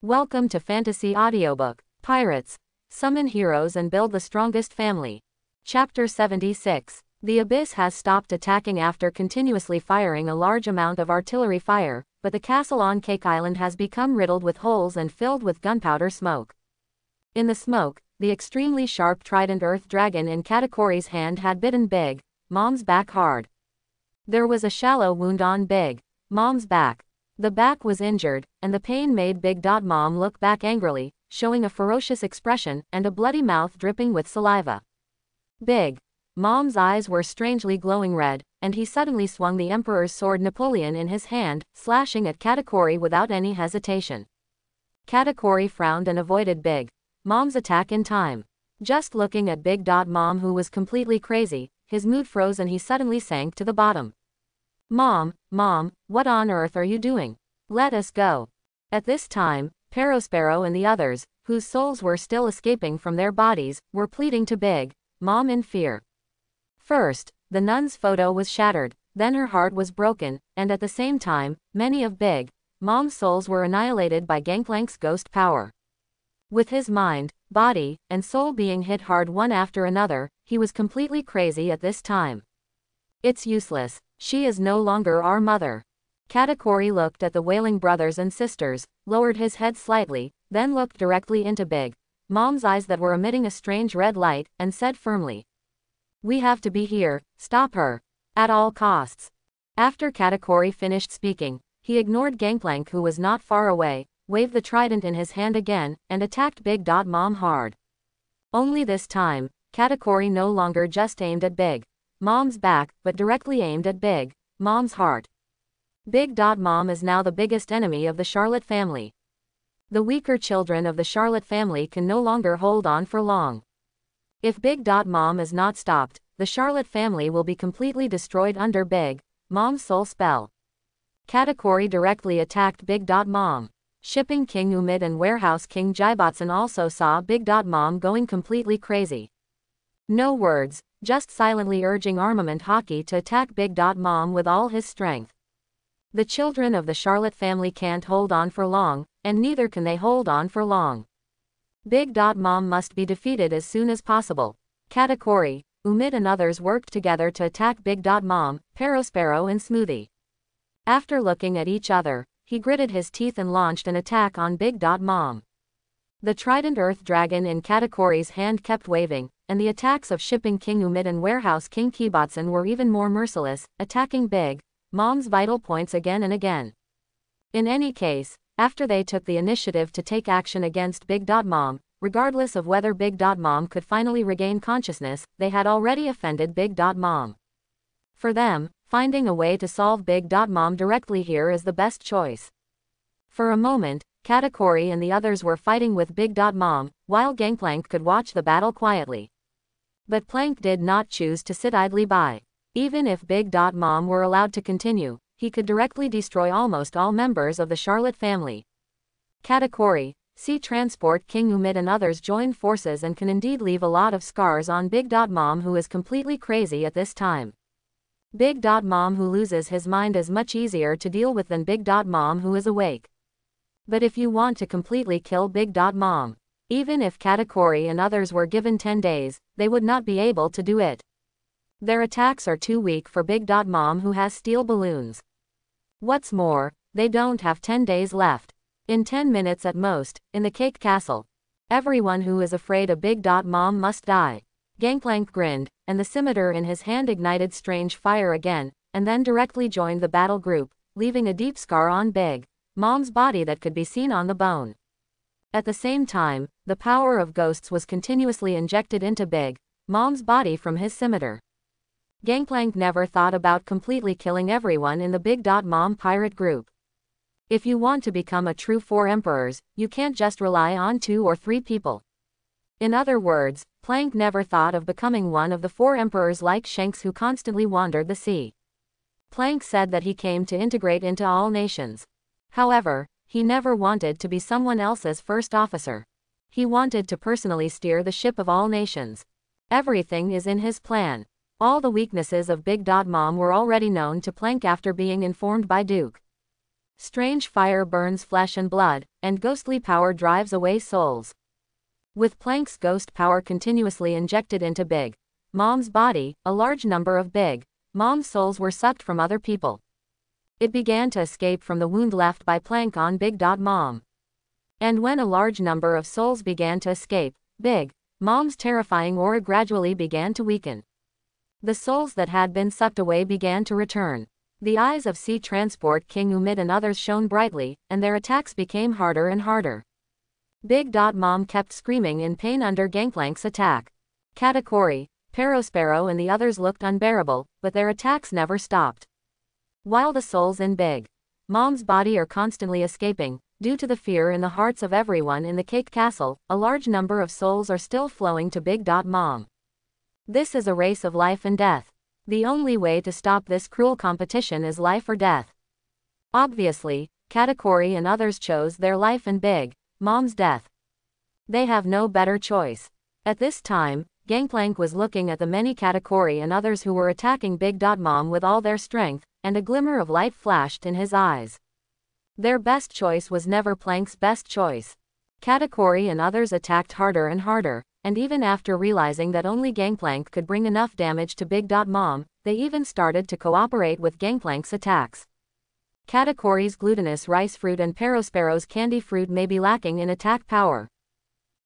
Welcome to Fantasy Audiobook. Pirates. Summon heroes and build the strongest family. Chapter 76. The Abyss has stopped attacking after continuously firing a large amount of artillery fire, but the castle on Cake Island has become riddled with holes and filled with gunpowder smoke. In the smoke, the extremely sharp trident earth dragon in Katakori's hand had bitten Big Mom's back hard. There was a shallow wound on Big Mom's back. The back was injured, and the pain made Big Mom look back angrily, showing a ferocious expression and a bloody mouth dripping with saliva. Big Mom's eyes were strangely glowing red, and he suddenly swung the Emperor's sword Napoleon in his hand, slashing at Katakori without any hesitation. Katakori frowned and avoided Big Mom's attack in time. Just looking at Big Mom, who was completely crazy, his mood froze and he suddenly sank to the bottom. Mom, what on earth are you doing? Let us go. At this time, Perospero and the others, whose souls were still escaping from their bodies, were pleading to Big Mom in fear. First, the nun's photo was shattered, then her heart was broken, and at the same time, many of Big Mom's souls were annihilated by Gangplank's ghost power. With his mind, body, and soul being hit hard one after another, he was completely crazy at this time. It's useless. She is no longer our mother. Katakori looked at the wailing brothers and sisters, lowered his head slightly, then looked directly into Big Mom's eyes that were emitting a strange red light, and said firmly, "We have to be here, stop her. At all costs." After Katakori finished speaking, he ignored Gangplank, who was not far away, waved the trident in his hand again, and attacked Big Mom hard. Only this time, Katakori no longer just aimed at Big Mom's back, but directly aimed at Big Mom's heart. Big Mom is now the biggest enemy of the Charlotte family. The weaker children of the Charlotte family can no longer hold on for long. If Big Mom is not stopped, the Charlotte family will be completely destroyed under Big Mom's soul spell. Katakori directly attacked Big Mom. Shipping King Umid and Warehouse King Jaibatsun also saw Big Mom going completely crazy. No words, just silently urging Armament Hockey to attack Big Mom with all his strength. The children of the Charlotte family can't hold on for long, and neither can they hold on for long. Big Mom must be defeated as soon as possible. Katakori, Umid and others worked together to attack Big Mom, Perospero and Smoothie. After looking at each other, he gritted his teeth and launched an attack on Big Mom. The trident earth dragon in Katakori's hand kept waving, and the attacks of Shipping King Umid and Warehouse King Kibatsun were even more merciless, attacking Big Mom's vital points again and again. In any case, after they took the initiative to take action against Big Mom, regardless of whether Big Mom could finally regain consciousness, they had already offended Big Mom. For them, finding a way to solve Big Mom directly here is the best choice. For a moment, Katakori and the others were fighting with Big Mom, while Gangplank could watch the battle quietly. But Plank did not choose to sit idly by. Even if Big Mom were allowed to continue, he could directly destroy almost all members of the Charlotte family. Katakori, Sea Transport King Umid and others joined forces and can indeed leave a lot of scars on Big Mom, who is completely crazy at this time. Big Mom who loses his mind is much easier to deal with than Big Mom who is awake. But if you want to completely kill Big Mom, even if Katakori and others were given 10 days, they would not be able to do it. Their attacks are too weak for Big Mom, who has steel balloons. What's more, they don't have 10 days left. In 10 minutes at most, in the Cake Castle, everyone who is afraid of Big Mom must die. Gangplank grinned, and the scimitar in his hand ignited strange fire again, and then directly joined the battle group, leaving a deep scar on Big Mom's body that could be seen on the bone. At the same time, the power of ghosts was continuously injected into Big Mom's body from his scimitar. Gangplank never thought about completely killing everyone in the Big Mom pirate group. If you want to become a true 4 emperors, you can't just rely on 2 or 3 people. In other words, Plank never thought of becoming one of the 4 emperors like Shanks, who constantly wandered the sea. Plank said that he came to integrate into all nations. However, he never wanted to be someone else's first officer. He wanted to personally steer the ship of all nations. Everything is in his plan. All the weaknesses of Big Mom were already known to Plank after being informed by Duke. Strange fire burns flesh and blood, and ghostly power drives away souls. With Plank's ghost power continuously injected into Big Mom's body, a large number of Big Mom's souls were sucked from other people. It began to escape from the wound left by Plank on Big Mom. And when a large number of souls began to escape, Big Mom's terrifying aura gradually began to weaken. The souls that had been sucked away began to return. The eyes of Sea Transport King Umid and others shone brightly, and their attacks became harder and harder. Big Mom kept screaming in pain under Gangplank's attack. Katakuri, Perospero and the others looked unbearable, but their attacks never stopped. While the souls in Big Mom's body are constantly escaping, due to the fear in the hearts of everyone in the Cake Castle, a large number of souls are still flowing to Big Mom. This is a race of life and death. The only way to stop this cruel competition is life or death. Obviously, Katakuri and others chose their life and Big Mom's death. They have no better choice. At this time, Gangplank was looking at the many Katakuri and others who were attacking Big Mom with all their strength, and a glimmer of light flashed in his eyes. Their best choice was never Plank's best choice. Katakuri and others attacked harder and harder, and even after realizing that only Gangplank could bring enough damage to Big Mom, they even started to cooperate with Gangplank's attacks. Katakuri's glutinous rice fruit and Perospero's candy fruit may be lacking in attack power,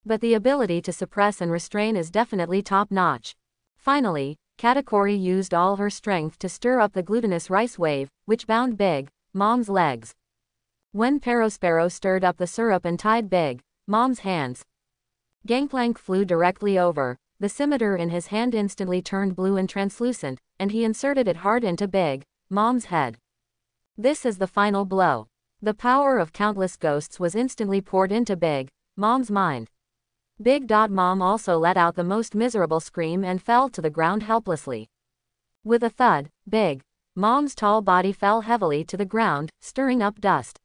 but the ability to suppress and restrain is definitely top-notch. Finally, Katakuri used all her strength to stir up the glutinous rice wave, which bound Big Mom's legs. When Perospero stirred up the syrup and tied Big Mom's hands, Gangplank flew directly over. The scimitar in his hand instantly turned blue and translucent, and he inserted it hard into Big Mom's head. This is the final blow. The power of countless ghosts was instantly poured into Big Mom's mind. Big Mom also let out the most miserable scream and fell to the ground helplessly. With a thud, Big Mom's tall body fell heavily to the ground, stirring up dust.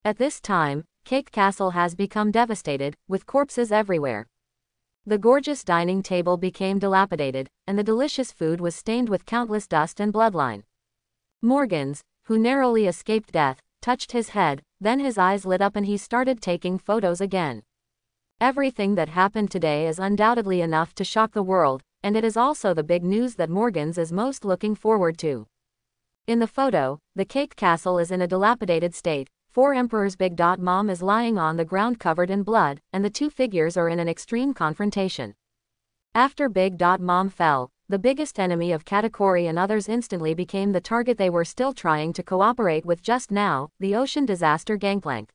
At this time, Cake Castle has become devastated, with corpses everywhere. The gorgeous dining table became dilapidated, and the delicious food was stained with countless dust and bloodline. Morgans, who narrowly escaped death, touched his head, then his eyes lit up and he started taking photos again. Everything that happened today is undoubtedly enough to shock the world, and it is also the big news that Morgans is most looking forward to. In the photo, the Cake Castle is in a dilapidated state. 4 Emperors Big Mom is lying on the ground covered in blood, and the two figures are in an extreme confrontation. After Big Mom fell, the biggest enemy of Katakuri and others instantly became the target they were still trying to cooperate with just now, the ocean disaster Gangplank.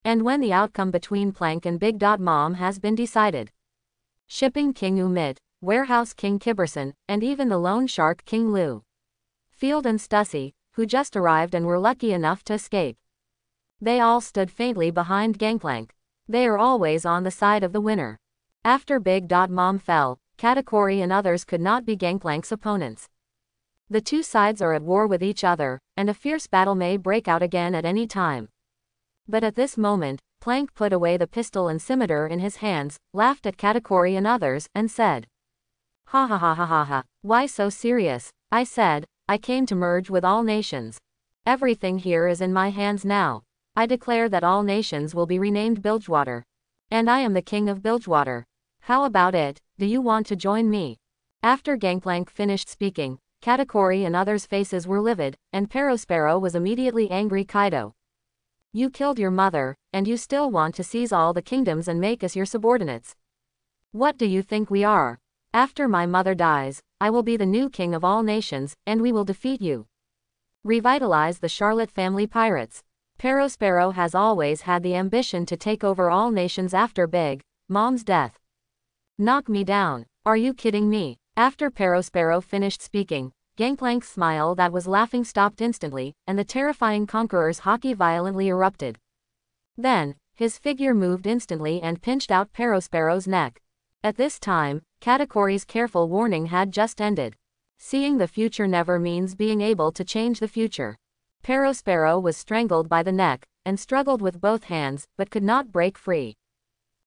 And when the outcome between Plank and Big Mom has been decided, Shipping King Umit, Warehouse King Kiberson, and even the Lone Shark King Lu Field and Stussy, who just arrived and were lucky enough to escape. They all stood faintly behind Gangplank. They are always on the side of the winner. After Big Mom fell, Katakuri and others could not be Gangplank's opponents. The two sides are at war with each other, and a fierce battle may break out again at any time. But at this moment, Plank put away the pistol and scimitar in his hands, laughed at Katakuri and others, and said, "Ha ha ha ha ha ha, why so serious? I said, I came to merge with all nations. Everything here is in my hands now. I declare that all nations will be renamed Bilgewater. And I am the king of Bilgewater. How about it, do you want to join me?" After Gangplank finished speaking, Katakuri and others' faces were livid, and Perospero was immediately angry. Kaido, you killed your mother, and you still want to seize all the kingdoms and make us your subordinates. What do you think we are? After my mother dies, I will be the new king of all nations, and we will defeat you. Revitalize the Charlotte family pirates. Perospero has always had the ambition to take over all nations after Big Mom's death. Knock me down. Are you kidding me? After Perospero finished speaking, Gangplank's smile that was laughing stopped instantly, and the terrifying conqueror's haki violently erupted. Then, his figure moved instantly and pinched out Perospero's neck. At this time, Katakuri's careful warning had just ended. Seeing the future never means being able to change the future. Perospero was strangled by the neck, and struggled with both hands, but could not break free.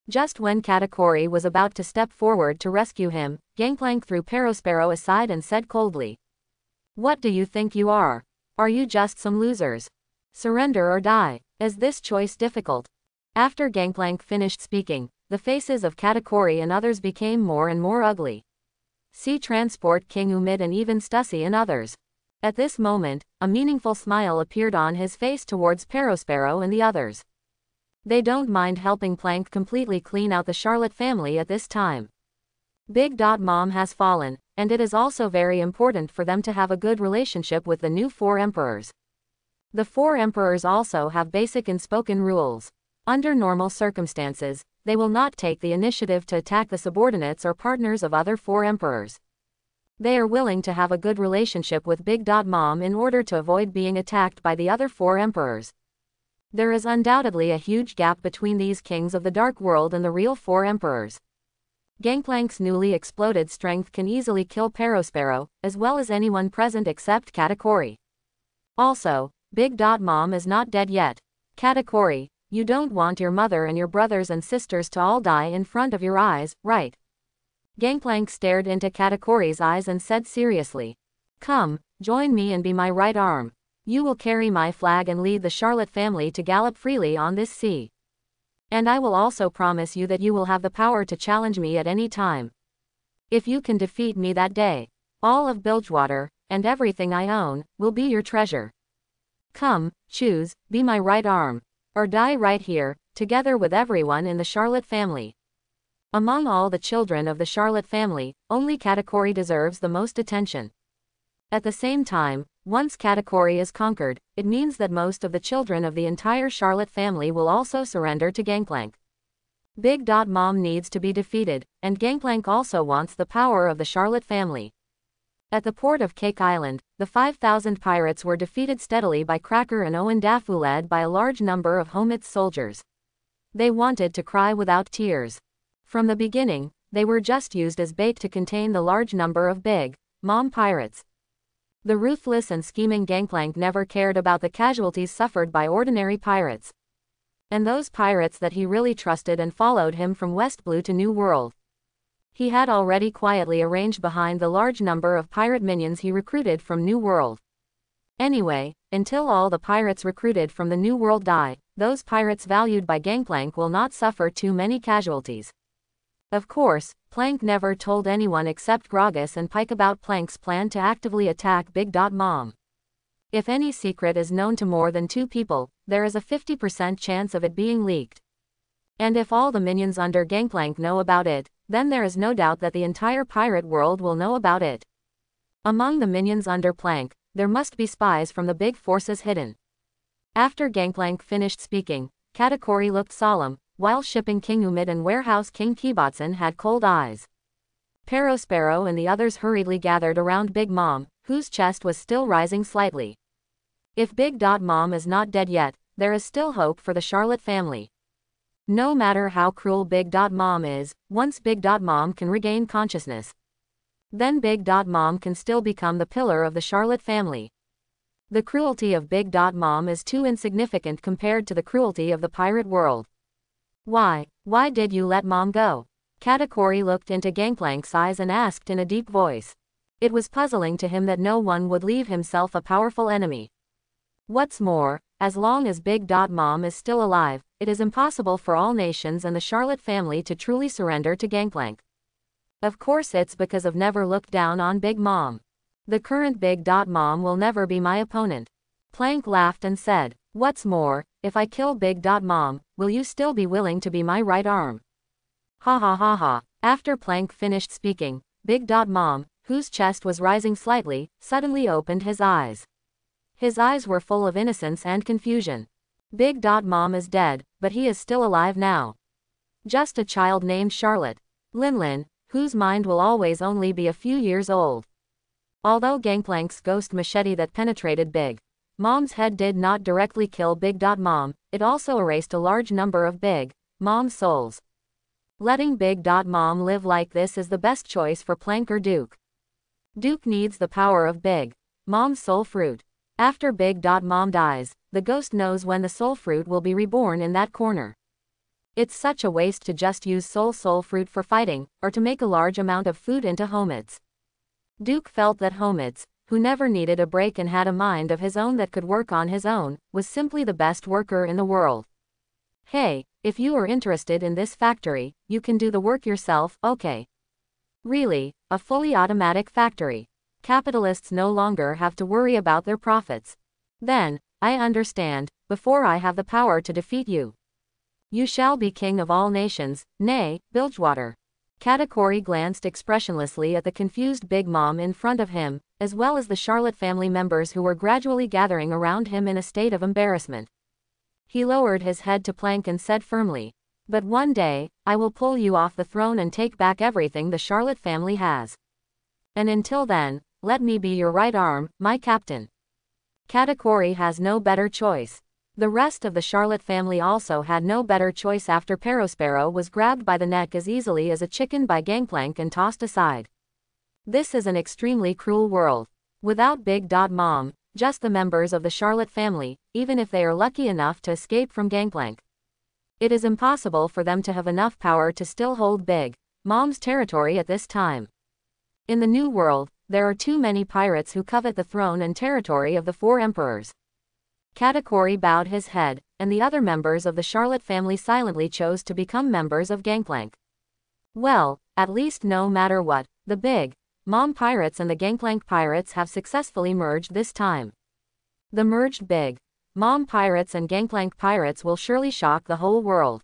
Just when Katakuri was about to step forward to rescue him, Gangplank threw Perospero aside and said coldly, "What do you think you are? Are you just some losers? Surrender or die. Is this choice difficult? After Gangplank finished speaking, the faces of Katakuri and others became more and more ugly. Sea Transport King Umid and even Stussy and others. At this moment, a meaningful smile appeared on his face towards Perospero and the others. They don't mind helping Plank completely clean out the Charlotte family at this time. Big Mom has fallen, and it is also very important for them to have a good relationship with the new 4 emperors. The 4 emperors also have basic unspoken rules. Under normal circumstances, they will not take the initiative to attack the subordinates or partners of other 4 emperors. They are willing to have a good relationship with Big Mom in order to avoid being attacked by the other 4 emperors. There is undoubtedly a huge gap between these kings of the Dark World and the real 4 emperors. Gangplank's newly exploded strength can easily kill Perospero, as well as anyone present except Katakuri. Also, Big Mom is not dead yet. Katakuri, you don't want your mother and your brothers and sisters to all die in front of your eyes, right? Gangplank stared into Katakuri's eyes and said seriously. Come, join me and be my right arm. You will carry my flag and lead the Charlotte family to gallop freely on this sea. And I will also promise you that you will have the power to challenge me at any time. If you can defeat me that day, all of Bilgewater, and everything I own, will be your treasure. Come, choose, be my right arm. Or die right here, together with everyone in the Charlotte family. Among all the children of the Charlotte family, only Katakuri deserves the most attention. At the same time, once Katakuri is conquered, it means that most of the children of the entire Charlotte family will also surrender to Gangplank. Big Mom needs to be defeated, and Gangplank also wants the power of the Charlotte family. At the port of Cake Island, the 5,000 pirates were defeated steadily by Cracker and Owen Dafu, led by a large number of Homit's soldiers. They wanted to cry without tears. From the beginning, they were just used as bait to contain the large number of Big Mom pirates. The ruthless and scheming Gangplank never cared about the casualties suffered by ordinary pirates. And those pirates that he really trusted and followed him from West Blue to New World. He had already quietly arranged behind the large number of pirate minions he recruited from New World. Anyway, until all the pirates recruited from the New World die, those pirates valued by Gangplank will not suffer too many casualties. Of course, Plank never told anyone except Gragas and Pike about Plank's plan to actively attack Big Mom. If any secret is known to more than 2 people, there is a 50% chance of it being leaked. And if all the minions under Gangplank know about it, then there is no doubt that the entire pirate world will know about it. Among the minions under Plank, there must be spies from the big forces hidden. After Gangplank finished speaking, Katakuri looked solemn, while Shipping King Umid and Warehouse King Kibatson had cold eyes. Perospero and the others hurriedly gathered around Big Mom, whose chest was still rising slightly. If Big Mom is not dead yet, there is still hope for the Charlotte family. No matter how cruel Big Mom is, once Big Mom can regain consciousness, then Big Mom can still become the pillar of the Charlotte family. The cruelty of Big Mom is too insignificant compared to the cruelty of the pirate world. Why did you let Mom go? Katakuri looked into Gangplank's eyes and asked in a deep voice. It was puzzling to him that no one would leave himself a powerful enemy. What's more, as long as Big Mom is still alive, it is impossible for all nations and the Charlotte family to truly surrender to Gangplank. Of course it's because I've never looked down on Big Mom. The current Big Mom will never be my opponent. Plank laughed and said, what's more, if I kill Big Mom, will you still be willing to be my right arm? Ha ha ha ha. After Plank finished speaking, Big Mom, whose chest was rising slightly, suddenly opened his eyes. His eyes were full of innocence and confusion. Big Mom is dead, but he is still alive now. Just a child named Charlotte. Linlin, whose mind will always only be a few years old. Although Gangplank's ghost machete that penetrated Big Mom's head did not directly kill Big Mom, it also erased a large number of Big Mom's souls. Letting Big Mom live like this is the best choice for Plank or Duke. Duke needs the power of Big Mom's soul fruit. After Big Mom dies, the ghost knows when the soul fruit will be reborn in that corner. It's such a waste to just use soul fruit for fighting, or to make a large amount of food into Homits. Duke felt that Homits, who never needed a break and had a mind of his own that could work on his own, was simply the best worker in the world. Hey, if you are interested in this factory, you can do the work yourself, okay? Really, a fully automatic factory. Capitalists no longer have to worry about their profits. Then, I understand, before I have the power to defeat you. You shall be king of all nations, nay, Bilgewater. Katakuri glanced expressionlessly at the confused Big Mom in front of him, as well as the Charlotte family members who were gradually gathering around him in a state of embarrassment. He lowered his head to Plank and said firmly, "But one day, I will pull you off the throne and take back everything the Charlotte family has. And until then, let me be your right arm, my captain." Katakuri has no better choice. The rest of the Charlotte family also had no better choice after Perospero was grabbed by the neck as easily as a chicken by Gangplank and tossed aside. This is an extremely cruel world. Without Big Mom, just the members of the Charlotte family, even if they are lucky enough to escape from Gangplank. It is impossible for them to have enough power to still hold Big Mom's territory at this time. In the New World, there are too many pirates who covet the throne and territory of the four emperors. Katakuri bowed his head, and the other members of the Charlotte family silently chose to become members of Gangplank. Well, at least no matter what, the Big Mom pirates and the Gangplank pirates have successfully merged this time. The merged Big Mom pirates and Gangplank pirates will surely shock the whole world.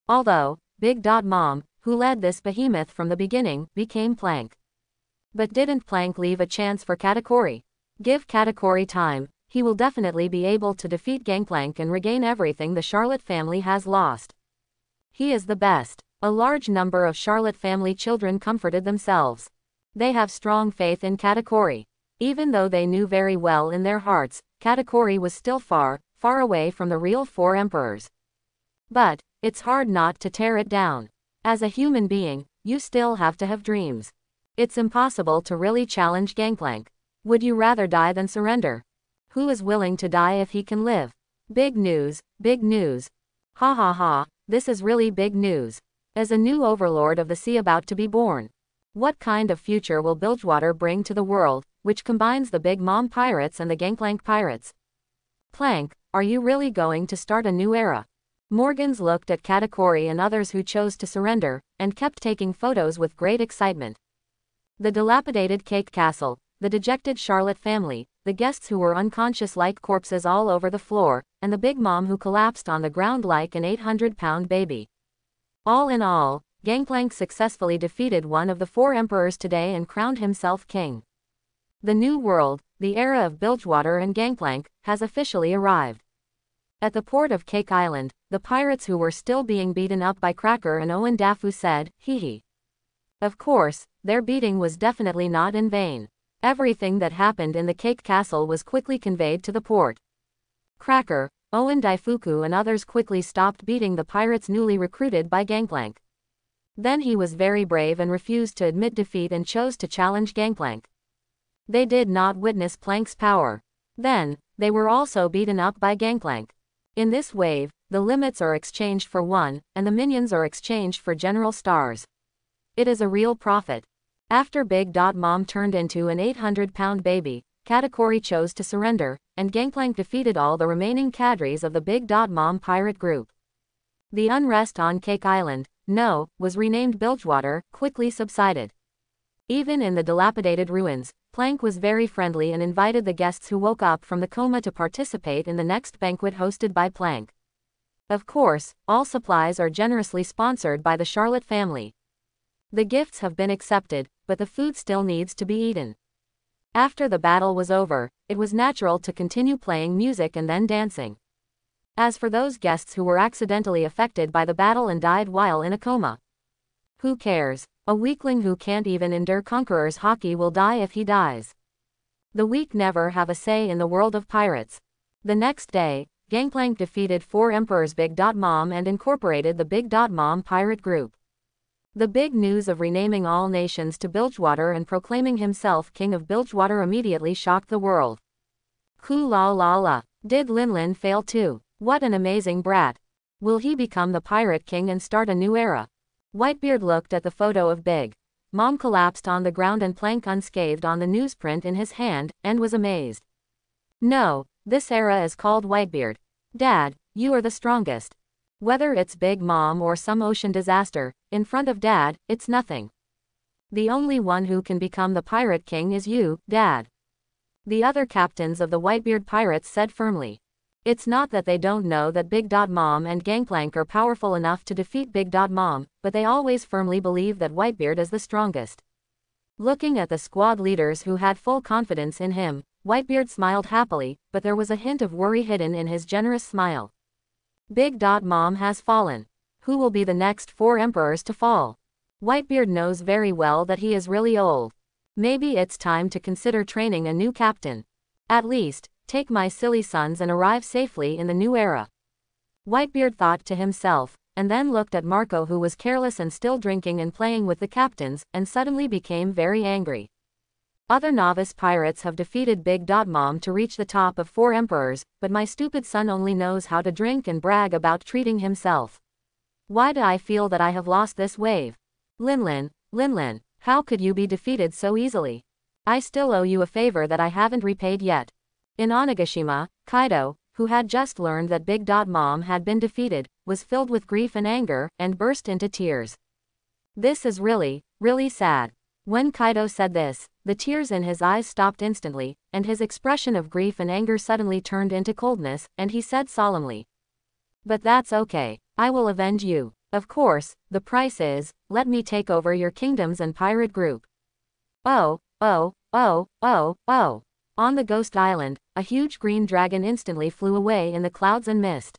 Although, Big Mom, who led this behemoth from the beginning, became Plank. But didn't Plank leave a chance for Katakuri? Give Katakuri time. He will definitely be able to defeat Gangplank and regain everything the Charlotte family has lost. He is the best. A large number of Charlotte family children comforted themselves. They have strong faith in Katakuri. Even though they knew very well in their hearts, Katakuri was still far, far away from the real four emperors. But, it's hard not to tear it down. As a human being, you still have to have dreams. It's impossible to really challenge Gangplank. Would you rather die than surrender? Who is willing to die if he can live? Big news, big news. Ha ha ha, this is really big news. As a new overlord of the sea about to be born. What kind of future will Bilgewater bring to the world, which combines the Big Mom pirates and the Gangplank pirates? Plank, are you really going to start a new era? Morgans looked at Katakuri and others who chose to surrender, and kept taking photos with great excitement. The dilapidated cake castle, the dejected Charlotte family, the guests who were unconscious like corpses all over the floor, and the Big Mom who collapsed on the ground like an 800-pound baby. All in all, Gangplank successfully defeated one of the four emperors today and crowned himself king. The new world, the era of Bilgewater and Gangplank, has officially arrived. At the port of Cake Island, the pirates who were still being beaten up by Cracker and Owen Dafu said, "Hee hee." Of course, their beating was definitely not in vain. Everything that happened in the Cake Castle was quickly conveyed to the port. Cracker, Owen Daifuku and others quickly stopped beating the pirates newly recruited by Gangplank. Then he was very brave and refused to admit defeat and chose to challenge Gangplank. They did not witness Plank's power. Then, they were also beaten up by Gangplank. In this wave, the limits are exchanged for one, and the minions are exchanged for general stars. It is a real profit. After Big Mom turned into an 800-pound baby, Katakuri chose to surrender, and Gangplank defeated all the remaining cadres of the Big Mom pirate group. The unrest on Cake Island, was renamed Bilgewater, quickly subsided. Even in the dilapidated ruins, Plank was very friendly and invited the guests who woke up from the coma to participate in the next banquet hosted by Plank. Of course, all supplies are generously sponsored by the Charlotte family. The gifts have been accepted, but the food still needs to be eaten. After the battle was over, it was natural to continue playing music and then dancing. As for those guests who were accidentally affected by the battle and died while in a coma, who cares? A weakling who can't even endure Conqueror's hockey will die if he dies. The weak never have a say in the world of pirates. The next day, Gangplank defeated four emperors Big Mom and incorporated the Big Mom pirate group. The big news of renaming all nations to Bilgewater and proclaiming himself king of Bilgewater immediately shocked the world. Ku la la la. Did Linlin fail too? What an amazing brat. Will he become the pirate king and start a new era? Whitebeard looked at the photo of Big Mom collapsed on the ground and Plank unscathed on the newsprint in his hand, and was amazed. No, this era is called Whitebeard. Dad, you are the strongest. Whether it's Big Mom or some ocean disaster, in front of Dad, it's nothing. The only one who can become the Pirate King is you, Dad. The other captains of the Whitebeard pirates said firmly. It's not that they don't know that Big Mom and Gangplank are powerful enough to defeat Big Mom, but they always firmly believe that Whitebeard is the strongest. Looking at the squad leaders who had full confidence in him, Whitebeard smiled happily, but there was a hint of worry hidden in his generous smile. Big Mom has fallen. Who will be the next 4 emperors to fall? Whitebeard knows very well that he is really old. Maybe it's time to consider training a new captain. At least, take my silly sons and arrive safely in the new era. Whitebeard thought to himself, and then looked at Marco, who was careless and still drinking and playing with the captains, and suddenly became very angry. Other novice pirates have defeated Big Mom to reach the top of 4 emperors, but my stupid son only knows how to drink and brag about treating himself. Why do I feel that I have lost this wave? Linlin, how could you be defeated so easily? I still owe you a favor that I haven't repaid yet. In Onigashima, Kaido, who had just learned that Big Mom had been defeated, was filled with grief and anger, and burst into tears. This is really, really sad. When Kaido said this, the tears in his eyes stopped instantly, and his expression of grief and anger suddenly turned into coldness, and he said solemnly. But that's okay. I will avenge you. Of course, the price is, let me take over your kingdoms and pirate group. Oh. On the Ghost Island, a huge green dragon instantly flew away in the clouds and mist.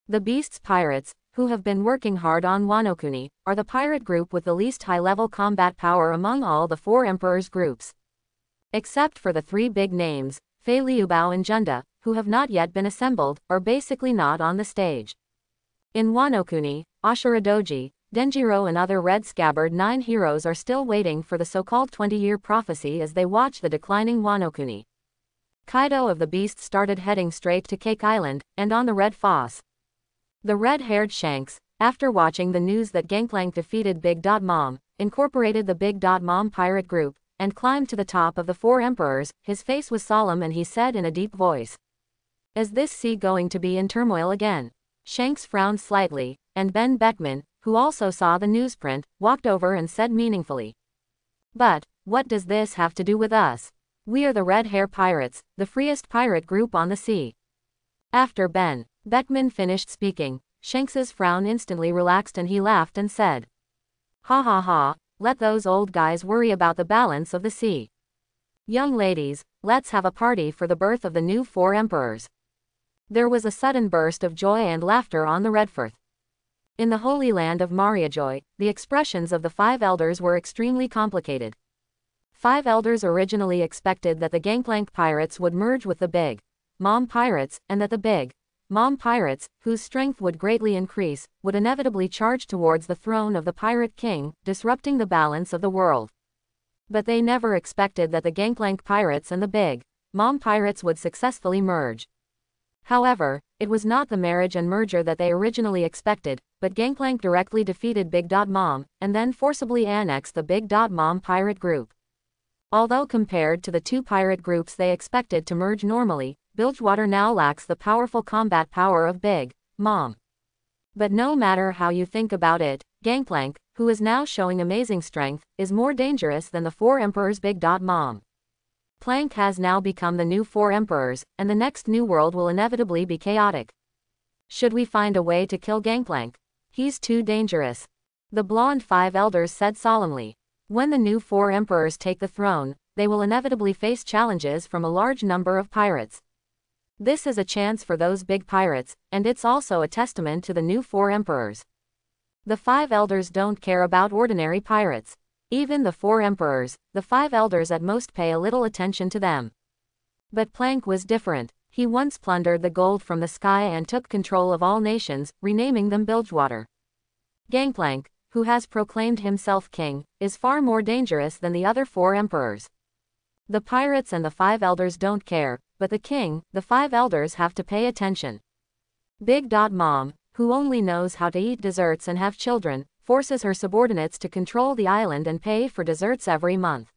The Beast's pirates, who have been working hard on Wano Kuni, are the pirate group with the least high-level combat power among all the 4 emperors groups. Except for the 3 big names, Fei Liubao and Junda, who have not yet been assembled, are basically not on the stage. In Wano Kuni, Ashura Doji, Denjiro and other Red Scabbard 9 heroes are still waiting for the so-called 20-year prophecy as they watch the declining Wano Kuni. Kaido of the Beast started heading straight to Cake Island, and on the Red Foss. The red-haired Shanks, after watching the news that Gangplank defeated Big Mom, incorporated the Big Mom pirate group, and climbed to the top of the 4 emperors. His face was solemn and he said in a deep voice. Is this sea going to be in turmoil again? Shanks frowned slightly, and Ben Beckman, who also saw the newsprint, walked over and said meaningfully. But, what does this have to do with us? We are the Red Hair Pirates, the freest pirate group on the sea. After Ben Beckman finished speaking, Shanks's frown instantly relaxed and he laughed and said. Ha ha ha, let those old guys worry about the balance of the sea. Young ladies, let's have a party for the birth of the new 4 emperors. There was a sudden burst of joy and laughter on the Redfirth. In the Holy Land of Mariajoy, the expressions of the 5 elders were extremely complicated. 5 elders originally expected that the Gangplank pirates would merge with the Big Mom pirates, and that the Big Mom pirates, whose strength would greatly increase, would inevitably charge towards the throne of the Pirate King, disrupting the balance of the world. But they never expected that the Gangplank pirates and the Big Mom pirates would successfully merge. However, it was not the marriage and merger that they originally expected, but Gangplank directly defeated Big Mom, and then forcibly annexed the Big Mom pirate group. Although compared to the 2 pirate groups they expected to merge normally, Bilgewater now lacks the powerful combat power of Big Mom. But no matter how you think about it, Gangplank, who is now showing amazing strength, is more dangerous than the 4 emperors Big Mom. Plank has now become the new 4 emperors, and the next new world will inevitably be chaotic. Should we find a way to kill Gangplank? He's too dangerous. The blonde 5 elders said solemnly. When the new 4 emperors take the throne, they will inevitably face challenges from a large number of pirates. This is a chance for those big pirates, and it's also a testament to the new 4 emperors. The 5 elders don't care about ordinary pirates. Even the 4 emperors, the 5 elders at most pay a little attention to them. But Plank was different. He once plundered the gold from the sky and took control of all nations, renaming them Bilgewater. Gangplank, who has proclaimed himself king, is far more dangerous than the other 4 emperors. The pirates and the 5 elders don't care, but the king, the 5 elders have to pay attention. Big Mom, who only knows how to eat desserts and have children, forces her subordinates to control the island and pay for desserts every month.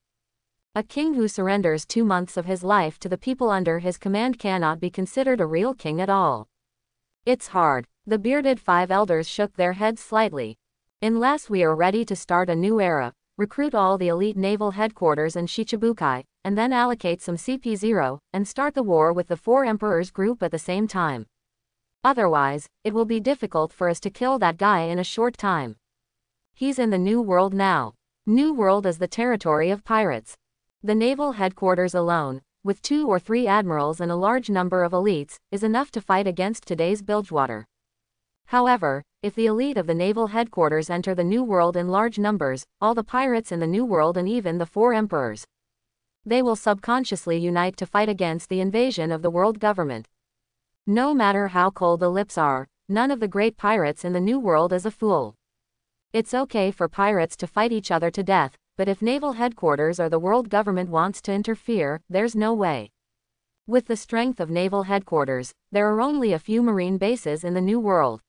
A king who surrenders 2 months of his life to the people under his command cannot be considered a real king at all. It's hard. The bearded 5 elders shook their heads slightly. Unless we are ready to start a new era, recruit all the elite naval headquarters in Shichibukai, and then allocate some CP0, and start the war with the 4 emperors group at the same time. Otherwise, it will be difficult for us to kill that guy in a short time. He's in the New World now. New World is the territory of pirates. The naval headquarters alone, with 2 or 3 admirals and a large number of elites, is enough to fight against today's Bilgewater. However, if the elite of the naval headquarters enter the New World in large numbers, all the pirates in the New World and even the 4 emperors, they will subconsciously unite to fight against the invasion of the world government. No matter how cold the lips are, none of the great pirates in the New World is a fool. It's okay for pirates to fight each other to death, but if naval headquarters or the world government wants to interfere, there's no way. With the strength of naval headquarters, there are only a few marine bases in the New World.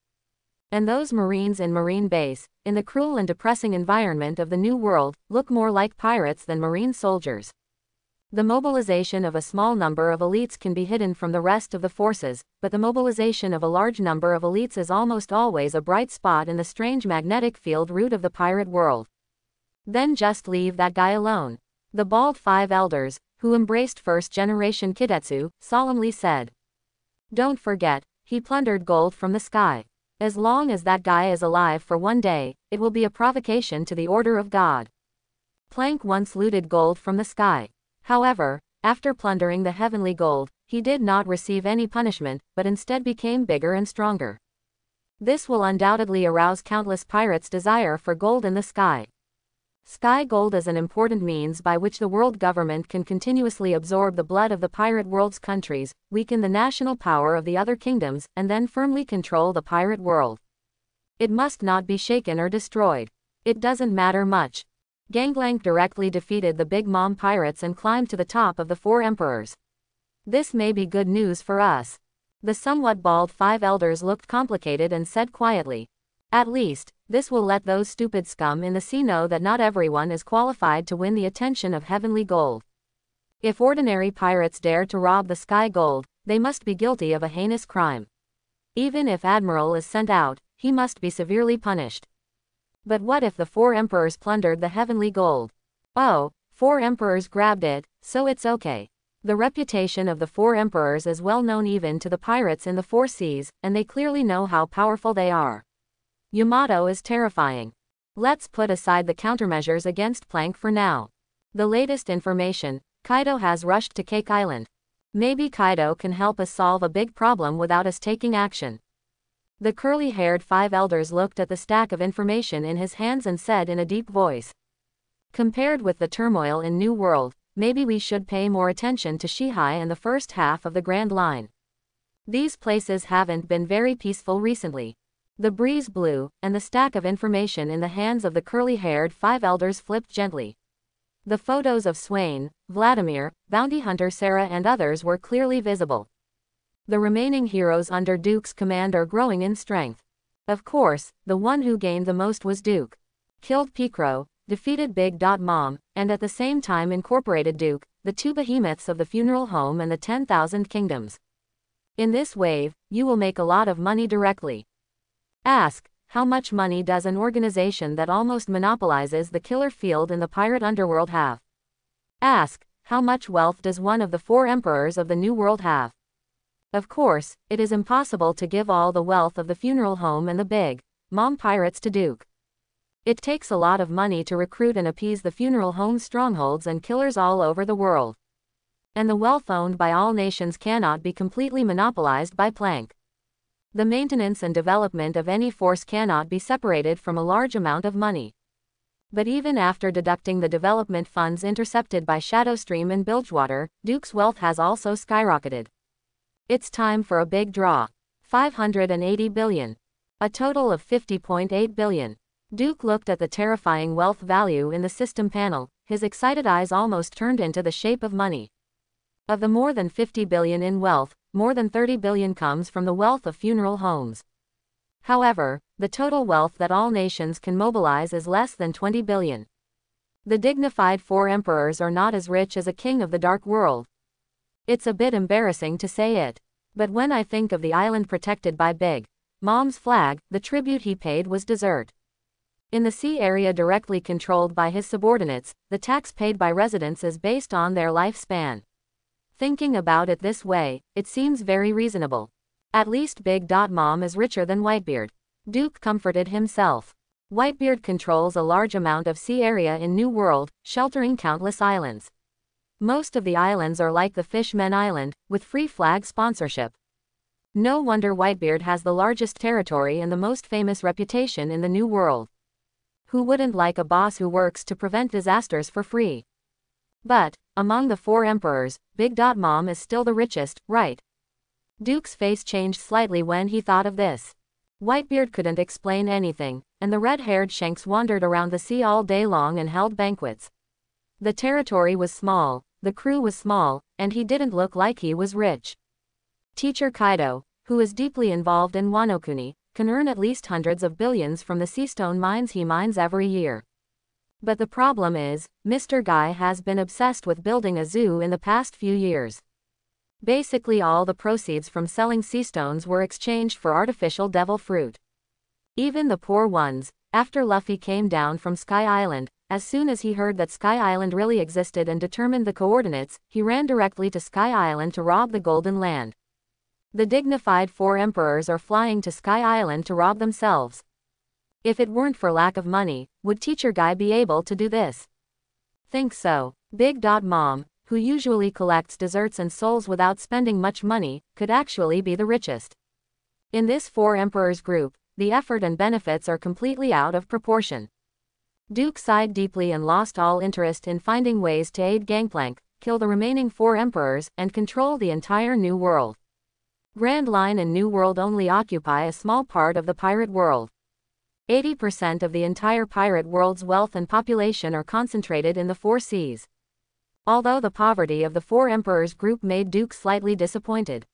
And those marines in Marine Base, in the cruel and depressing environment of the New World, look more like pirates than marine soldiers. The mobilization of a small number of elites can be hidden from the rest of the forces, but the mobilization of a large number of elites is almost always a bright spot in the strange magnetic field route of the pirate world. Then just leave that guy alone. The bald 5 elders, who embraced first-generation Kidetsu, solemnly said. Don't forget, he plundered gold from the sky. As long as that guy is alive for 1 day, it will be a provocation to the order of God. Plank once looted gold from the sky. However, after plundering the heavenly gold, he did not receive any punishment, but instead became bigger and stronger. This will undoubtedly arouse countless pirates' desire for gold in the sky. Sky gold is an important means by which the world government can continuously absorb the blood of the pirate world's countries, weaken the national power of the other kingdoms, and then firmly control the pirate world. It must not be shaken or destroyed. It doesn't matter much. Gangplank directly defeated the Big Mom pirates and climbed to the top of the 4 emperors. This may be good news for us. The somewhat bald 5 elders looked complicated and said quietly. At least, this will let those stupid scum in the sea know that not everyone is qualified to win the attention of heavenly gold. If ordinary pirates dare to rob the sky gold, they must be guilty of a heinous crime. Even if Admiral is sent out, he must be severely punished. But what if the 4 emperors plundered the heavenly gold? Oh, 4 emperors grabbed it, so it's okay. The reputation of the 4 emperors is well known even to the pirates in the 4 seas, and they clearly know how powerful they are. Yamato is terrifying. Let's put aside the countermeasures against Plank for now. The latest information, Kaido has rushed to Cake Island. Maybe Kaido can help us solve a big problem without us taking action. The curly-haired 5 elders looked at the stack of information in his hands and said in a deep voice. Compared with the turmoil in New World, maybe we should pay more attention to Shihai and the first half of the Grand Line. These places haven't been very peaceful recently. The breeze blew, and the stack of information in the hands of the curly-haired 5 elders flipped gently. The photos of Swain, Vladimir, Bounty Hunter Sarah and others were clearly visible. The remaining heroes under Duke's command are growing in strength. Of course, the one who gained the most was Duke. Killed Picro, defeated Big Mom, and at the same time incorporated Duke, the 2 behemoths of the funeral home and the 10,000 kingdoms. In this wave, you will make a lot of money directly. Ask, how much money does an organization that almost monopolizes the killer field in the pirate underworld have? Ask, how much wealth does one of the 4 emperors of the New World have? Of course, it is impossible to give all the wealth of the funeral home and the Big Mom pirates to Duke. It takes a lot of money to recruit and appease the funeral home strongholds and killers all over the world. And the wealth owned by all nations cannot be completely monopolized by Plank. The maintenance and development of any force cannot be separated from a large amount of money. But even after deducting the development funds intercepted by Shadowstream and Bilgewater, Duke's wealth has also skyrocketed. It's time for a big draw. 580 billion. A total of 50.8 billion. Duke looked at the terrifying wealth value in the system panel, his excited eyes almost turned into the shape of money. Of the more than 50 billion in wealth, more than 30 billion comes from the wealth of funeral homes. However, the total wealth that all nations can mobilize is less than 20 billion. The dignified 4 emperors are not as rich as a king of the dark world. It's a bit embarrassing to say it. But when I think of the island protected by Big Mom's flag, the tribute he paid was desert. In the sea area directly controlled by his subordinates, the tax paid by residents is based on their lifespan. Thinking about it this way, it seems very reasonable. At least Big Mom is richer than Whitebeard. Duke comforted himself. Whitebeard controls a large amount of sea area in New World, sheltering countless islands. Most of the islands are like the Fishmen Island, with free flag sponsorship. No wonder Whitebeard has the largest territory and the most famous reputation in the New World. Who wouldn't like a boss who works to prevent disasters for free? But, among the 4 emperors, Big Mom is still the richest, right? Duke's face changed slightly when he thought of this. Whitebeard couldn't explain anything, and the red-haired Shanks wandered around the sea all day long and held banquets. The territory was small, the crew was small, and he didn't look like he was rich. Teacher Kaido, who is deeply involved in Wano-kuni, can earn at least hundreds of billions from the seastone mines he mines every year. But the problem is, Mr. Guy has been obsessed with building a zoo in the past few years. Basically all the proceeds from selling seastones were exchanged for artificial devil fruit. Even the poor ones, after Luffy came down from Sky Island, as soon as he heard that Sky Island really existed and determined the coordinates, he ran directly to Sky Island to rob the Golden Land. The dignified 4 emperors are flying to Sky Island to rob themselves. If it weren't for lack of money, would Teacher Guy be able to do this? Think so. Big Mom, who usually collects desserts and souls without spending much money, could actually be the richest. In this 4 emperors group, the effort and benefits are completely out of proportion. Duke sighed deeply and lost all interest in finding ways to aid Gangplank, kill the remaining 4 emperors, and control the entire New World. Grand Line and New World only occupy a small part of the pirate world. 80% of the entire pirate world's wealth and population are concentrated in the 4 seas. Although the poverty of the 4 emperors group made Duke slightly disappointed.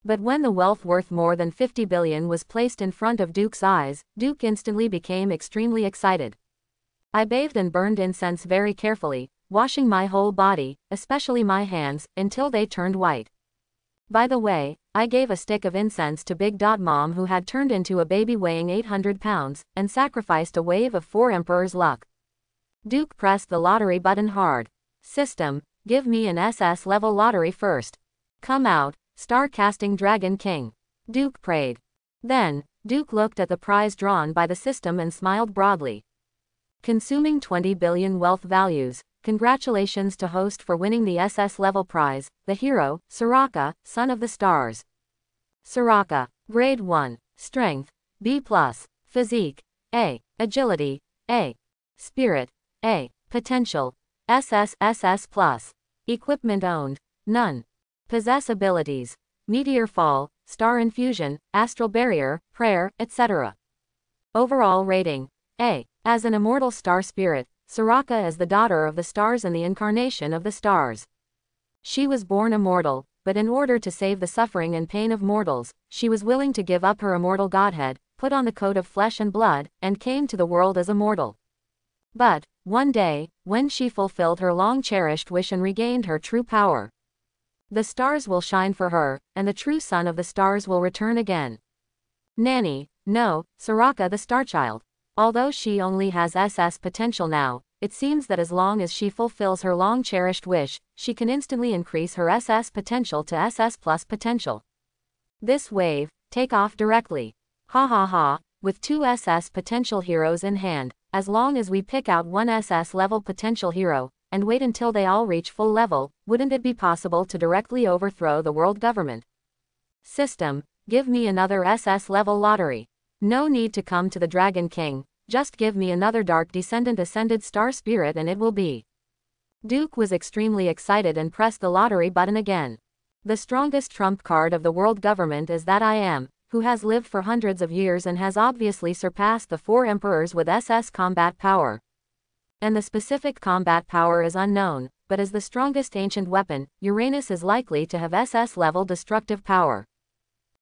But when the wealth worth more than 50 billion was placed in front of Duke's eyes, Duke instantly became extremely excited. I bathed and burned incense very carefully, washing my whole body, especially my hands, until they turned white. By the way, I gave a stick of incense to Big Mom who had turned into a baby weighing 800 pounds, and sacrificed a wave of 4 emperors' luck. Duke pressed the lottery button hard. System, give me an SS level lottery first. Come out, star casting Dragon King. Duke prayed. Then, Duke looked at the prize drawn by the system and smiled broadly. Consuming 20 billion wealth values. Congratulations to host for winning the SS level prize, the hero, Soraka, son of the stars. Soraka, grade 1, strength, B+, physique, A, agility, A, spirit, A, potential, SS+, equipment owned, none. Possess abilities, meteor fall, star infusion, astral barrier, prayer, etc. Overall rating, A. As an immortal star spirit, Soraka is the daughter of the stars and the incarnation of the stars. She was born immortal, but in order to save the suffering and pain of mortals, she was willing to give up her immortal godhead, put on the coat of flesh and blood, and came to the world as a mortal. But, one day, when she fulfilled her long-cherished wish and regained her true power, the stars will shine for her, and the true son of the stars will return again. Nanny, no, Soraka the Starchild. Although she only has SS potential now, it seems that as long as she fulfills her long-cherished wish, she can instantly increase her SS potential to SS plus potential. This wave, take off directly. Ha ha ha, with 2 SS potential heroes in hand, as long as we pick out 1 SS level potential hero, and wait until they all reach full level, wouldn't it be possible to directly overthrow the world government? System, give me another SS level lottery. No need to come to the Dragon King, just give me another Dark Descendant Ascended Star Spirit and it will be. Duke was extremely excited and pressed the lottery button again. The strongest trump card of the world government is that I am, who has lived for hundreds of years and has obviously surpassed the 4 emperors with SS combat power. And the specific combat power is unknown, but as the strongest ancient weapon, Uranus is likely to have SS level destructive power.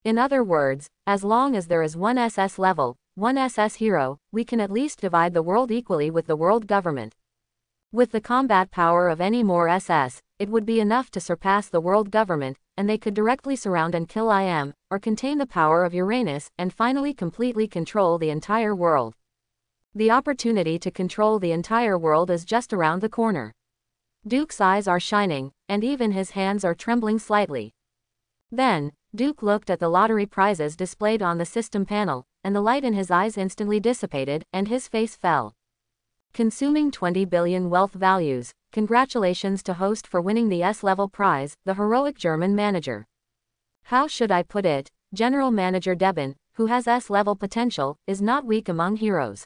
In other words, as long as there is 1 SS level, one SS hero, we can at least divide the world equally with the world government. With the combat power of any more SS, it would be enough to surpass the world government, and they could directly surround and kill IM, or contain the power of Uranus, and finally completely control the entire world. The opportunity to control the entire world is just around the corner. Duke's eyes are shining, and even his hands are trembling slightly. Then, Duke looked at the lottery prizes displayed on the system panel, and the light in his eyes instantly dissipated, and his face fell. Consuming 20 billion wealth values, congratulations to host for winning the S-level prize, the heroic German manager. How should I put it? General Manager Deben, who has S-level potential, is not weak among heroes.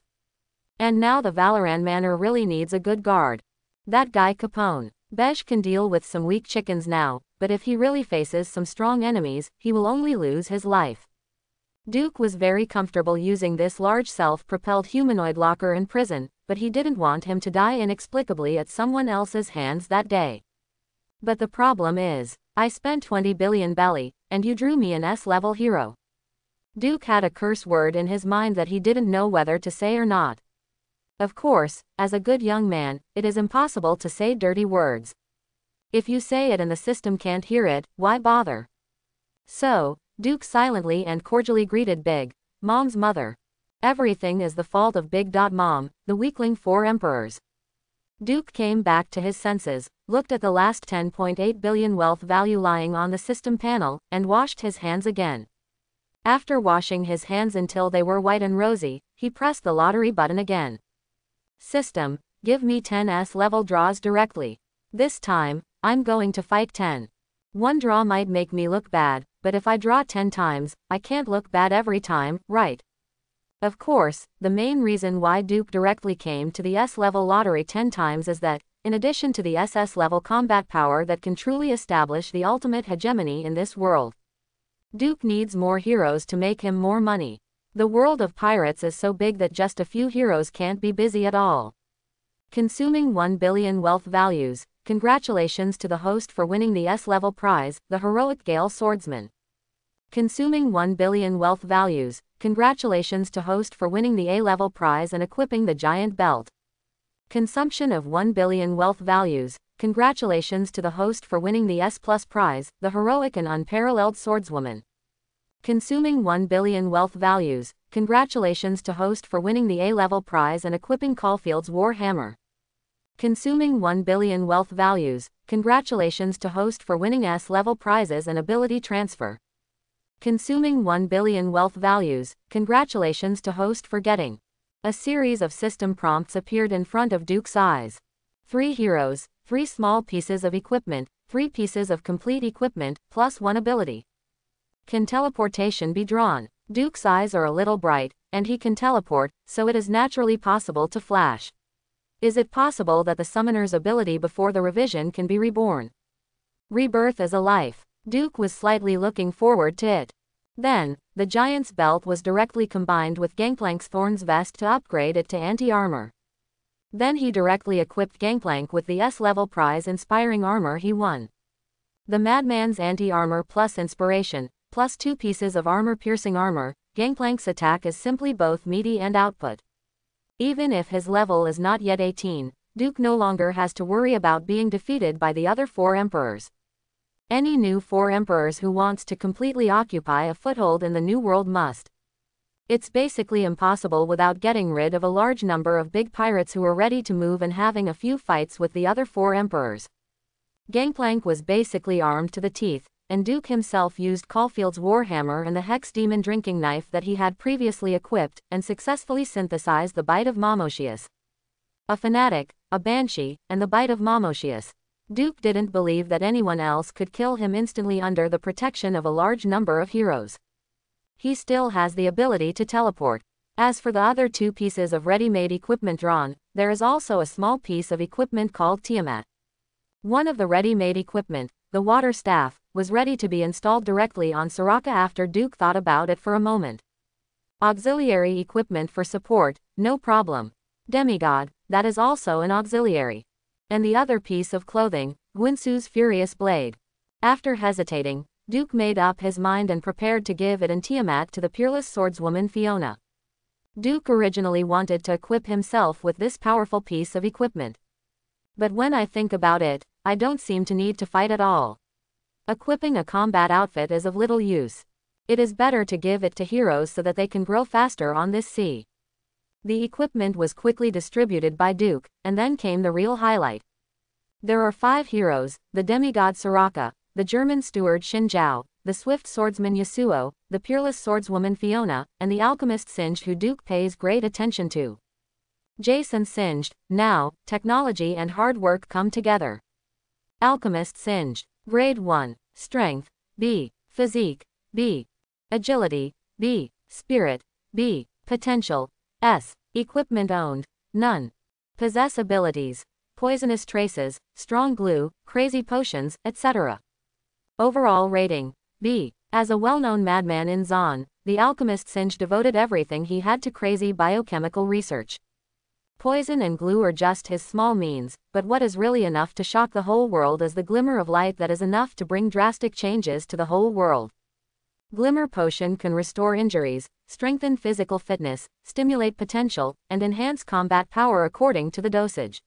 And now the Valoran Manor really needs a good guard. That guy Capone. Beige can deal with some weak chickens now, but if he really faces some strong enemies, he will only lose his life. Duke was very comfortable using this large self-propelled humanoid locker in prison, but he didn't want him to die inexplicably at someone else's hands that day. But the problem is, I spent 20 billion belly, and you drew me an S-level hero. Duke had a curse word in his mind that he didn't know whether to say or not. Of course, as a good young man, it is impossible to say dirty words. If you say it and the system can't hear it, why bother? So, Duke silently and cordially greeted Big Mom's mother. Everything is the fault of Big Mom, the weakling 4 emperors. Duke came back to his senses, looked at the last 10.8 billion wealth value lying on the system panel, and washed his hands again. After washing his hands until they were white and rosy, he pressed the lottery button again. System, give me 10 S-level draws directly. This time, I'm going to fight 10. One draw might make me look bad, but if I draw 10 times, I can't look bad every time, right? Of course, the main reason why Duke directly came to the S-level lottery 10 times is that, in addition to the SS-level combat power that can truly establish the ultimate hegemony in this world, Duke needs more heroes to make him more money. The world of pirates is so big that just a few heroes can't be busy at all. Consuming 1 billion wealth values, congratulations to the host for winning the S-level prize, the heroic Gale Swordsman. Consuming 1 billion wealth values, congratulations to host for winning the A-level prize and equipping the giant belt. Consumption of 1 billion wealth values, congratulations to the host for winning the S+ prize, the heroic and unparalleled swordswoman. Consuming 1 billion wealth values, congratulations to host for winning the A-level prize and equipping Caulfield's war hammer. Consuming 1 billion wealth values, congratulations to host for winning S-level prizes and ability transfer. Consuming 1 billion wealth values, congratulations to host for getting. A series of system prompts appeared in front of Duke's eyes. 3 heroes, 3 small pieces of equipment, 3 pieces of complete equipment, plus 1 ability. Can teleportation be drawn? Duke's eyes are a little bright, and he can teleport, so it is naturally possible to flash. Is it possible that the summoner's ability before the revision can be reborn? Rebirth as a life. Duke was slightly looking forward to it. Then, the giant's belt was directly combined with Gangplank's Thorn's vest to upgrade it to anti-armor. Then he directly equipped Gangplank with the S-level prize inspiring armor he won. The Madman's anti-armor plus inspiration, plus 2 pieces of armor-piercing armor, Gangplank's attack is simply both meaty and output. Even if his level is not yet 18, Duke no longer has to worry about being defeated by the other 4 emperors. Any new 4 emperors who wants to completely occupy a foothold in the New World must. It's basically impossible without getting rid of a large number of big pirates who are ready to move and having a few fights with the other 4 emperors. Gangplank was basically armed to the teeth, and Duke himself used Caulfield's warhammer and the Hex Demon drinking knife that he had previously equipped, and successfully synthesized the bite of Momoshius. A fanatic, a banshee, and the bite of Momoshius. Duke didn't believe that anyone else could kill him instantly under the protection of a large number of heroes. He still has the ability to teleport. As for the other 2 pieces of ready-made equipment drawn, there is also a small piece of equipment called Tiamat. One of the ready-made equipment, the water staff, was ready to be installed directly on Soraka after Duke thought about it for a moment. Auxiliary equipment for support, no problem. Demigod, that is also an auxiliary. And the other piece of clothing, Gwinsu's furious blade. After hesitating, Duke made up his mind and prepared to give it and Tiamat to the peerless swordswoman Fiona. Duke originally wanted to equip himself with this powerful piece of equipment. But when I think about it, I don't seem to need to fight at all. Equipping a combat outfit is of little use. It is better to give it to heroes so that they can grow faster on this sea. The equipment was quickly distributed by Duke, and then came the real highlight. There are 5 heroes: the demigod Soraka, the German steward Xin Zhao, the swift swordsman Yasuo, the peerless swordswoman Fiona, and the alchemist Singed, who Duke pays great attention to. Jason Singed. Now, technology and hard work come together. Alchemist Singed. Grade 1. Strength, B. Physique, B. Agility, B. Spirit, B. Potential, S. Equipment owned, none. Possess abilities: poisonous traces, strong glue, crazy potions, etc. Overall rating, B. As a well-known madman in Zon, the alchemist Singed devoted everything he had to crazy biochemical research. Poison and glue are just his small means, but what is really enough to shock the whole world is the glimmer of light that is enough to bring drastic changes to the whole world. Glimmer potion can restore injuries, strengthen physical fitness, stimulate potential, and enhance combat power according to the dosage.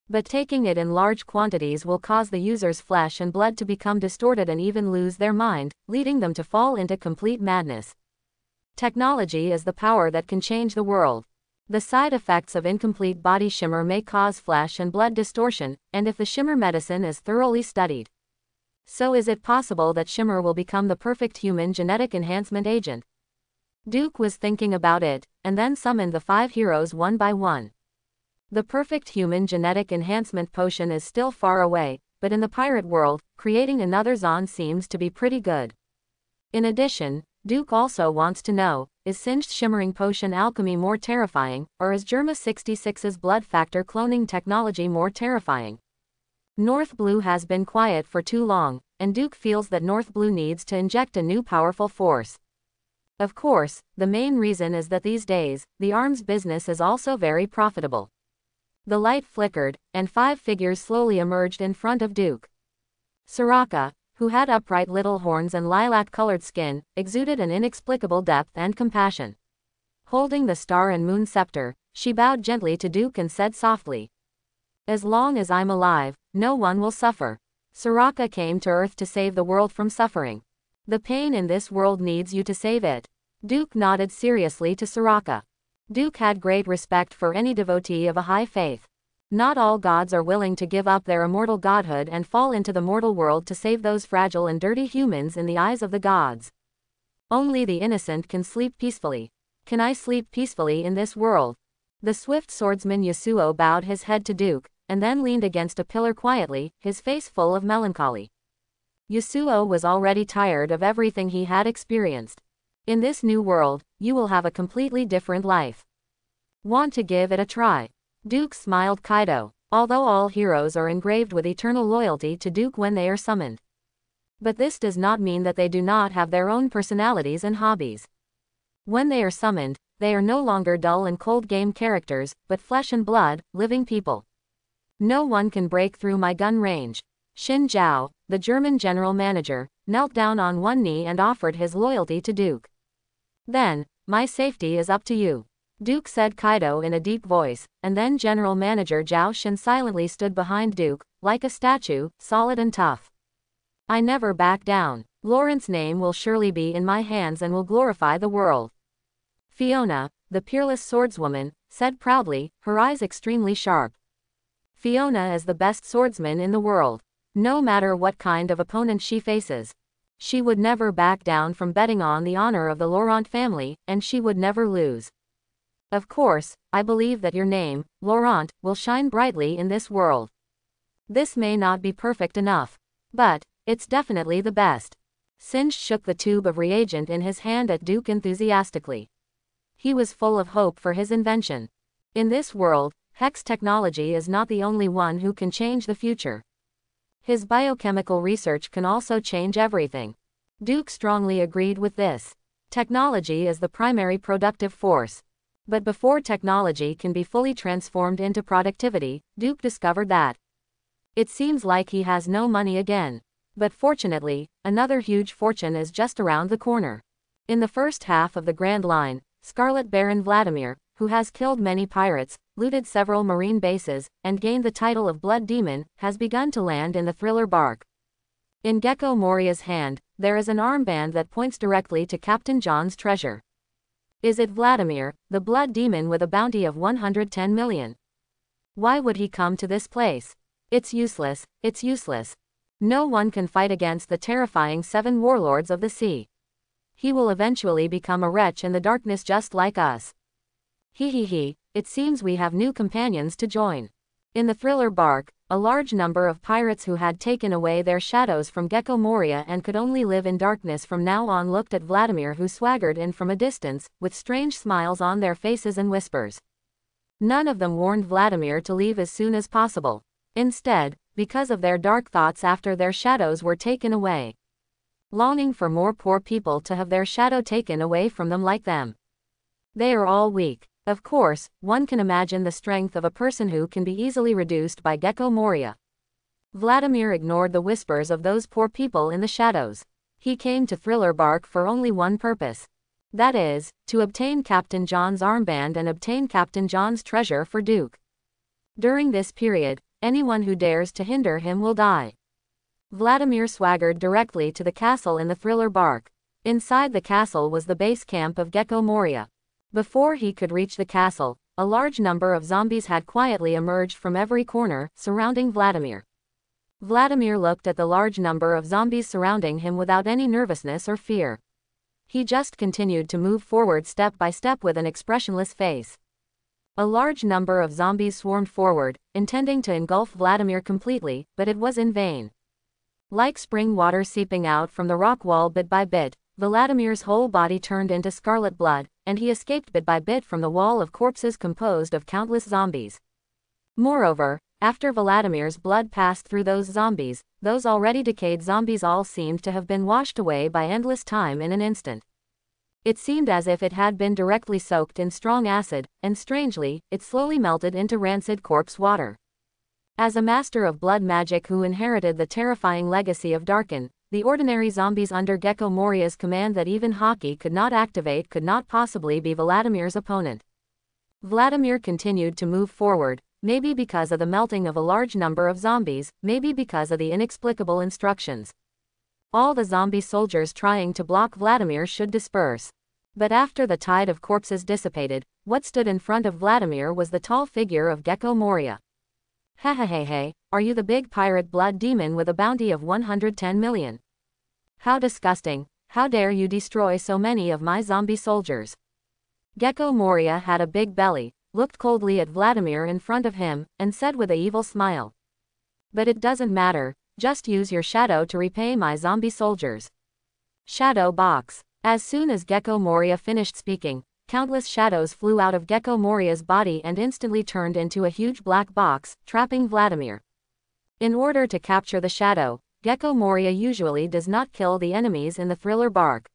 But taking it in large quantities will cause the user's flesh and blood to become distorted and even lose their mind, leading them to fall into complete madness. Technology is the power that can change the world. The side effects of incomplete body shimmer may cause flesh and blood distortion, and if the shimmer medicine is thoroughly studied, so is it possible that shimmer will become the perfect human genetic enhancement agent? Duke was thinking about it, and then summoned the 5 heroes one by one. The perfect human genetic enhancement potion is still far away, but in the pirate world, creating another Zon seems to be pretty good. In addition, Duke also wants to know, is Singed shimmering potion alchemy more terrifying, or is Germa 66's blood factor cloning technology more terrifying? North Blue has been quiet for too long, and Duke feels that North Blue needs to inject a new powerful force. Of course, the main reason is that these days, the arms business is also very profitable. The light flickered, and 5 figures slowly emerged in front of Duke. Soraka, who had upright little horns and lilac-colored skin, exuded an inexplicable depth and compassion. Holding the star and moon scepter, she bowed gently to Duke and said softly, "As long as I'm alive, no one will suffer." Soraka came to Earth to save the world from suffering. The pain in this world needs you to save it. Duke nodded seriously to Soraka. Duke had great respect for any devotee of a high faith. Not all gods are willing to give up their immortal godhood and fall into the mortal world to save those fragile and dirty humans in the eyes of the gods. Only the innocent can sleep peacefully. Can I sleep peacefully in this world? The swift swordsman Yasuo bowed his head to Duke, and then leaned against a pillar quietly, his face full of melancholy. Yasuo was already tired of everything he had experienced. In this new world, you will have a completely different life. Want to give it a try? Duke smiled Kaido, although all heroes are engraved with eternal loyalty to Duke when they are summoned. But this does not mean that they do not have their own personalities and hobbies. When they are summoned, they are no longer dull and cold game characters, but flesh and blood, living people. No one can break through my gun range. Xin Zhao, the German general manager, knelt down on one knee and offered his loyalty to Duke. Then, my safety is up to you, Duke said Kaido in a deep voice, and then General Manager Zhao Xin silently stood behind Duke, like a statue, solid and tough. I never back down. Lawrence's name will surely be in my hands and will glorify the world. Fiona, the peerless swordswoman, said proudly, her eyes extremely sharp. Fiona is the best swordsman in the world. No matter what kind of opponent she faces, she would never back down from betting on the honor of the Laurent family, and she would never lose. Of course, I believe that your name, Laurent, will shine brightly in this world. This may not be perfect enough, but it's definitely the best. Singed shook the tube of reagent in his hand at Duke enthusiastically. He was full of hope for his invention. In this world, Hex technology is not the only one who can change the future. His biochemical research can also change everything. Duke strongly agreed with this. Technology is the primary productive force. But before technology can be fully transformed into productivity, Duke discovered that it seems like he has no money again. But fortunately, another huge fortune is just around the corner. In the first half of the Grand Line, Scarlet Baron Vladimir, who has killed many pirates, looted several marine bases, and gained the title of Blood Demon, has begun to land in the thriller bark. In Gecko Moria's hand, there is an armband that points directly to Captain John's treasure. Is it Vladimir, the Blood Demon with a bounty of 110 million? Why would he come to this place? It's useless, it's useless. No one can fight against the terrifying 7 warlords of the sea. He will eventually become a wretch in the darkness just like us. He, it seems we have new companions to join. In the thriller bark, a large number of pirates who had taken away their shadows from Gecko Moria and could only live in darkness from now on looked at Vladimir, who swaggered in from a distance, with strange smiles on their faces and whispers. None of them warned Vladimir to leave as soon as possible. Instead, because of their dark thoughts after their shadows were taken away. Longing for more poor people to have their shadow taken away from them like them. They are all weak. Of course, one can imagine the strength of a person who can be easily reduced by Gecko Moria. Vladimir ignored the whispers of those poor people in the shadows. He came to Thriller Bark for only one purpose. That is, to obtain Captain John's armband and obtain Captain John's treasure for Duke. During this period, anyone who dares to hinder him will die. Vladimir swaggered directly to the castle in the Thriller Bark. Inside the castle was the base camp of Gecko Moria. Before he could reach the castle, a large number of zombies had quietly emerged from every corner, surrounding Vladimir. Vladimir looked at the large number of zombies surrounding him without any nervousness or fear. He just continued to move forward step by step with an expressionless face. A large number of zombies swarmed forward, intending to engulf Vladimir completely, but it was in vain. Like spring water seeping out from the rock wall bit by bit, Vladimir's whole body turned into scarlet blood, and he escaped bit by bit from the wall of corpses composed of countless zombies. Moreover, after Vladimir's blood passed through those zombies, those already decayed zombies all seemed to have been washed away by endless time in an instant. It seemed as if it had been directly soaked in strong acid, and strangely, it slowly melted into rancid corpse water. As a master of blood magic who inherited the terrifying legacy of Darkin, the ordinary zombies under Gecko Moria's command that even Haki could not activate could not possibly be Vladimir's opponent. Vladimir continued to move forward, maybe because of the melting of a large number of zombies, maybe because of the inexplicable instructions. All the zombie soldiers trying to block Vladimir should disperse. But after the tide of corpses dissipated, what stood in front of Vladimir was the tall figure of Gecko Moria. Hey, are you the big pirate blood demon with a bounty of 110 million? How disgusting, how dare you destroy so many of my zombie soldiers? Gecko Moria had a big belly, looked coldly at Vladimir in front of him, and said with an evil smile. But it doesn't matter, just use your shadow to repay my zombie soldiers. Shadow box. As soon as Gecko Moria finished speaking, countless shadows flew out of Gecko Moria's body and instantly turned into a huge black box, trapping Vladimir. In order to capture the shadow, Gecko Moria usually does not kill the enemies in the Thriller Bark.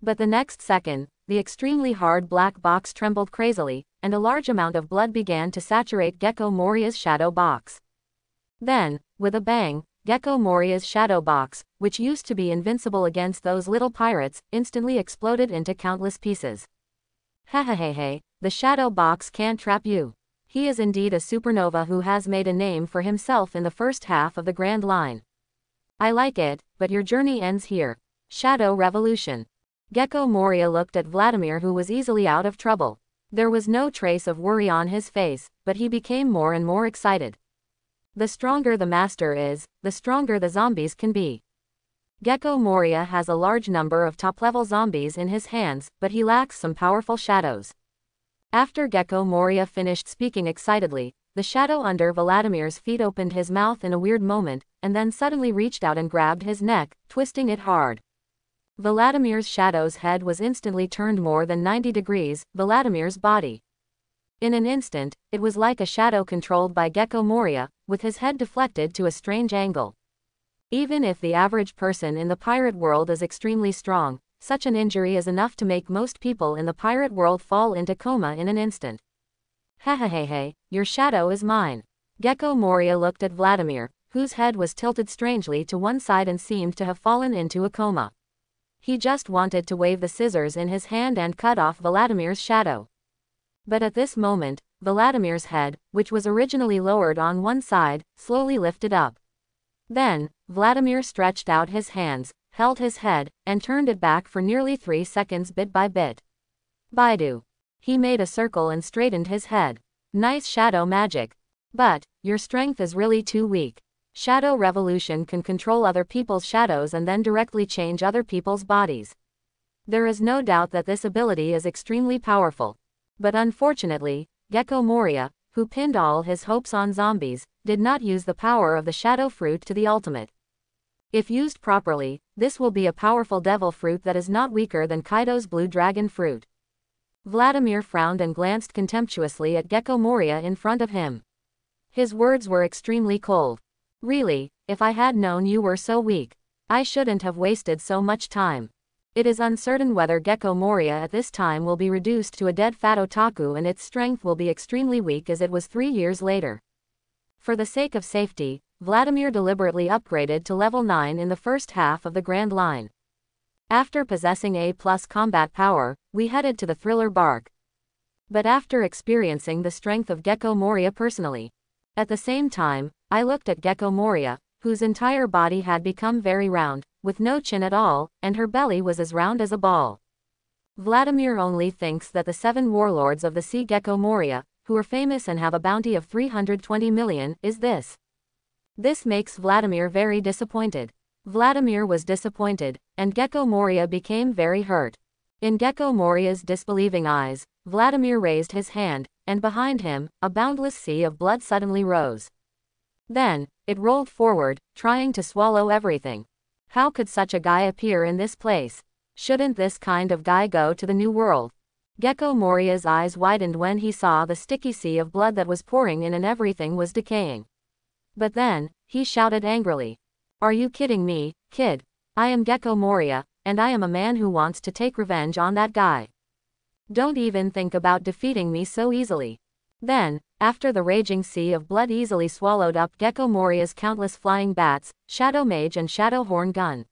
But the next second, the extremely hard black box trembled crazily, and a large amount of blood began to saturate Gecko Moria's shadow box. Then, with a bang, Gecko Moria's shadow box, which used to be invincible against those little pirates, instantly exploded into countless pieces. Hey, the shadow box can't trap you. He is indeed a supernova who has made a name for himself in the first half of the Grand Line. I like it, but your journey ends here. Shadow Revolution. Gecko Moria looked at Vladimir, who was easily out of trouble. There was no trace of worry on his face, but he became more and more excited. The stronger the master is, the stronger the zombies can be. Gecko Moria has a large number of top-level zombies in his hands, but he lacks some powerful shadows. After Gecko Moria finished speaking excitedly, the shadow under Vladimir's feet opened his mouth in a weird moment, and then suddenly reached out and grabbed his neck, twisting it hard. Vladimir's shadow's head was instantly turned more than 90 degrees, Vladimir's body. In an instant, it was like a shadow controlled by Gecko Moria, with his head deflected to a strange angle. Even if the average person in the pirate world is extremely strong, such an injury is enough to make most people in the pirate world fall into coma in an instant. Hey, your shadow is mine. Gecko Moria looked at Vladimir, whose head was tilted strangely to one side and seemed to have fallen into a coma. He just wanted to wave the scissors in his hand and cut off Vladimir's shadow. But at this moment, Vladimir's head, which was originally lowered on one side, slowly lifted up. Then, Vladimir stretched out his hands, held his head, and turned it back for nearly 3 seconds bit by bit. Baidu. He made a circle and straightened his head. Nice shadow magic. But, your strength is really too weak. Shadow Revolution can control other people's shadows and then directly change other people's bodies. There is no doubt that this ability is extremely powerful. But unfortunately, Gecko Moria, who pinned all his hopes on zombies, did not use the power of the shadow fruit to the ultimate. If used properly, this will be a powerful devil fruit that is not weaker than Kaido's blue dragon fruit. Vladimir frowned and glanced contemptuously at Gecko Moria in front of him. His words were extremely cold. Really, if I had known you were so weak, I shouldn't have wasted so much time. It is uncertain whether Gecko Moria at this time will be reduced to a dead fat otaku and its strength will be extremely weak as it was 3 years later. For the sake of safety, Vladimir deliberately upgraded to level 9 in the first half of the Grand Line. After possessing A+ combat power, we headed to the Thriller Bark. But after experiencing the strength of Gecko Moria personally, at the same time, I looked at Gecko Moria, whose entire body had become very round, with no chin at all, and her belly was as round as a ball. Vladimir only thinks that the 7 warlords of the sea Gecko Moria, who are famous and have a bounty of 320 million, is this. This makes Vladimir very disappointed. Vladimir was disappointed, and Gecko Moria became very hurt. In Gecko Moria's disbelieving eyes, Vladimir raised his hand, and behind him, a boundless sea of blood suddenly rose. Then, it rolled forward, trying to swallow everything. How could such a guy appear in this place? Shouldn't this kind of guy go to the New World? Gecko Moria's eyes widened when he saw the sticky sea of blood that was pouring in and everything was decaying. But then, he shouted angrily. Are you kidding me, kid? I am Gecko Moria, and I am a man who wants to take revenge on that guy. Don't even think about defeating me so easily. Then, after the raging sea of blood easily swallowed up Gecko Moria's countless flying bats, Shadow Mage and Shadow Horn gun,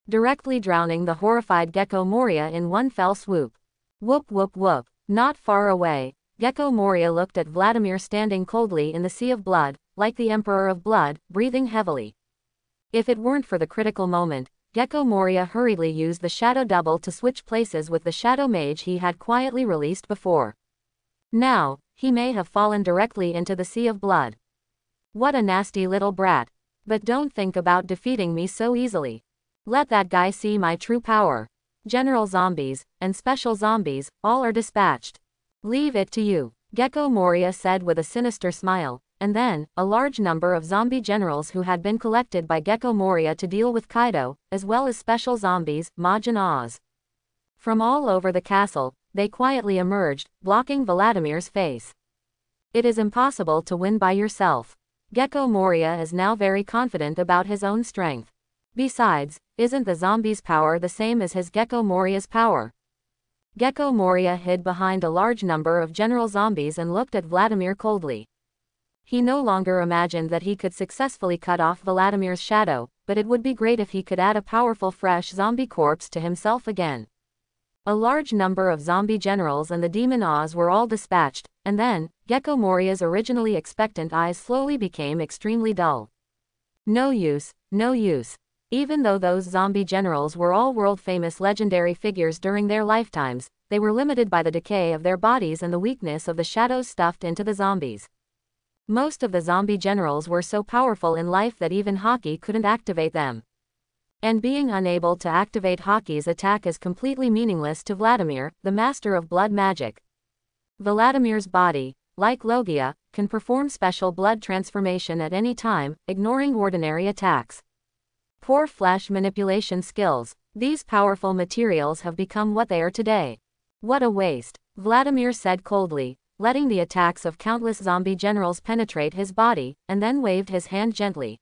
directly drowning the horrified Gecko Moria in one fell swoop. Whoop whoop whoop. Not far away, Gecko Moria looked at Vladimir standing coldly in the sea of blood, like the Emperor of Blood, breathing heavily. If it weren't for the critical moment, Gecko Moria hurriedly used the Shadow Double to switch places with the Shadow Mage he had quietly released before. Now, he may have fallen directly into the sea of blood. What a nasty little brat. But don't think about defeating me so easily. Let that guy see my true power. General Zombies, and Special Zombies, all are dispatched. Leave it to you, Gecko Moria said with a sinister smile, and then, a large number of zombie generals who had been collected by Gecko Moria to deal with Kaido, as well as Special Zombies, Maj and Oz. From all over the castle, they quietly emerged, blocking Vladimir's face. It is impossible to win by yourself. Gecko Moria is now very confident about his own strength. Besides, isn't the zombie's power the same as his Gecko Moria's power? Gecko Moria hid behind a large number of general zombies and looked at Vladimir coldly. He no longer imagined that he could successfully cut off Vladimir's shadow, but it would be great if he could add a powerful fresh zombie corpse to himself again. A large number of zombie generals and the demon Oz were all dispatched, and then, Gecko Moria's originally expectant eyes slowly became extremely dull. No use, no use. Even though those zombie generals were all world-famous legendary figures during their lifetimes, they were limited by the decay of their bodies and the weakness of the shadows stuffed into the zombies. Most of the zombie generals were so powerful in life that even Haki couldn't activate them. And being unable to activate Haki's attack is completely meaningless to Vladimir, the master of blood magic. Vladimir's body, like Logia, can perform special blood transformation at any time, ignoring ordinary attacks. Poor flesh manipulation skills. These powerful materials have become what they are today. What a waste, Vladimir said coldly, letting the attacks of countless zombie generals penetrate his body, and then waved his hand gently.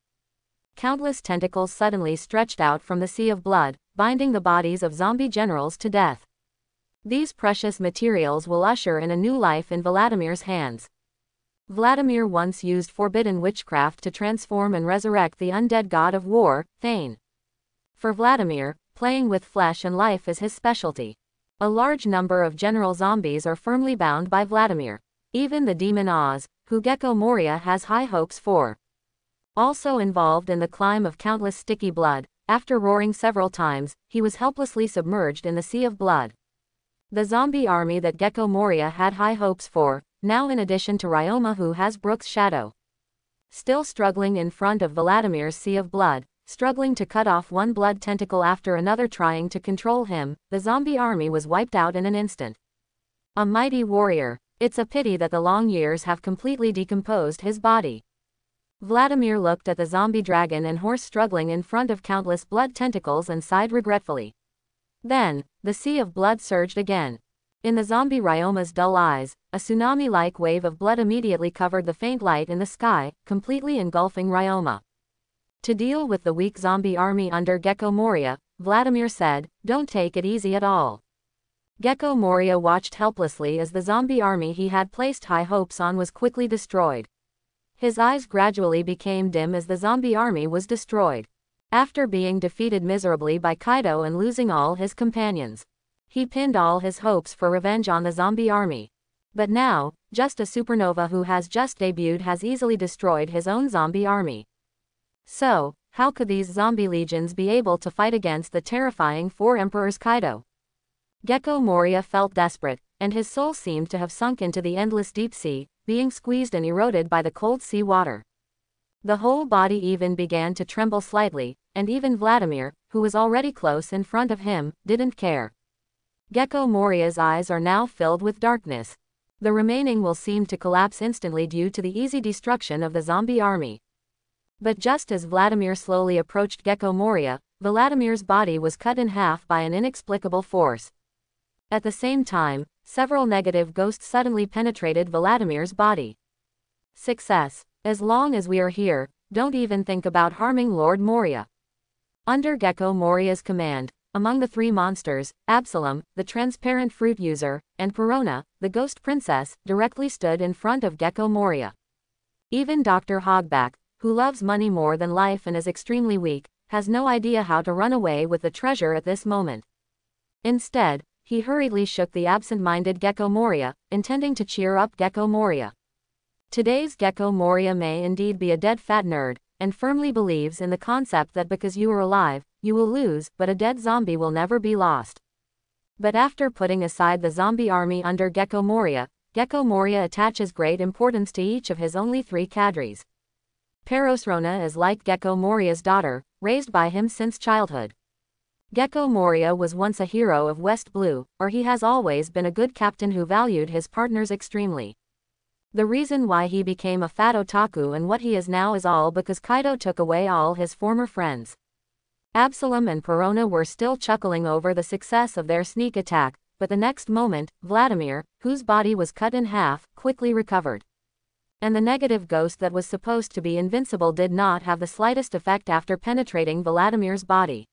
Countless tentacles suddenly stretched out from the sea of blood, binding the bodies of zombie generals to death. These precious materials will usher in a new life in Vladimir's hands. Vladimir once used forbidden witchcraft to transform and resurrect the undead god of war, Thane. For Vladimir, Playing with flesh and life is his specialty. A large number of general zombies are firmly bound by Vladimir. Even the demon Oz, who Gecko Moria has high hopes for. Also involved in the climb of countless sticky blood, after roaring several times, he was helplessly submerged in the sea of blood. The zombie army that Gecko Moria had high hopes for, now in addition to Ryoma who has Brooke's shadow. Still struggling in front of Vladimir's sea of blood, struggling to cut off one blood tentacle after another trying to control him, the zombie army was wiped out in an instant. A mighty warrior. It's a pity that the long years have completely decomposed his body. Vladimir looked at the zombie dragon and horse struggling in front of countless blood tentacles and sighed regretfully. Then, the sea of blood surged again. In the zombie Ryoma's dull eyes, a tsunami-like wave of blood immediately covered the faint light in the sky, completely engulfing Ryoma. To deal with the weak zombie army under Gecko Moria, Vladimir said, "Don't take it easy at all." Gecko Moria watched helplessly as the zombie army he had placed high hopes on was quickly destroyed. His eyes gradually became dim as the zombie army was destroyed. After being defeated miserably by Kaido and losing all his companions, he pinned all his hopes for revenge on the zombie army. But now, just a supernova who has just debuted has easily destroyed his own zombie army. So, how could these zombie legions be able to fight against the terrifying four emperors Kaido? Gecko Moria felt desperate, and his soul seemed to have sunk into the endless deep sea, being squeezed and eroded by the cold sea water. The whole body even began to tremble slightly, and even Vladimir, who was already close in front of him, didn't care. Gecko Moria's eyes are now filled with darkness. The remaining will seem to collapse instantly due to the easy destruction of the zombie army. But just as Vladimir slowly approached Gecko Moria, Vladimir's body was cut in half by an inexplicable force. At the same time, several negative ghosts suddenly penetrated Vladimir's body. Success. As long as we are here, don't even think about harming Lord Moria. Under Gecko Moria's command, among the three monsters, Absalom, the transparent fruit user, and Perona, the ghost princess, directly stood in front of Gecko Moria. Even Dr. Hogback, who loves money more than life and is extremely weak, has no idea how to run away with the treasure at this moment. Instead, he hurriedly shook the absent-minded Gecko Moria, intending to cheer up Gecko Moria. Today's Gecko Moria may indeed be a dead fat nerd, and firmly believes in the concept that because you are alive, you will lose, but a dead zombie will never be lost. But after putting aside the zombie army under Gecko Moria attaches great importance to each of his only three cadres. Perosrona is like Gecko Moria's daughter, raised by him since childhood. Gecko Moria was once a hero of West Blue, or he has always been a good captain who valued his partners extremely. The reason why he became a fat otaku and what he is now is all because Kaido took away all his former friends. Absalom and Perona were still chuckling over the success of their sneak attack, but the next moment, Vladimir, whose body was cut in half, quickly recovered. And the negative ghost that was supposed to be invincible did not have the slightest effect after penetrating Vladimir's body.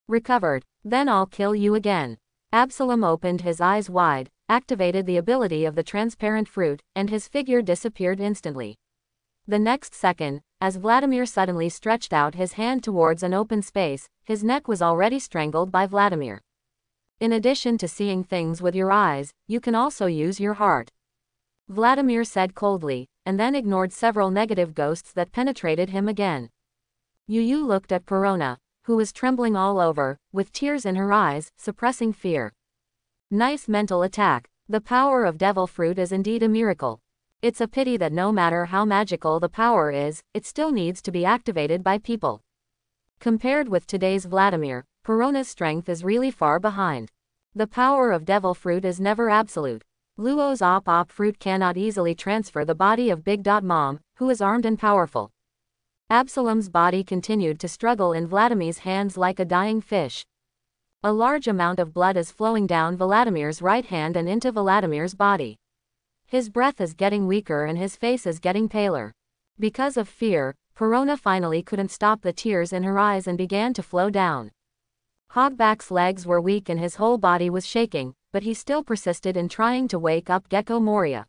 Recovered. Then I'll kill you again. Absalom opened his eyes wide, activated the ability of the transparent fruit, and his figure disappeared instantly. The next second, as Vladimir suddenly stretched out his hand towards an open space, his neck was already strangled by Vladimir. In addition to seeing things with your eyes, you can also use your heart, Vladimir said coldly, and then ignored several negative ghosts that penetrated him again. Yu looked at Perona, who was trembling all over, with tears in her eyes, suppressing fear. Nice mental attack. The power of devil fruit is indeed a miracle. It's a pity that no matter how magical the power is, it still needs to be activated by people. Compared with today's Vladimir, Perona's strength is really far behind. The power of devil fruit is never absolute. Luo's op fruit cannot easily transfer the body of Big Mom, who is armed and powerful. Absalom's body continued to struggle in Vladimir's hands like a dying fish. A large amount of blood is flowing down Vladimir's right hand and into Vladimir's body. His breath is getting weaker and his face is getting paler. Because of fear, Perona finally couldn't stop the tears in her eyes and began to flow down. Hogback's legs were weak and his whole body was shaking, but he still persisted in trying to wake up Gecko Moria.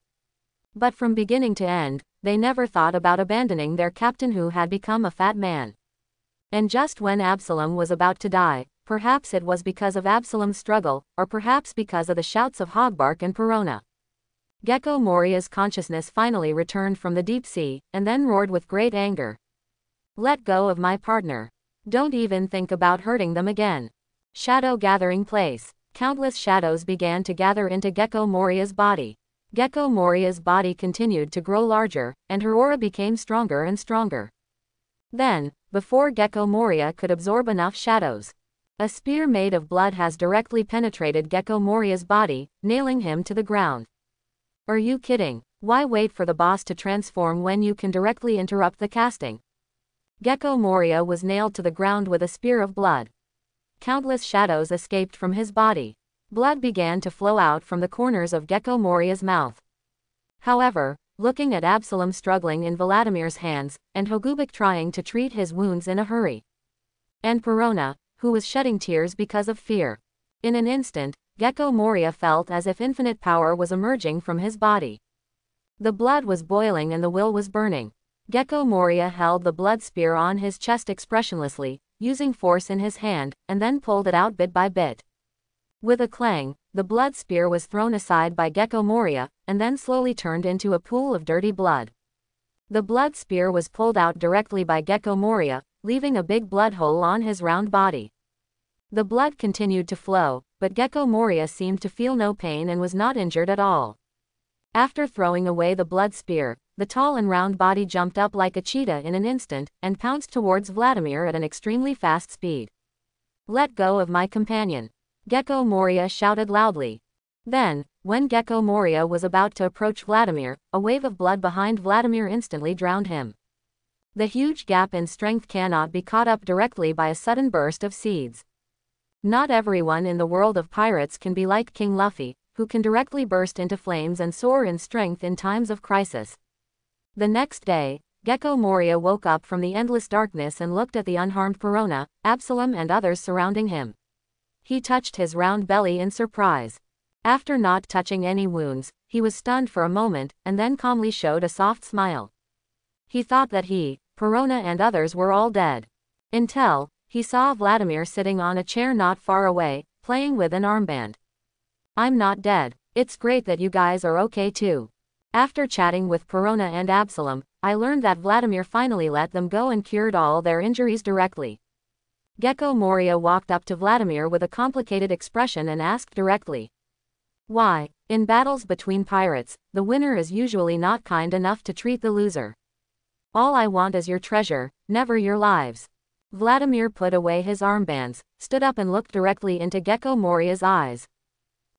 But from beginning to end, they never thought about abandoning their captain who had become a fat man. And just when Absalom was about to die, Perhaps it was because of Absalom's struggle, or perhaps because of the shouts of Hogbark and Perona. Gecko Moria's consciousness finally returned from the deep sea, and then roared with great anger. Let go of my partner. Don't even think about hurting them again. Shadow gathering place. Countless shadows began to gather into Gecko Moria's body. Gecko Moria's body continued to grow larger, and her aura became stronger and stronger. Then, before Gecko Moria could absorb enough shadows, a spear made of blood has directly penetrated Gecko Moria's body, nailing him to the ground. Are you kidding? Why wait for the boss to transform when you can directly interrupt the casting? Gecko Moria was nailed to the ground with a spear of blood. Countless shadows escaped from his body. Blood began to flow out from the corners of Gecko Moria's mouth. However, looking at Absalom struggling in Vladimir's hands, and Hogubek trying to treat his wounds in a hurry, and Perona, who was shedding tears because of fear, in an instant, Gecko Moria felt as if infinite power was emerging from his body. The blood was boiling and the will was burning. Gecko Moria held the blood spear on his chest expressionlessly, using force in his hand, and then pulled it out bit by bit. With a clang, the blood spear was thrown aside by Gecko Moria, and then slowly turned into a pool of dirty blood. The blood spear was pulled out directly by Gecko Moria, leaving a big blood hole on his round body. The blood continued to flow, but Gecko Moria seemed to feel no pain and was not injured at all. After throwing away the blood spear, the tall and round body jumped up like a cheetah in an instant, and pounced towards Vladimir at an extremely fast speed. Let go of my companion. Gecko Moria shouted loudly. Then, when Gecko Moria was about to approach Vladimir, a wave of blood behind Vladimir instantly drowned him. The huge gap in strength cannot be caught up directly by a sudden burst of seeds. Not everyone in the world of pirates can be like King Luffy, who can directly burst into flames and soar in strength in times of crisis. The next day, Gecko Moria woke up from the endless darkness and looked at the unharmed Perona, Absalom and others surrounding him. He touched his round belly in surprise. After not touching any wounds, he was stunned for a moment, and then calmly showed a soft smile. He thought that he, Perona and others were all dead. Until he saw Vladimir sitting on a chair not far away, playing with an armband. I'm not dead. It's great that you guys are okay too. After chatting with Perona and Absalom, I learned that Vladimir finally let them go and cured all their injuries directly. Gecko Moria walked up to Vladimir with a complicated expression and asked directly. Why, in battles between pirates, the winner is usually not kind enough to treat the loser. All I want is your treasure, never your lives. Vladimir put away his armbands, stood up and looked directly into Gecko Moria's eyes.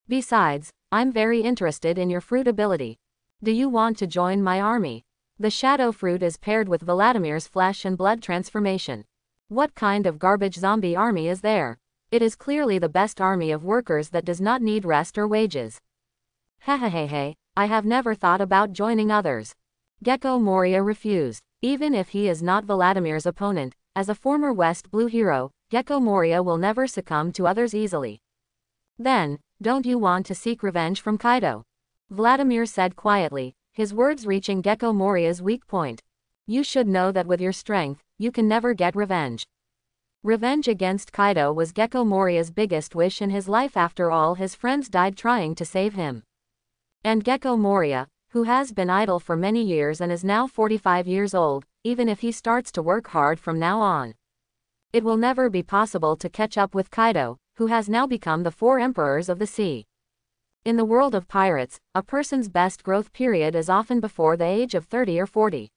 Besides, I'm very interested in your fruit ability. Do you want to join my army? The shadow fruit is paired with Vladimir's flesh and blood transformation. What kind of garbage zombie army is there? It is clearly the best army of workers that does not need rest or wages. Hehehehe, I have never thought about joining others. Gecko Moria refused. Even if he is not Vladimir's opponent, as a former West Blue hero, Gecko Moria will never succumb to others easily. Then, don't you want to seek revenge from Kaido? Vladimir said quietly, his words reaching Gecko Moria's weak point. You should know that with your strength, you can never get revenge. Revenge against Kaido was Gecko Moria's biggest wish in his life after all his friends died trying to save him. And Gecko Moria, who has been idle for many years and is now 45 years old, even if he starts to work hard from now on, it will never be possible to catch up with Kaido, who has now become the 4 emperors of the sea. In the world of pirates, a person's best growth period is often before the age of 30 or 40.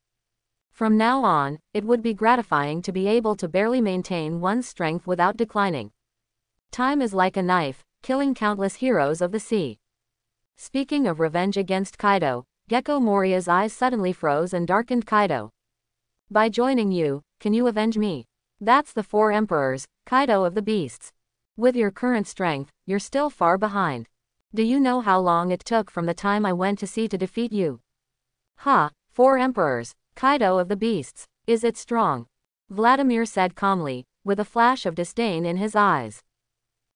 From now on, it would be gratifying to be able to barely maintain one's strength without declining. Time is like a knife, killing countless heroes of the sea. Speaking of revenge against Kaido, Gecko Moria's eyes suddenly froze and darkened. Kaido. By joining you, can you avenge me? That's the 4 emperors, Kaido of the beasts. With your current strength, you're still far behind. Do you know how long it took from the time I went to sea to defeat you? Ha, 4 emperors, Kaido of the beasts. Is it strong? Vladimir said calmly, with a flash of disdain in his eyes.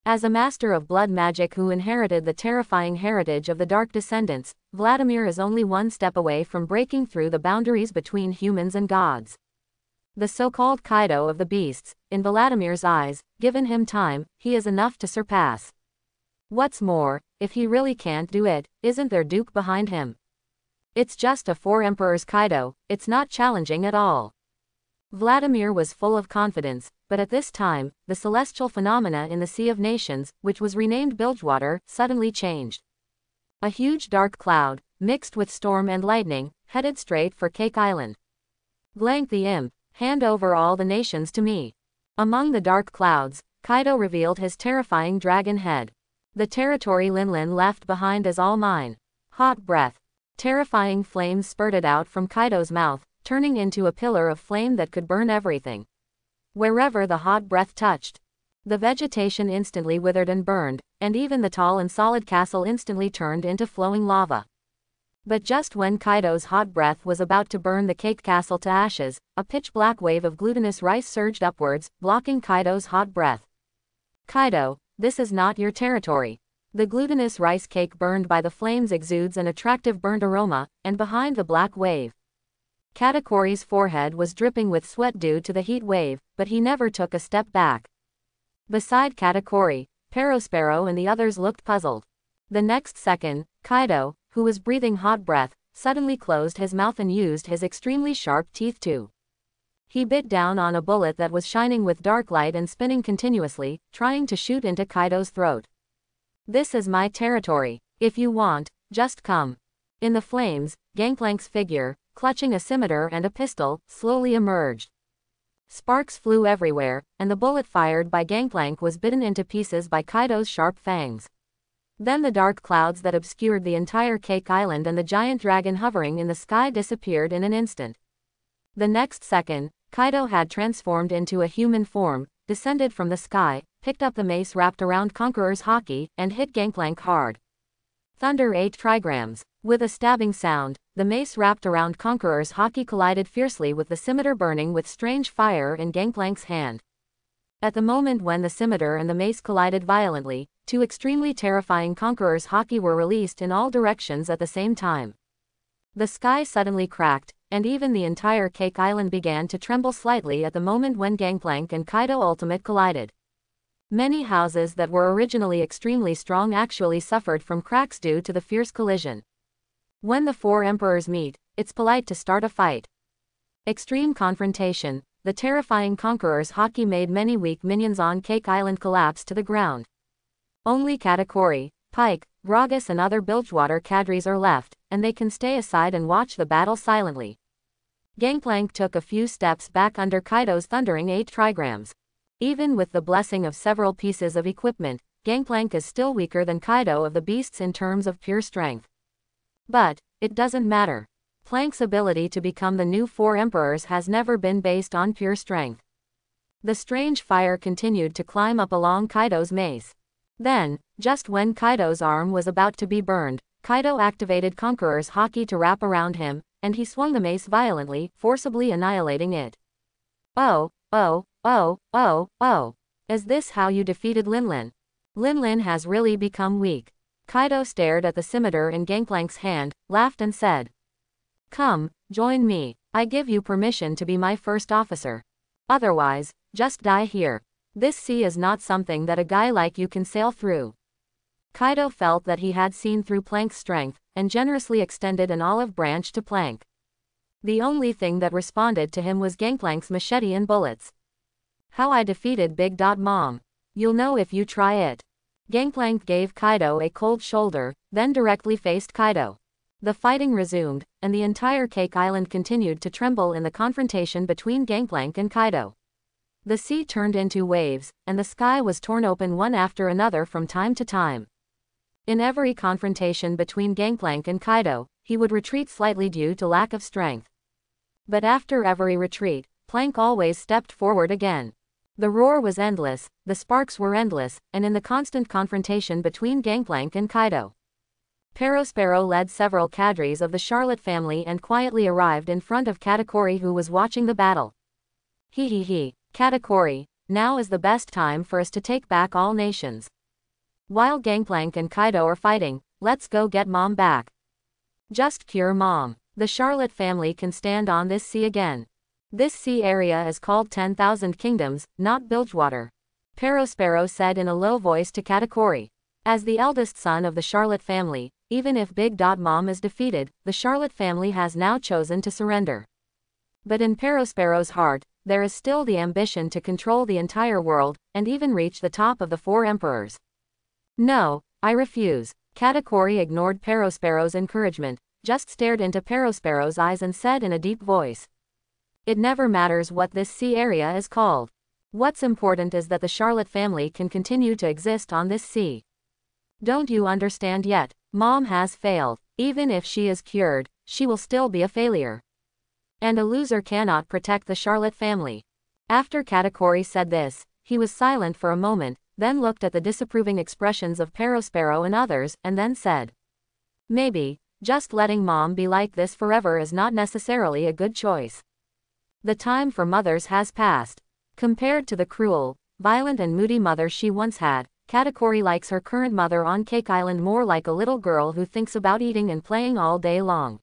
As a master of blood magic who inherited the terrifying heritage of the Dark Descendants, Vladimir is only one step away from breaking through the boundaries between humans and gods. The so-called Kaido of the beasts, in Vladimir's eyes, given him time, he is enough to surpass. What's more, if he really can't do it, isn't there Duke behind him? It's just a four emperors Kaido, it's not challenging at all. Vladimir was full of confidence, but at this time, the celestial phenomena in the Sea of Nations, which was renamed Bilgewater, suddenly changed. A huge dark cloud, mixed with storm and lightning, headed straight for Cake Island. Blank the imp, hand over all the nations to me. Among the dark clouds, Kaido revealed his terrifying dragon head. The territory Linlin left behind is all mine. Hot breath. Terrifying flames spurted out from Kaido's mouth, turning into a pillar of flame that could burn everything. Wherever the hot breath touched, the vegetation instantly withered and burned, and even the tall and solid castle instantly turned into flowing lava. But just when Kaido's hot breath was about to burn the cake castle to ashes, a pitch-black wave of glutinous rice surged upwards, blocking Kaido's hot breath. Kaido, this is not your territory. The glutinous rice cake burned by the flames exudes an attractive burnt aroma, and behind the black wave, Katakori's forehead was dripping with sweat due to the heat wave, but he never took a step back. Beside Katakori, Perospero and the others looked puzzled. The next second, Kaido, who was breathing hot breath, suddenly closed his mouth and used his extremely sharp teeth to. He bit down on a bullet that was shining with dark light and spinning continuously, trying to shoot into Kaido's throat. This is my territory. If you want, just come. In the flames, Gangplank's figure, clutching a scimitar and a pistol, slowly emerged. Sparks flew everywhere, and the bullet fired by Gangplank was bitten into pieces by Kaido's sharp fangs. Then the dark clouds that obscured the entire Cake Island and the giant dragon hovering in the sky disappeared in an instant. The next second, Kaido had transformed into a human form, descended from the sky, picked up the mace wrapped around Conqueror's Haki, and hit Gangplank hard. Thunder 8 trigrams. With a stabbing sound, the mace wrapped around Conqueror's Haki collided fiercely with the scimitar burning with strange fire in Gangplank's hand. At the moment when the scimitar and the mace collided violently, two extremely terrifying Conqueror's Haki were released in all directions at the same time. The sky suddenly cracked, and even the entire Cake Island began to tremble slightly at the moment when Gangplank and Kaido Ultimate collided. Many houses that were originally extremely strong actually suffered from cracks due to the fierce collision. When the four emperors meet, it's polite to start a fight. Extreme confrontation. The terrifying Conqueror's Haki made many weak minions on Cake Island collapse to the ground. Only Katakori, Pike, Gragas and other Bilgewater cadres are left, and they can stay aside and watch the battle silently. Gangplank took a few steps back under Kaido's thundering 8 trigrams. Even with the blessing of several pieces of equipment, Gangplank is still weaker than Kaido of the beasts in terms of pure strength. But it doesn't matter. Plank's ability to become the new four emperors has never been based on pure strength. The strange fire continued to climb up along Kaido's mace. Then, just when Kaido's arm was about to be burned, Kaido activated Conqueror's Haki to wrap around him, and he swung the mace violently, forcibly annihilating it. Oh. Is this how you defeated Linlin? Linlin has really become weak. Kaido stared at the scimitar in Gangplank's hand, laughed and said, "Come, join me. I give you permission to be my first officer. Otherwise, just die here. This sea is not something that a guy like you can sail through." Kaido felt that he had seen through Plank's strength, and generously extended an olive branch to Plank. The only thing that responded to him was Gangplank's machete and bullets. How I defeated Big Mom. You'll know if you try it. Gangplank gave Kaido a cold shoulder, then directly faced Kaido. The fighting resumed, and the entire Cake Island continued to tremble in the confrontation between Gangplank and Kaido. The sea turned into waves, and the sky was torn open one after another from time to time. In every confrontation between Gangplank and Kaido, he would retreat slightly due to lack of strength. But after every retreat, Plank always stepped forward again. The roar was endless, the sparks were endless, and in the constant confrontation between Gangplank and Kaido, Perospero led several cadres of the Charlotte family and quietly arrived in front of Katakori, who was watching the battle. He, Katakori, now is the best time for us to take back all nations. While Gangplank and Kaido are fighting, let's go get Mom back. Just cure Mom. The Charlotte family can stand on this sea again. This sea area is called 10,000 Kingdoms, not Bilgewater. Perospero said in a low voice to Katakuri. As the eldest son of the Charlotte family, even if Big Mom is defeated, the Charlotte family has now chosen to surrender. But in Perospero's heart, there is still the ambition to control the entire world, and even reach the top of the 4 emperors. No, I refuse. Katakuri ignored Perospero's encouragement, just stared into Perospero's eyes and said in a deep voice. It never matters what this sea area is called. What's important is that the Charlotte family can continue to exist on this sea. Don't you understand yet? Mom has failed. Even if she is cured, she will still be a failure. And a loser cannot protect the Charlotte family. After Katakuri said this, he was silent for a moment, then looked at the disapproving expressions of Perospero and others, and then said, maybe, just letting Mom be like this forever is not necessarily a good choice. The time for mothers has passed. Compared to the cruel, violent and moody mother she once had, Katakuri likes her current mother on Cake Island more like a little girl who thinks about eating and playing all day long.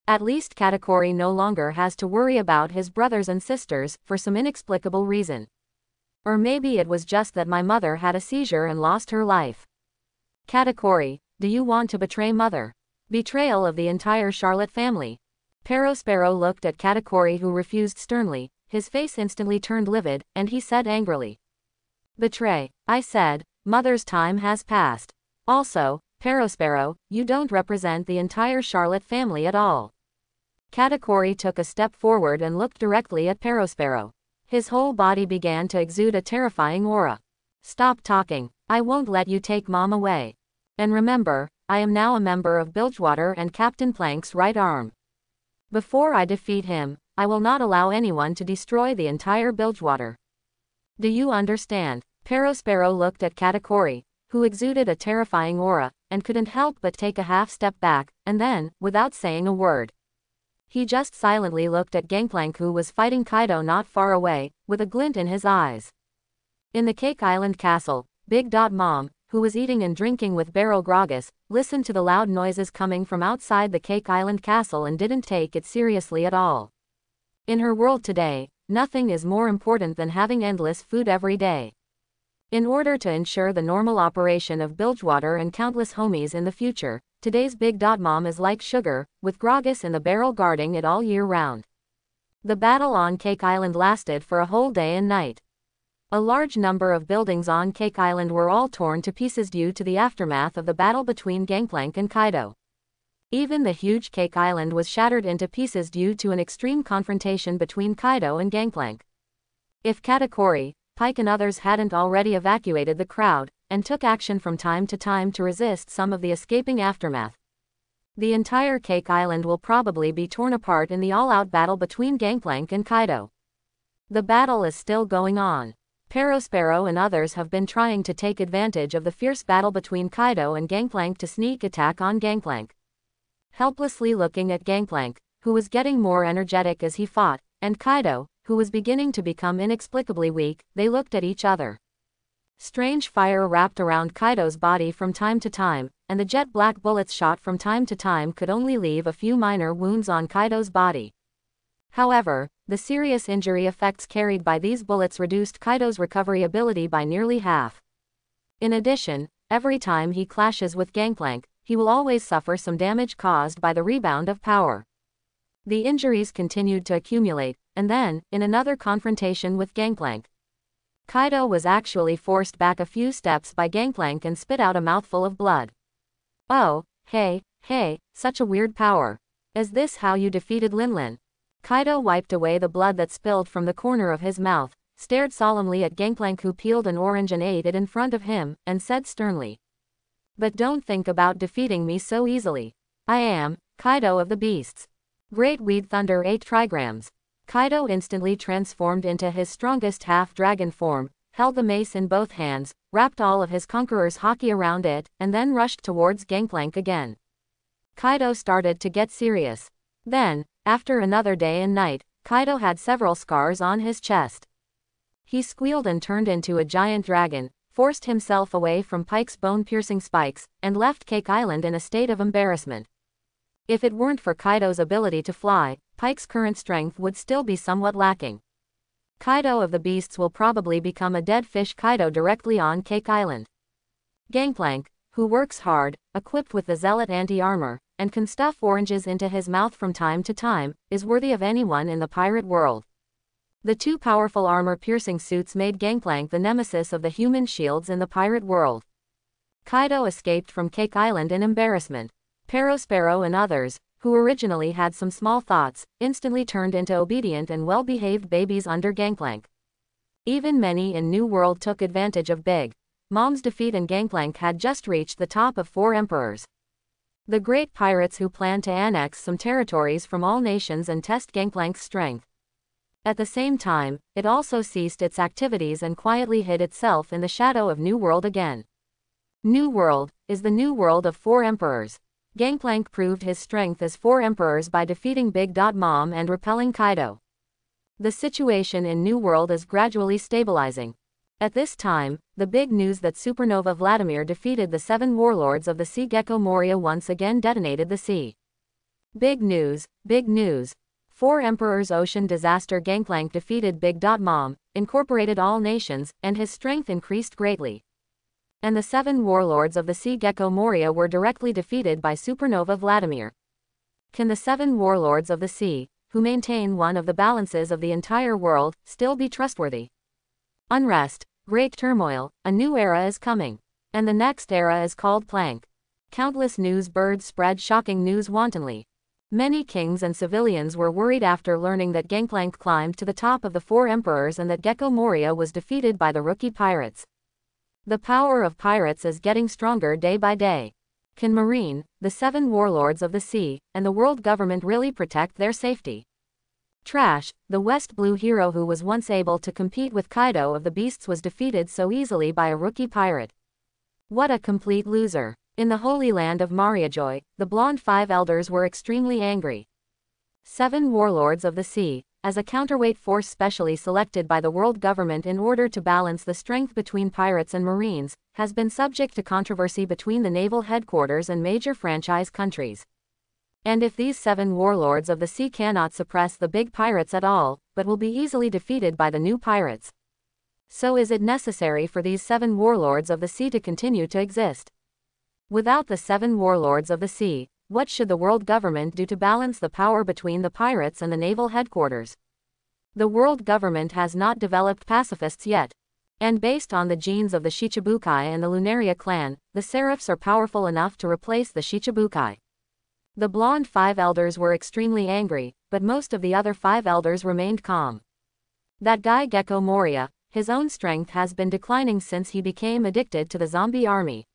At least Katakuri no longer has to worry about his brothers and sisters, for some inexplicable reason. Or maybe it was just that my mother had a seizure and lost her life. Katakuri, do you want to betray mother? Betrayal of the entire Charlotte family. Perospero looked at Katakuri, who refused sternly. His face instantly turned livid, and he said angrily. Betray, I said, mother's time has passed. Also, Perospero, you don't represent the entire Charlotte family at all. Katakuri took a step forward and looked directly at Perospero. His whole body began to exude a terrifying aura. Stop talking, I won't let you take Mom away. And remember, I am now a member of Bilgewater and Captain Plank's right arm. Before I defeat him, I will not allow anyone to destroy the entire Bilgewater. Do you understand? Perospero looked at Katakuri, who exuded a terrifying aura, and couldn't help but take a half step back, and then, without saying a word, he just silently looked at Gangplank, who was fighting Kaido not far away, with a glint in his eyes. In the Cake Island castle, Big Mom, who was eating and drinking with Barrel Gragas, listened to the loud noises coming from outside the Cake Island castle and didn't take it seriously at all. In her world today, nothing is more important than having endless food every day. In order to ensure the normal operation of Bilgewater and countless homies in the future, today's Big Mom is like sugar, with Gragas in the barrel guarding it all year round. The battle on Cake Island lasted for a whole day and night. A large number of buildings on Cake Island were all torn to pieces due to the aftermath of the battle between Gangplank and Kaido. Even the huge Cake Island was shattered into pieces due to an extreme confrontation between Kaido and Gangplank. If Katakuri, Pike and others hadn't already evacuated the crowd, and took action from time to time to resist some of the escaping aftermath, the entire Cake Island will probably be torn apart in the all-out battle between Gangplank and Kaido. The battle is still going on. Perospero and others have been trying to take advantage of the fierce battle between Kaido and Gangplank to sneak attack on Gangplank. Helplessly looking at Gangplank, who was getting more energetic as he fought, and Kaido, who was beginning to become inexplicably weak, they looked at each other. Strange fire wrapped around Kaido's body from time to time, and the jet black bullets shot from time to time could only leave a few minor wounds on Kaido's body. However, the serious injury effects carried by these bullets reduced Kaido's recovery ability by nearly half. In addition, every time he clashes with Gangplank, he will always suffer some damage caused by the rebound of power. The injuries continued to accumulate, and then, in another confrontation with Gangplank, Kaido was actually forced back a few steps by Gangplank and spit out a mouthful of blood. Oh, hey, such a weird power. Is this how you defeated Linlin? Kaido wiped away the blood that spilled from the corner of his mouth, stared solemnly at Gangplank, who peeled an orange and ate it in front of him, and said sternly, "But don't think about defeating me so easily. I am Kaido of the Beasts. Great Weed Thunder 8 trigrams." Kaido instantly transformed into his strongest half-dragon form, held the mace in both hands, wrapped all of his conqueror's haki around it, and then rushed towards Gangplank again. Kaido started to get serious. Then, after another day and night, Kaido had several scars on his chest. He squealed and turned into a giant dragon, forced himself away from Pike's bone-piercing spikes, and left Cake Island in a state of embarrassment. If it weren't for Kaido's ability to fly, Pike's current strength would still be somewhat lacking. Kaido of the Beasts will probably become a dead fish Kaido directly on Cake Island. Gangplank, who works hard, equipped with the Zealot anti-armor, and can stuff oranges into his mouth from time to time, is worthy of anyone in the pirate world. The two powerful armor-piercing suits made Gangplank the nemesis of the human shields in the pirate world. Kaido escaped from Cake Island in embarrassment. Perospero and others, who originally had some small thoughts, instantly turned into obedient and well-behaved babies under Gangplank. Even many in New World took advantage of Big Mom's defeat, and Gangplank had just reached the top of 4 emperors. The great pirates who planned to annex some territories from all nations and test Gangplank's strength. At the same time, it also ceased its activities and quietly hid itself in the shadow of New World again. New World is the new world of 4 emperors. Gangplank proved his strength as 4 emperors by defeating Big Mom and repelling Kaido. The situation in New World is gradually stabilizing. At this time, the big news that Supernova Vladimir defeated the 7 warlords of the sea Gecko Moria once again detonated the sea. Big news, big news. 4 Emperors Ocean disaster. Gangplank defeated Big Mom, incorporated all nations, and his strength increased greatly. And the 7 warlords of the sea Gecko Moria were directly defeated by Supernova Vladimir. Can the 7 warlords of the sea, who maintain one of the balances of the entire world, still be trustworthy? Unrest, great turmoil, a new era is coming. And the next era is called Plank. Countless news birds spread shocking news wantonly. Many kings and civilians were worried after learning that Gangplank climbed to the top of the 4 emperors and that Gecko Moria was defeated by the rookie pirates. The power of pirates is getting stronger day by day. Can Marine, the 7 warlords of the sea, and the world government really protect their safety? Trash, the West Blue hero who was once able to compete with Kaido of the Beasts was defeated so easily by a rookie pirate. What a complete loser. In the Holy Land of Mariajoy, the blonde 5 elders were extremely angry. 7 warlords of the sea, as a counterweight force specially selected by the world government in order to balance the strength between pirates and marines, has been subject to controversy between the naval headquarters and major franchise countries. And if these 7 warlords of the sea cannot suppress the big pirates at all, but will be easily defeated by the new pirates, so is it necessary for these 7 warlords of the sea to continue to exist? Without the 7 warlords of the sea, what should the world government do to balance the power between the pirates and the naval headquarters? The world government has not developed pacifists yet. And based on the genes of the Shichibukai and the Lunaria clan, the Seraphs are powerful enough to replace the Shichibukai. The blonde 5 elders were extremely angry, but most of the other 5 elders remained calm. That guy Gecko Moria, his own strength has been declining since he became addicted to the zombie army.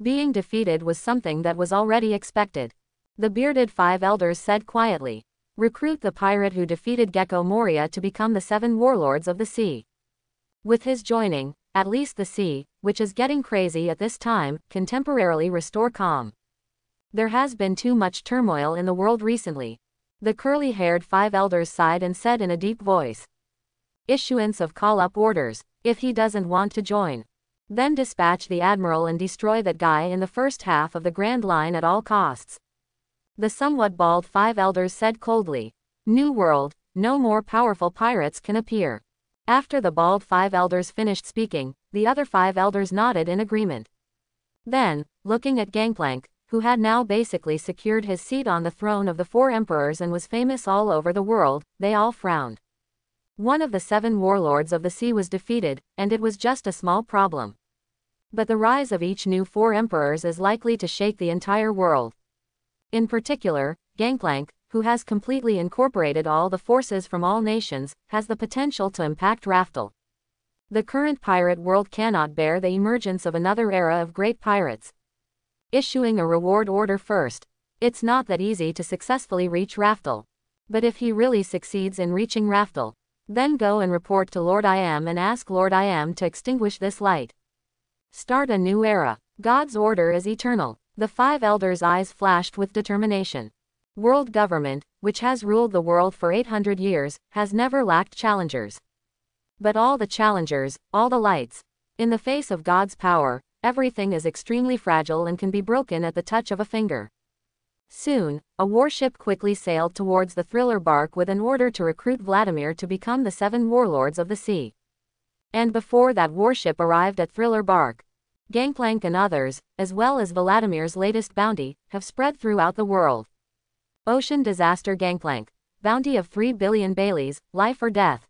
Being defeated was something that was already expected. The bearded 5 elders said quietly, "Recruit the pirate who defeated Gecko Moria to become the 7 warlords of the sea." With his joining, at least the sea, which is getting crazy at this time, can temporarily restore calm. There has been too much turmoil in the world recently. The curly-haired 5 elders sighed and said in a deep voice, "Issuance of call-up orders. If he doesn't want to join, then dispatch the admiral and destroy that guy in the first half of the Grand Line at all costs." The somewhat bald 5 elders said coldly, "New World, no more powerful pirates can appear." After the bald 5 elders finished speaking, the other 5 elders nodded in agreement. Then, looking at Gangplank, who had now basically secured his seat on the throne of the 4 emperors and was famous all over the world, they all frowned. One of the 7 warlords of the sea was defeated, and it was just a small problem. But the rise of each new 4 emperors is likely to shake the entire world. In particular, Gangplank, who has completely incorporated all the forces from all nations, has the potential to impact Raftel. The current pirate world cannot bear the emergence of another era of great pirates. Issuing a reward order first. It's not that easy to successfully reach Raftel. But if he really succeeds in reaching Raftel, then go and report to Lord I Am and ask Lord I Am to extinguish this light. Start a new era. God's order is eternal. The 5 elders' eyes flashed with determination. World government, which has ruled the world for 800 years, has never lacked challengers. But all the challengers, all the lights, in the face of God's power, everything is extremely fragile and can be broken at the touch of a finger. Soon, a warship quickly sailed towards the thriller bark with an order to recruit Vladimir to become the 7 warlords of the sea. And before that warship arrived at thriller bark, Gangplank and others, as well as Vladimir's latest bounty, have spread throughout the world. Ocean Disaster Gangplank, bounty of 3 billion Baileys, life or death.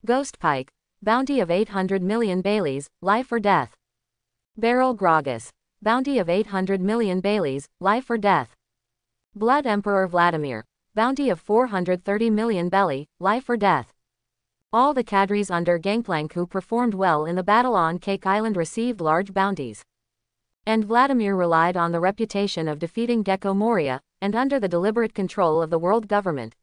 Ghost Pike, bounty of 800 million Baileys, life or death. Beryl Gragas, bounty of 800 million Baileys, life or death. Blood Emperor Vladimir, bounty of 430 million Belly, life or death. All the cadres under Gangplank who performed well in the battle on Cake Island received large bounties. And Vladimir relied on the reputation of defeating Gecko Moria, and under the deliberate control of the world government,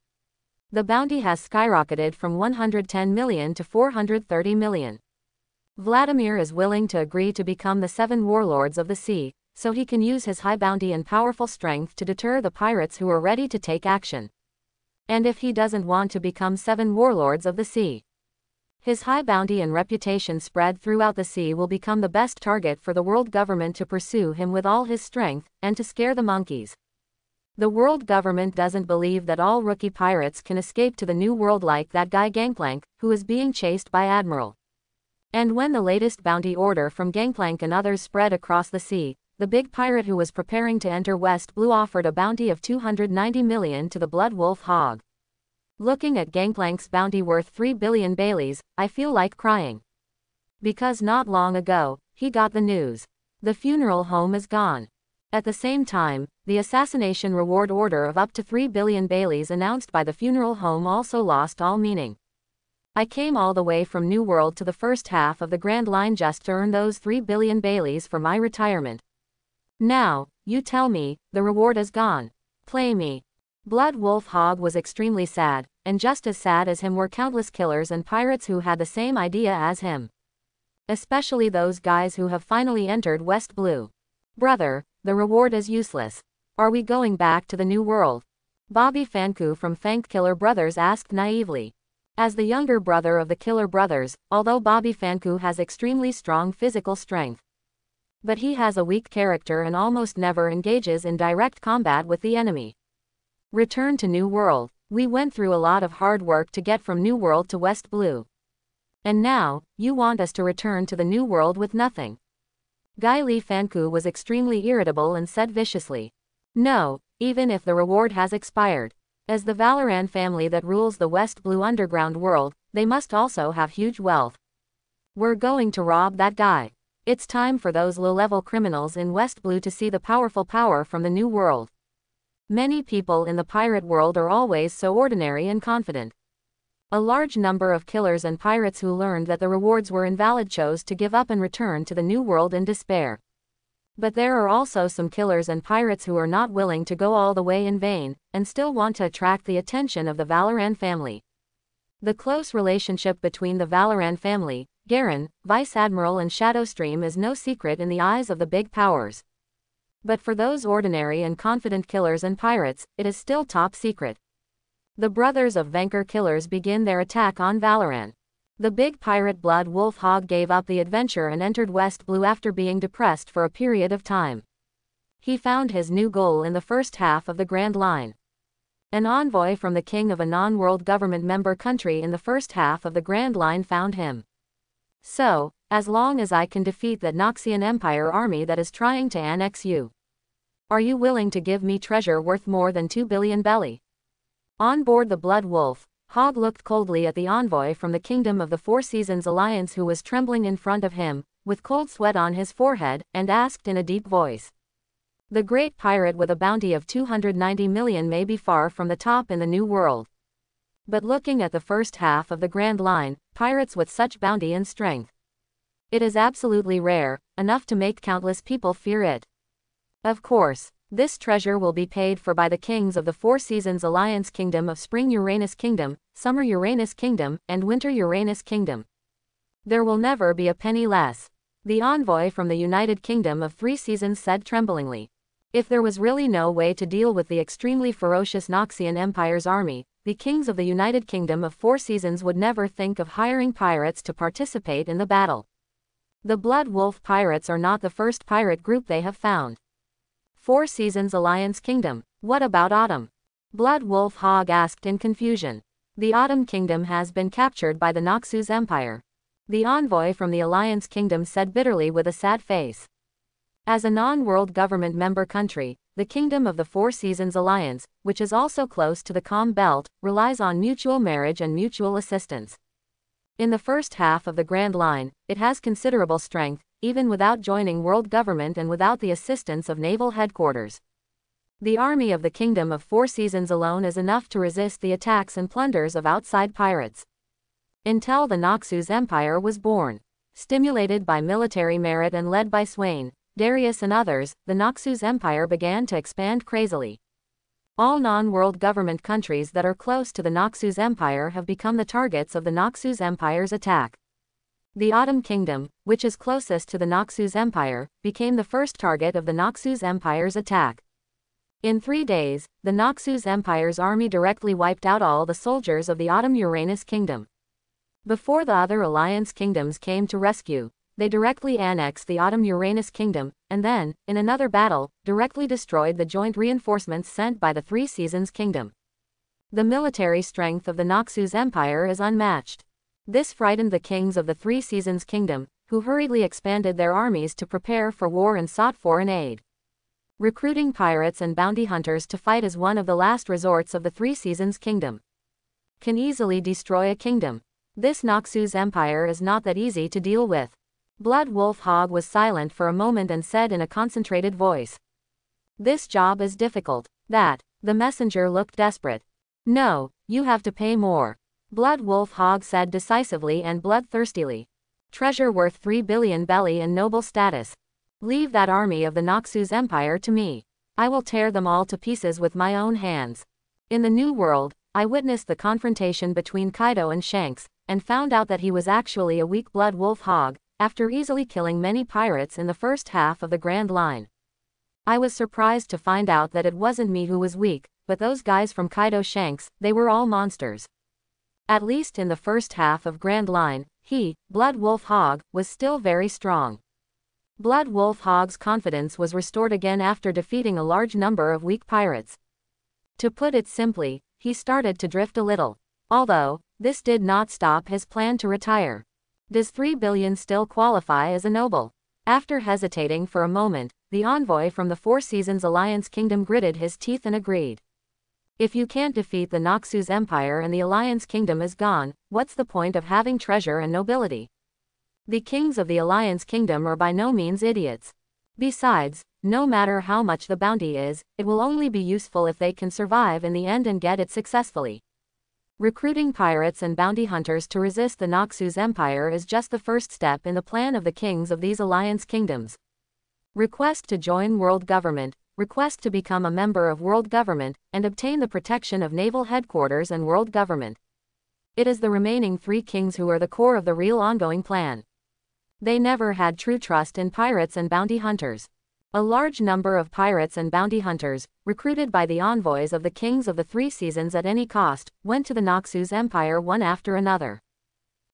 the bounty has skyrocketed from 110 million to 430 million. Vladimir is willing to agree to become the 7 warlords of the sea, so he can use his high bounty and powerful strength to deter the pirates who are ready to take action. And if he doesn't want to become 7 warlords of the sea, his high bounty and reputation spread throughout the sea will become the best target for the world government to pursue him with all his strength, and to scare the monkeys. The world government doesn't believe that all rookie pirates can escape to the new world like that guy Gangplank, who is being chased by Admiral. And when the latest bounty order from Gangplank and others spread across the sea, the big pirate who was preparing to enter West Blue offered a bounty of 290 million to the Blood Wolf Hog. Looking at Gangplank's bounty worth 3 billion Baileys, I feel like crying. Because not long ago, he got the news. The funeral home is gone. At the same time, the assassination reward order of up to 3 billion Baileys announced by the funeral home also lost all meaning. I came all the way from New World to the first half of the Grand Line just to earn those 3 billion Baileys for my retirement. Now, you tell me, the reward is gone. Play me. Blood Wolf Hog was extremely sad, and just as sad as him were countless killers and pirates who had the same idea as him. Especially those guys who have finally entered West Blue. Brother, the reward is useless. Are we going back to the New World? Bobby Fanku from Fank Killer Brothers asked naively. As the younger brother of the Killer Brothers, although Bobby Fanku has extremely strong physical strength, but he has a weak character and almost never engages in direct combat with the enemy. Return to New World. We went through a lot of hard work to get from New World to West Blue. And now, you want us to return to the New World with nothing. Guy Lee Fanku was extremely irritable and said viciously. No, even if the reward has expired. As the Valoran family that rules the West Blue underground world, they must also have huge wealth. We're going to rob that guy. It's time for those low-level criminals in West Blue to see the powerful power from the New World. Many people in the pirate world are always so ordinary and confident. A large number of killers and pirates who learned that the rewards were invalid chose to give up and return to the New World in despair. But there are also some killers and pirates who are not willing to go all the way in vain, and still want to attract the attention of the Valoran family. The close relationship between the Valoran family, Garen, Vice Admiral and Shadowstream is no secret in the eyes of the big powers. But for those ordinary and confident killers and pirates, it is still top secret. The brothers of Vanker killers begin their attack on Valoran. The big pirate Blood Wolf Hog gave up the adventure and entered West Blue after being depressed for a period of time. He found his new goal in the first half of the Grand Line. An envoy from the king of a non-world government member country in the first half of the Grand Line found him. So, as long as I can defeat that Noxian Empire army that is trying to annex you, are you willing to give me treasure worth more than 2 billion belly? On board the Blood Wolf, Hog looked coldly at the envoy from the Kingdom of the Four Seasons Alliance who was trembling in front of him, with cold sweat on his forehead, and asked in a deep voice. The great pirate with a bounty of 290 million may be far from the top in the New World. But looking at the first half of the Grand Line, pirates with such bounty and strength, it is absolutely rare, enough to make countless people fear it. Of course, this treasure will be paid for by the kings of the Four Seasons Alliance Kingdom of Spring Uranus Kingdom, Summer Uranus Kingdom, and Winter Uranus Kingdom. There will never be a penny less. The envoy from the United Kingdom of Three Seasons said tremblingly. If there was really no way to deal with the extremely ferocious Noxian Empire's army, the kings of the United Kingdom of Four Seasons would never think of hiring pirates to participate in the battle. The Blood Wolf pirates are not the first pirate group they have found. Four Seasons Alliance Kingdom. What about Autumn? Blood Wolf Hog asked in confusion. The Autumn Kingdom has been captured by the Noxus Empire. The envoy from the Alliance Kingdom said bitterly with a sad face. As a non-world government member country, the Kingdom of the Four Seasons Alliance, which is also close to the Calm Belt, relies on mutual marriage and mutual assistance. In the first half of the Grand Line, it has considerable strength, even without joining world government and without the assistance of naval headquarters. The army of the Kingdom of Four Seasons alone is enough to resist the attacks and plunders of outside pirates. Until the Noxus Empire was born. Stimulated by military merit and led by Swain, Darius and others, the Noxus Empire began to expand crazily. All non-world government countries that are close to the Noxus Empire have become the targets of the Noxus Empire's attack. The Autumn Kingdom, which is closest to the Noxus Empire, became the first target of the Noxus Empire's attack. In 3 days, the Noxus Empire's army directly wiped out all the soldiers of the Autumn Uranus Kingdom. Before the other alliance kingdoms came to rescue, they directly annexed the Autumn Uranus Kingdom, and then, in another battle, directly destroyed the joint reinforcements sent by the Three Seasons Kingdom. The military strength of the Noxus Empire is unmatched. This frightened the kings of the Three Seasons Kingdom, who hurriedly expanded their armies to prepare for war and sought foreign aid. Recruiting pirates and bounty hunters to fight is one of the last resorts of the Three Seasons Kingdom. Can easily destroy a kingdom. This Noxus Empire is not that easy to deal with. Blood Wolf Hog was silent for a moment and said in a concentrated voice. This job is difficult. The messenger looked desperate. No, you have to pay more. Blood Wolf Hog said decisively and bloodthirstily. Treasure worth 3 billion belly and noble status. Leave that army of the Noxus Empire to me. I will tear them all to pieces with my own hands. In the New World, I witnessed the confrontation between Kaido and Shanks, and found out that he was actually a weak Blood Wolf Hog, after easily killing many pirates in the first half of the Grand Line. I was surprised to find out that it wasn't me who was weak, but those guys from Kaido Shanks, they were all monsters. At least in the first half of Grand Line, he, Blood Wolf Hog, was still very strong. Blood Wolf Hog's confidence was restored again after defeating a large number of weak pirates. To put it simply, he started to drift a little. Although, this did not stop his plan to retire. Does 3 billion still qualify as a noble? After hesitating for a moment, the envoy from the Four Seasons Alliance Kingdom gritted his teeth and agreed. If you can't defeat the Noxus Empire and the Alliance Kingdom is gone, what's the point of having treasure and nobility? The kings of the Alliance Kingdom are by no means idiots. Besides, no matter how much the bounty is, it will only be useful if they can survive in the end and get it successfully. Recruiting pirates and bounty hunters to resist the Noxus Empire is just the first step in the plan of the kings of these Alliance Kingdoms. Request to join world government, request to become a member of world government, and obtain the protection of naval headquarters and world government. It is the remaining 3 kings who are the core of the real ongoing plan. They never had true trust in pirates and bounty hunters. A large number of pirates and bounty hunters, recruited by the envoys of the kings of the Three Seasons at any cost, went to the Noxus Empire one after another.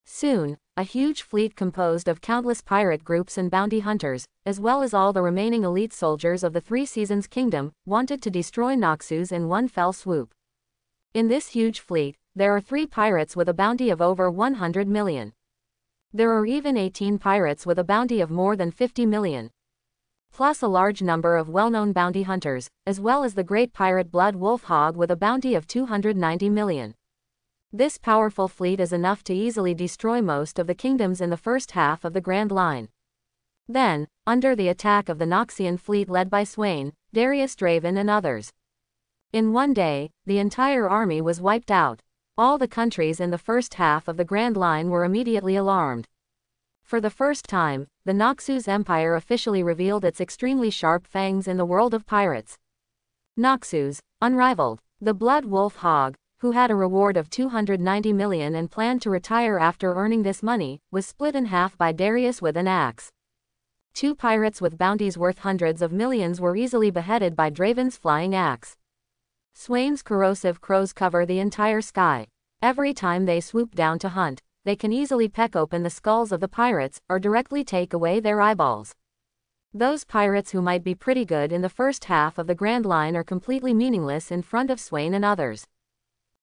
Soon, a huge fleet composed of countless pirate groups and bounty hunters, as well as all the remaining elite soldiers of the Three Seasons Kingdom, wanted to destroy Noxus in one fell swoop. In this huge fleet, there are 3 pirates with a bounty of over 100 million. There are even 18 pirates with a bounty of more than 50 million. Plus a large number of well-known bounty hunters, as well as the great pirate Blood Wolf Hog with a bounty of 290 million. This powerful fleet is enough to easily destroy most of the kingdoms in the first half of the Grand Line. Then, under the attack of the Noxian fleet led by Swain, Darius Draven and others. In one day, the entire army was wiped out. All the countries in the first half of the Grand Line were immediately alarmed. For the first time, the Noxus Empire officially revealed its extremely sharp fangs in the world of pirates. Noxus, unrivaled. The Blood Wolf Hog, who had a reward of 290 million and planned to retire after earning this money, was split in half by Darius with an axe. 2 pirates with bounties worth hundreds of millions were easily beheaded by Draven's flying axe. Swain's corrosive crows cover the entire sky. Every time they swoop down to hunt, they can easily peck open the skulls of the pirates, or directly take away their eyeballs. Those pirates who might be pretty good in the first half of the Grand Line are completely meaningless in front of Swain and others.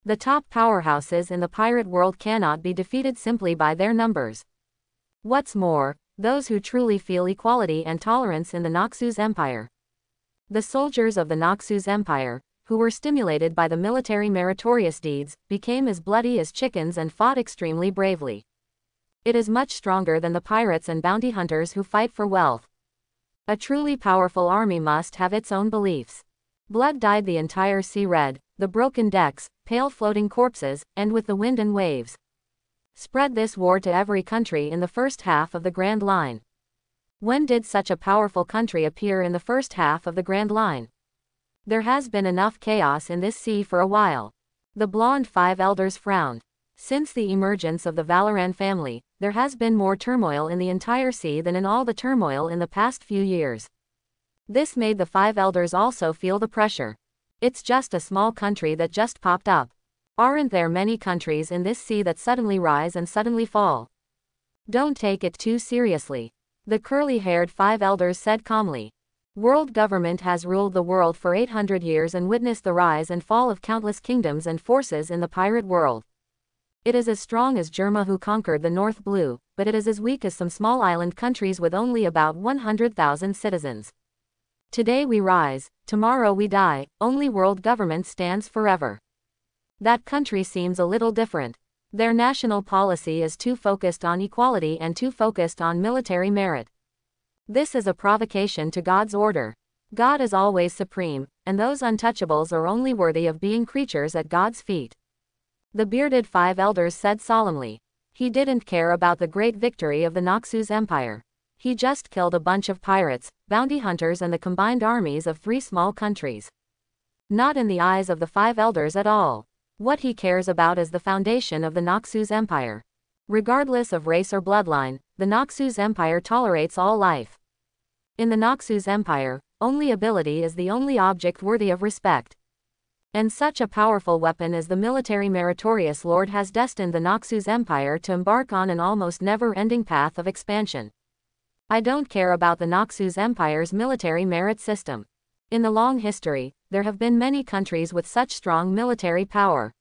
The top powerhouses in the pirate world cannot be defeated simply by their numbers. What's more, those who truly feel equality and tolerance in the Naxos Empire. The soldiers of the Naxos Empire, who were stimulated by the military meritorious deeds, became as bloody as chickens and fought extremely bravely. It is much stronger than the pirates and bounty hunters who fight for wealth. A truly powerful army must have its own beliefs. Blood dyed the entire sea red, the broken decks, pale floating corpses, and with the wind and waves. Spread this war to every country in the first half of the Grand Line. When did such a powerful country appear in the first half of the Grand Line? There has been enough chaos in this sea for a while. The blonde five elders frowned. Since the emergence of the Valoran family, there has been more turmoil in the entire sea than in all the turmoil in the past few years. This made the five elders also feel the pressure. It's just a small country that just popped up. Aren't there many countries in this sea that suddenly rise and suddenly fall? Don't take it too seriously. The curly-haired five elders said calmly. World government has ruled the world for 800 years and witnessed the rise and fall of countless kingdoms and forces in the pirate world. It is as strong as Germa, who conquered the North Blue, but it is as weak as some small island countries with only about 100,000 citizens. Today we rise, tomorrow we die, only world government stands forever. That country seems a little different. Their national policy is too focused on equality and too focused on military merit. This is a provocation to God's order. God is always supreme, and those untouchables are only worthy of being creatures at God's feet. The bearded five elders said solemnly. He didn't care about the great victory of the Naxos Empire. He just killed a bunch of pirates, bounty hunters, and the combined armies of 3 small countries. Not in the eyes of the five elders at all. What he cares about is the foundation of the Naxos Empire. Regardless of race or bloodline, the Naxos Empire tolerates all life. In the Naxos Empire, only ability is the only object worthy of respect. And such a powerful weapon as the military meritorious lord has destined the Naxos Empire to embark on an almost never-ending path of expansion. I don't care about the Naxos Empire's military merit system. In the long history, there have been many countries with such strong military power.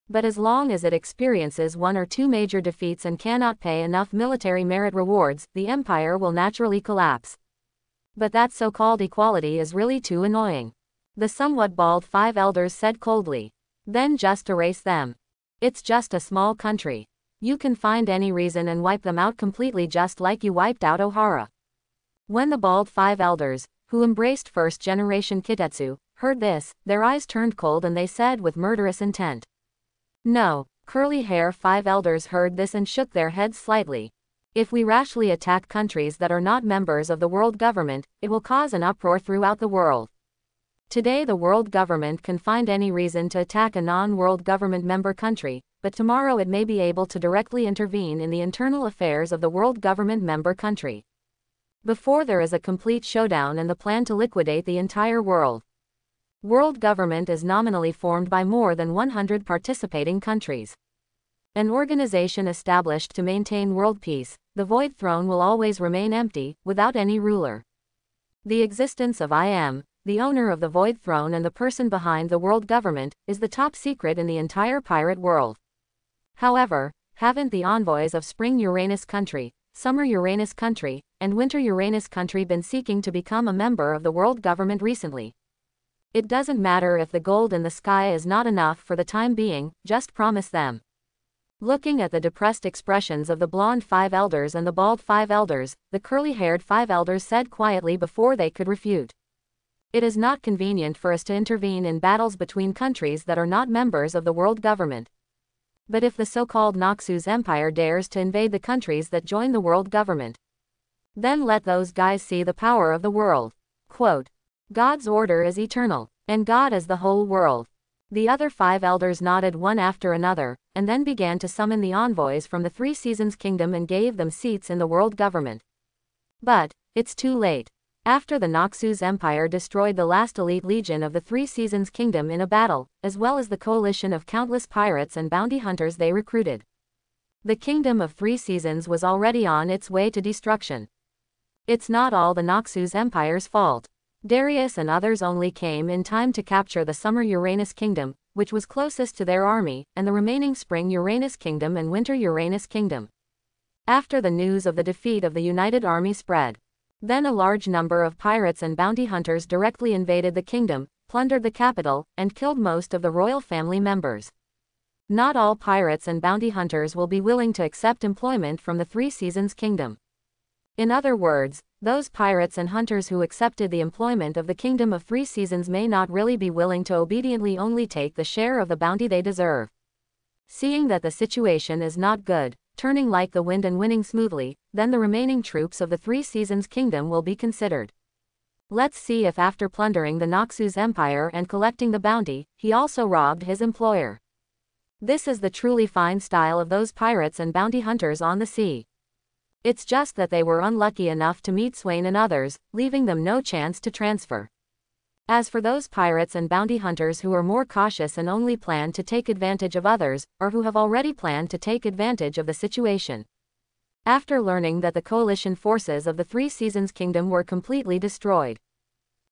But as long as it experiences 1 or 2 major defeats and cannot pay enough military merit rewards, the empire will naturally collapse. But that so-called equality is really too annoying. The somewhat bald five elders said coldly. Then just erase them. It's just a small country. You can find any reason and wipe them out completely, just like you wiped out Ohara. When the bald five elders, who embraced first-generation Kitetsu, heard this, their eyes turned cold and they said with murderous intent. No. Curly hair five elders heard this and shook their heads slightly. If we rashly attack countries that are not members of the world government, it will cause an uproar throughout the world. Today the world government can find any reason to attack a non-world government member country, but tomorrow it may be able to directly intervene in the internal affairs of the world government member country. Before there is a complete showdown and the plan to liquidate the entire world. World government is nominally formed by more than 100 participating countries. An organization established to maintain world peace, the Void Throne will always remain empty, without any ruler. The existence of I Am, the owner of the Void Throne and the person behind the world government, is the top secret in the entire pirate world. However, haven't the envoys of Spring Uranus Country, Summer Uranus Country, and Winter Uranus Country been seeking to become a member of the world government recently? It doesn't matter if the gold in the sky is not enough for the time being, just promise them. Looking at the depressed expressions of the blonde five elders and the bald five elders, the curly-haired five elders said quietly before they could refute. It is not convenient for us to intervene in battles between countries that are not members of the world government. But if the so-called Naxos Empire dares to invade the countries that join the world government, then let those guys see the power of the world. Quote, God's order is eternal, and God is the whole world. The other five elders nodded one after another, and then began to summon the envoys from the 3 Seasons Kingdom and gave them seats in the world government. But it's too late. After the Naxos Empire destroyed the last elite legion of the 3 Seasons Kingdom in a battle, as well as the coalition of countless pirates and bounty hunters they recruited, the Kingdom of 3 Seasons was already on its way to destruction. It's not all the Naxos Empire's fault. Darius and others only came in time to capture the Summer Uranus Kingdom, which was closest to their army, and the remaining Spring Uranus Kingdom and Winter Uranus Kingdom. After the news of the defeat of the United Army spread, then a large number of pirates and bounty hunters directly invaded the kingdom, plundered the capital, and killed most of the royal family members. Not all pirates and bounty hunters will be willing to accept employment from the Three Seasons Kingdom. In other words, those pirates and hunters who accepted the employment of the Kingdom of Three Seasons may not really be willing to obediently only take the share of the bounty they deserve. Seeing that the situation is not good, turning like the wind and winning smoothly, then the remaining troops of the Three Seasons Kingdom will be considered. Let's see if after plundering the Naxos Empire and collecting the bounty, he also robbed his employer. This is the truly fine style of those pirates and bounty hunters on the sea. It's just that they were unlucky enough to meet Swain and others, leaving them no chance to transfer. As for those pirates and bounty hunters who are more cautious and only plan to take advantage of others, or who have already planned to take advantage of the situation. After learning that the coalition forces of the Three Seasons Kingdom were completely destroyed,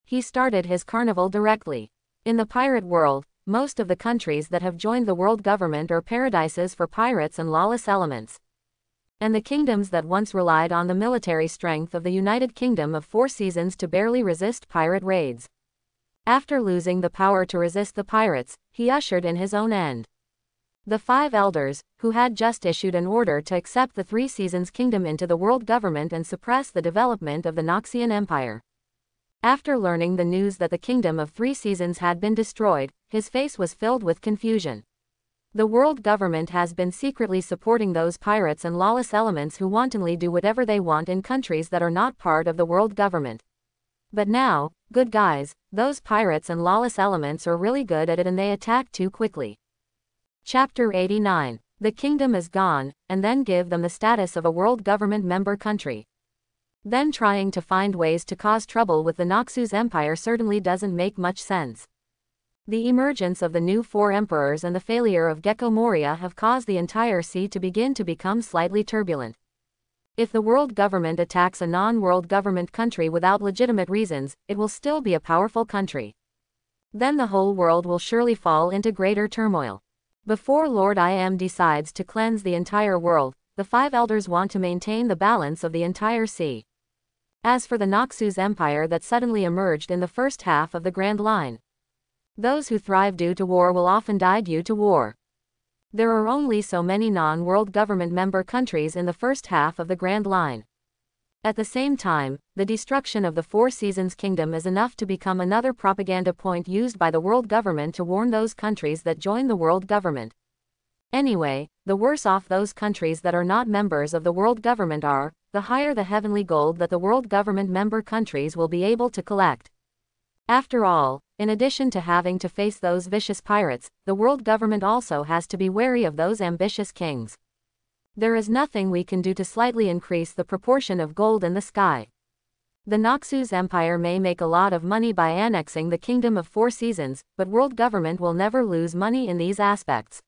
he started his carnival directly. In the pirate world, most of the countries that have joined the world government are paradises for pirates and lawless elements. And the kingdoms that once relied on the military strength of the United Kingdom of Four Seasons to barely resist pirate raids. After losing the power to resist the pirates, he ushered in his own end. The Five Elders, who had just issued an order to accept the Three Seasons Kingdom into the world government and suppress the development of the Noxian Empire. After learning the news that the Kingdom of Three Seasons had been destroyed, his face was filled with confusion. The world government has been secretly supporting those pirates and lawless elements who wantonly do whatever they want in countries that are not part of the world government. But now, good guys, those pirates and lawless elements are really good at it and they attack too quickly. Chapter 89. The kingdom is gone, and then give them the status of a world government member country. Then trying to find ways to cause trouble with the Naxos Empire certainly doesn't make much sense. The emergence of the new four emperors and the failure of Gecko Moria have caused the entire sea to begin to become slightly turbulent. If the world government attacks a non-world government country without legitimate reasons, it will still be a powerful country. Then the whole world will surely fall into greater turmoil. Before Lord Im decides to cleanse the entire world, the Five Elders want to maintain the balance of the entire sea. As for the Naxos Empire that suddenly emerged in the first half of the Grand Line, those who thrive due to war will often die due to war. There are only so many non-world government member countries in the first half of the Grand Line. At the same time, the destruction of the Four Seasons Kingdom is enough to become another propaganda point used by the world government to warn those countries that join the world government. Anyway, the worse off those countries that are not members of the world government are, the higher the heavenly gold that the world government member countries will be able to collect. After all, in addition to having to face those vicious pirates, the world government also has to be wary of those ambitious kings. There is nothing we can do to slightly increase the proportion of gold in the sky. The Naxos Empire may make a lot of money by annexing the Kingdom of Four Seasons, but world government will never lose money in these aspects.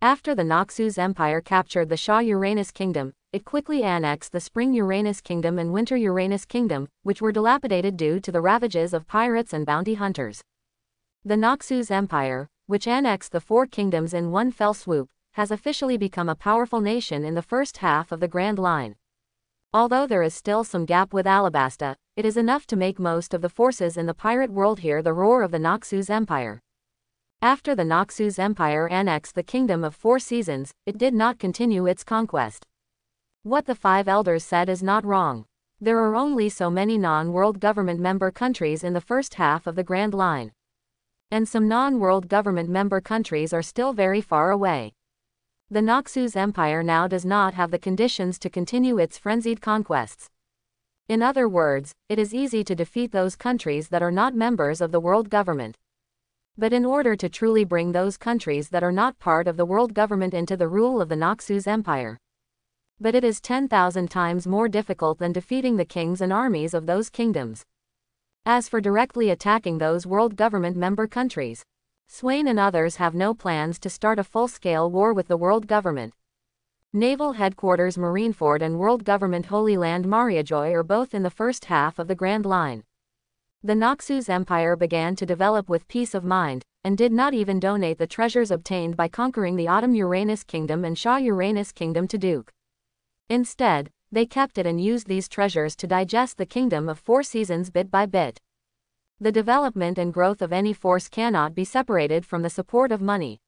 After the Naxos Empire captured the Shaw Uranus Kingdom, it quickly annexed the Spring Uranus Kingdom and Winter Uranus Kingdom, which were dilapidated due to the ravages of pirates and bounty hunters. The Naxos Empire, which annexed the four kingdoms in one fell swoop, has officially become a powerful nation in the first half of the Grand Line. Although there is still some gap with Alabasta, it is enough to make most of the forces in the pirate world hear the roar of the Naxos Empire. After the Naxos Empire annexed the Kingdom of Four Seasons, it did not continue its conquest. What the Five Elders said is not wrong. There are only so many non-world government member countries in the first half of the Grand Line. And some non-world government member countries are still very far away. The Naxos Empire now does not have the conditions to continue its frenzied conquests. In other words, it is easy to defeat those countries that are not members of the world government. But in order to truly bring those countries that are not part of the world government into the rule of the Naxos Empire, but it is 10,000 times more difficult than defeating the kings and armies of those kingdoms. As for directly attacking those world government member countries, Swain and others have no plans to start a full-scale war with the world government. Naval Headquarters Marineford and World Government Holy Land Mariajoy are both in the first half of the Grand Line. The Naxos Empire began to develop with peace of mind, and did not even donate the treasures obtained by conquering the Autumn Uranus Kingdom and Shah Uranus Kingdom to Duke. Instead, they kept it and used these treasures to digest the Kingdom of Four Seasons bit by bit. The development and growth of any force cannot be separated from the support of money.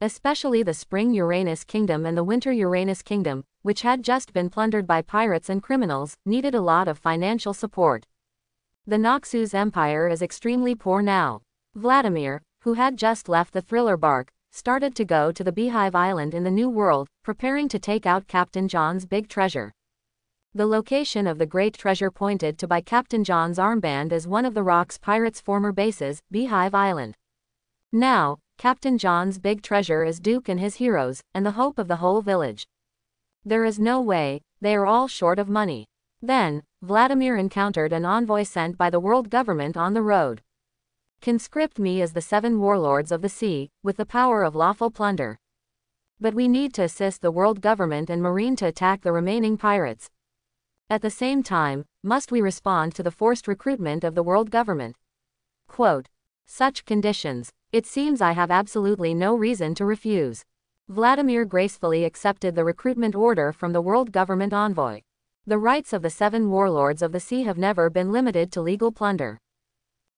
Especially the Spring Uranus Kingdom and the Winter Uranus Kingdom, which had just been plundered by pirates and criminals, needed a lot of financial support. The Naxos Empire is extremely poor now. Vladimir, who had just left the Thriller bark, started to go to the Beehive Island in the New World, preparing to take out Captain John's big treasure. The location of the great treasure pointed to by Captain John's armband as one of the Rock's pirates' former bases, Beehive Island. Now, Captain John's big treasure is Duke and his heroes, and the hope of the whole village. There is no way, they are all short of money. Then, Vladimir encountered an envoy sent by the world government on the road. Conscript me as the 7 warlords of the sea, with the power of lawful plunder. But we need to assist the world government and marine to attack the remaining pirates. At the same time, must we respond to the forced recruitment of the world government? Quote, such conditions, it seems I have absolutely no reason to refuse. Vladimir gracefully accepted the recruitment order from the world government envoy. The rights of the 7 warlords of the sea have never been limited to legal plunder.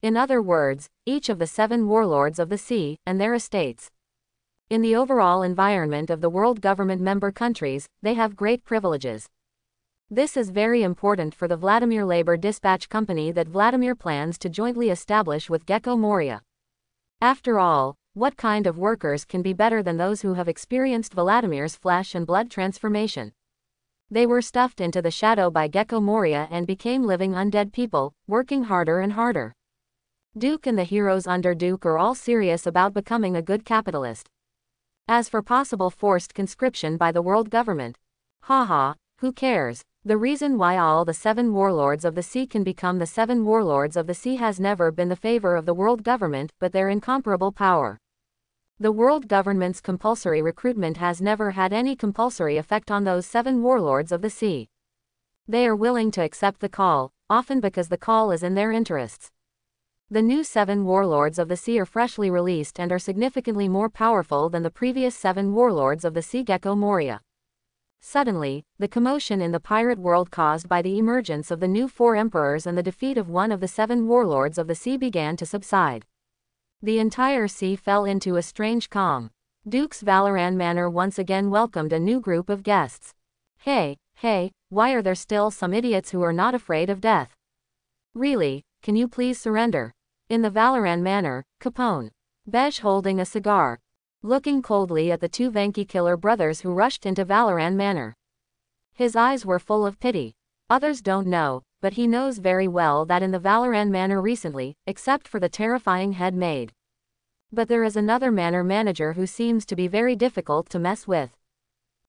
In other words, each of the 7 warlords of the sea, and their estates. In the overall environment of the world government member countries, they have great privileges. This is very important for the Vladimir Labor Dispatch Company that Vladimir plans to jointly establish with Gecko Moria. After all, what kind of workers can be better than those who have experienced Vladimir's flesh and blood transformation? They were stuffed into the shadow by Gecko Moria and became living undead people, working harder and harder. Duke and the heroes under Duke are all serious about becoming a good capitalist. As for possible forced conscription by the world government, haha, who cares? The reason why all the 7 warlords of the sea can become the 7 warlords of the sea has never been the favor of the world government, but their incomparable power. The world government's compulsory recruitment has never had any compulsory effect on those 7 warlords of the sea. They are willing to accept the call, often because the call is in their interests. The new 7 warlords of the sea are freshly released and are significantly more powerful than the previous 7 warlords of the sea. Gecko Moria. Suddenly, the commotion in the pirate world caused by the emergence of the new 4 emperors and the defeat of one of the 7 warlords of the sea began to subside. The entire sea fell into a strange calm. Duke's Valoran Manor once again welcomed a new group of guests. Hey, why are there still some idiots who are not afraid of death? Really, can you please surrender? In the Valoran Manor, Capone. Bej holding a cigar. Looking coldly at the 2 Venki killer brothers who rushed into Valoran Manor. His eyes were full of pity. Others don't know, but he knows very well that in the Valoran Manor recently, except for the terrifying head maid. But there is another manor manager who seems to be very difficult to mess with.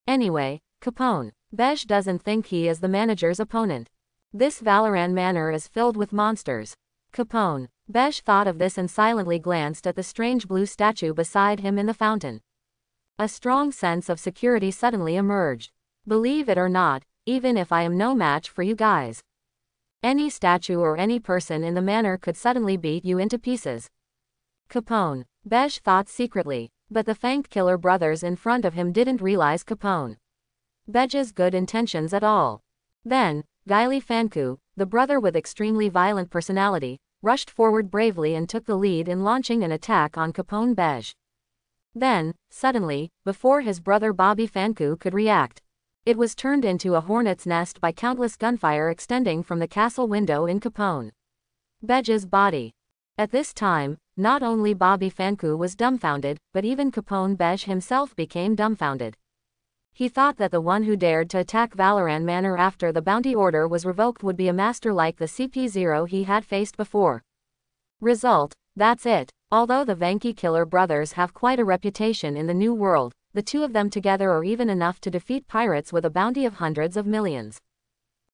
Anyway, Capone. Bej doesn't think he is the manager's opponent. This Valoran Manor is filled with monsters. Capone. Bej thought of this and silently glanced at the strange blue statue beside him in the fountain. A strong sense of security suddenly emerged. Believe it or not, even if I am no match for you guys. Any statue or any person in the manor could suddenly beat you into pieces. Capone. Bej thought secretly, but the Fank killer brothers in front of him didn't realize Capone. Bej's good intentions at all. Then, Gaili Fanku, the brother with extremely violent personality, rushed forward bravely and took the lead in launching an attack on Capone Bej. Then, suddenly, before his brother Bobby Fanku could react, it was turned into a hornet's nest by countless gunfire extending from the castle window in Capone Bej's body. At this time, not only Bobby Fanku was dumbfounded, but even Capone Bej himself became dumbfounded. He thought that the one who dared to attack Valoran Manor after the bounty order was revoked would be a master like the CP0 he had faced before. Result, that's it. Although the Venki killer brothers have quite a reputation in the New World, the 2 of them together are even enough to defeat pirates with a bounty of hundreds of millions.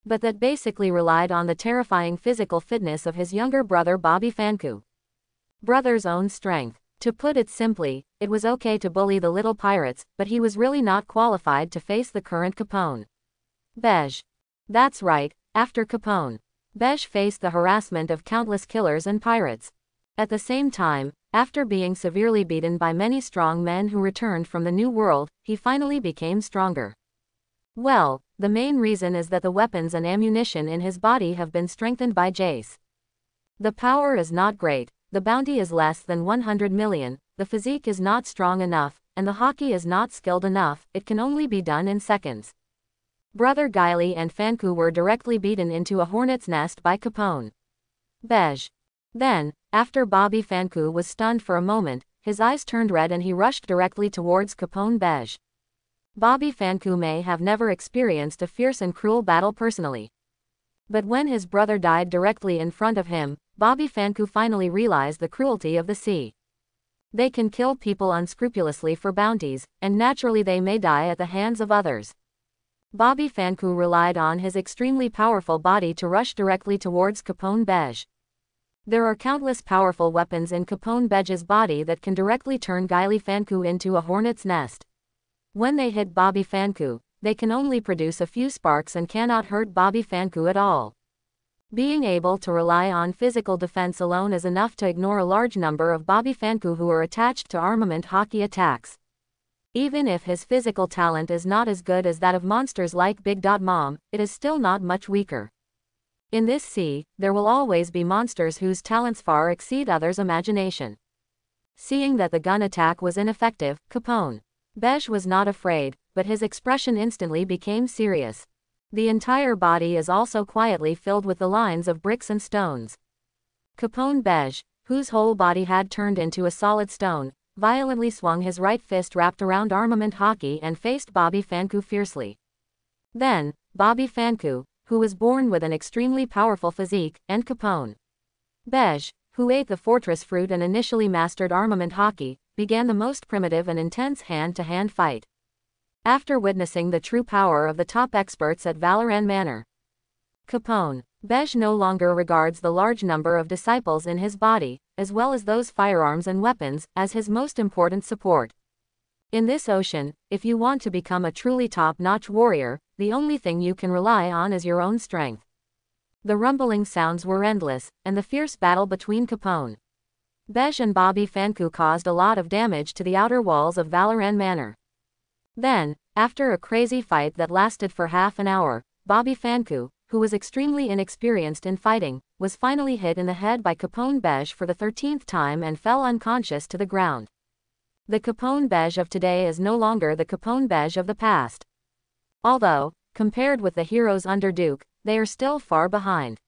But that basically relied on the terrifying physical fitness of his younger brother Bobby Fanku. Brother's own strength. To put it simply, it was okay to bully the little pirates, but he was really not qualified to face the current Capone. Beige. That's right, after Capone, Beige faced the harassment of countless killers and pirates. At the same time, after being severely beaten by many strong men who returned from the New World, he finally became stronger. Well, the main reason is that the weapons and ammunition in his body have been strengthened by Jace. The power is not great, the bounty is less than 100 million, the physique is not strong enough, and the hockey is not skilled enough, it can only be done in seconds. Brother Guiley and Fanku were directly beaten into a hornet's nest by Capone. Beige. Then, after Bobby Fanku was stunned for a moment, his eyes turned red and he rushed directly towards Capone. Beige. Bobby Fanku may have never experienced a fierce and cruel battle personally. But when his brother died directly in front of him, Bobby Fanku finally realized the cruelty of the sea. They can kill people unscrupulously for bounties, and naturally they may die at the hands of others. Bobby Fanku relied on his extremely powerful body to rush directly towards Capone. Beige. There are countless powerful weapons in Capone Beige's body that can directly turn Guiley Fanku into a hornet's nest. When they hit Bobby Fanku, they can only produce a few sparks and cannot hurt Bobby Fanku at all. Being able to rely on physical defense alone is enough to ignore a large number of Bobby Fanku who are attached to armament hockey attacks. Even if his physical talent is not as good as that of monsters like Big Mom, it is still not much weaker. In this sea, there will always be monsters whose talents far exceed others' imagination. Seeing that the gun attack was ineffective, Capone Beige was not afraid, but his expression instantly became serious. The entire body is also quietly filled with the lines of bricks and stones. Capone Beige, whose whole body had turned into a solid stone, violently swung his right fist wrapped around armament hockey and faced Bobby Fanku fiercely. Then, Bobby Fanku, who was born with an extremely powerful physique, and Capone Beige, who ate the fortress fruit and initially mastered armament hockey, began the most primitive and intense hand-to-hand fight. After witnessing the true power of the top experts at Valoran Manor, Capone Beige no longer regards the large number of disciples in his body, as well as those firearms and weapons, as his most important support. In this ocean, if you want to become a truly top-notch warrior, the only thing you can rely on is your own strength. The rumbling sounds were endless, and the fierce battle between Capone Beige and Bobby Fanku caused a lot of damage to the outer walls of Valoran Manor. Then, after a crazy fight that lasted for half an hour, Bobby Fanku, who was extremely inexperienced in fighting, was finally hit in the head by Capone Beige for the 13th time and fell unconscious to the ground. The Capone Beige of today is no longer the Capone Beige of the past. Although, compared with the heroes under Duke, they are still far behind.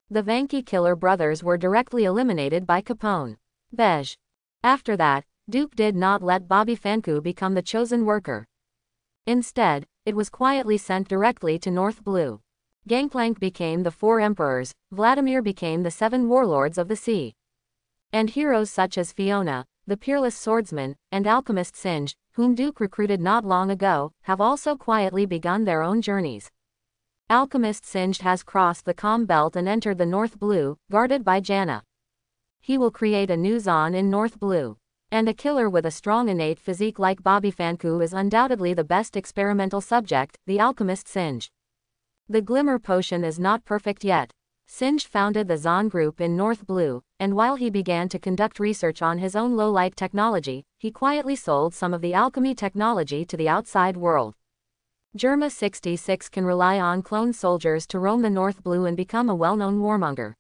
The Vanki killer brothers were directly eliminated by Capone Beige. After that, Duke did not let Bobby Fanku become the chosen worker. Instead, it was quietly sent directly to North Blue. Gangplank became the 4 emperors, Vladimir became the 7 warlords of the sea. And heroes such as Fiona, the peerless swordsman, and alchemist Singe, whom Duke recruited not long ago, have also quietly begun their own journeys. Alchemist Singed has crossed the Calm Belt and entered the North Blue, guarded by Janna. He will create a new zone in North Blue. And a killer with a strong innate physique like Bobby Fanku is undoubtedly the best experimental subject, the alchemist Singe. The Glimmer Potion is not perfect yet. Singe founded the Zon Group in North Blue, and while he began to conduct research on his own low-light technology, he quietly sold some of the alchemy technology to the outside world. Germa 66 can rely on clone soldiers to roam the North Blue and become a well-known warmonger.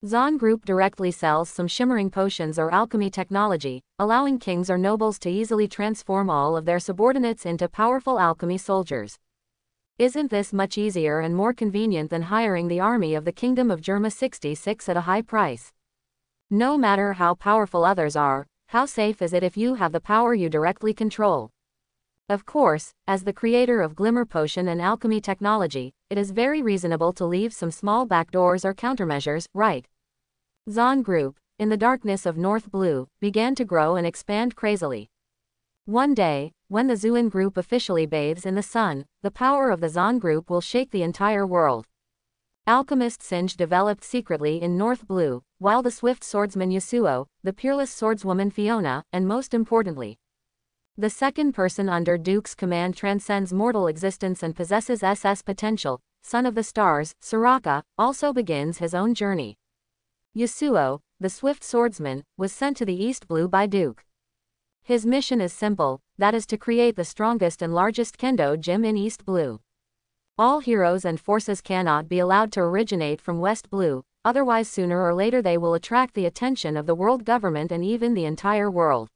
Zon Group directly sells some shimmering potions or alchemy technology, allowing kings or nobles to easily transform all of their subordinates into powerful alchemy soldiers. Isn't this much easier and more convenient than hiring the army of the Kingdom of Germa 66 at a high price? No matter how powerful others are, how safe is it if you have the power you directly control? Of course, as the creator of Glimmer Potion and alchemy technology, it is very reasonable to leave some small backdoors or countermeasures, right? Zon Group, in the darkness of North Blue, began to grow and expand crazily. One day, when the Zuin Group officially bathes in the sun, the power of the Zon Group will shake the entire world. Alchemist Singe developed secretly in North Blue, while the swift swordsman Yasuo, the peerless swordswoman Fiona, and most importantly, the second person under Duke's command transcends mortal existence and possesses SS potential, Son of the Stars, Soraka, also begins his own journey. Yasuo, the swift swordsman, was sent to the East Blue by Duke. His mission is simple, that is to create the strongest and largest kendo gym in East Blue. All heroes and forces cannot be allowed to originate from West Blue, otherwise sooner or later they will attract the attention of the world government and even the entire world.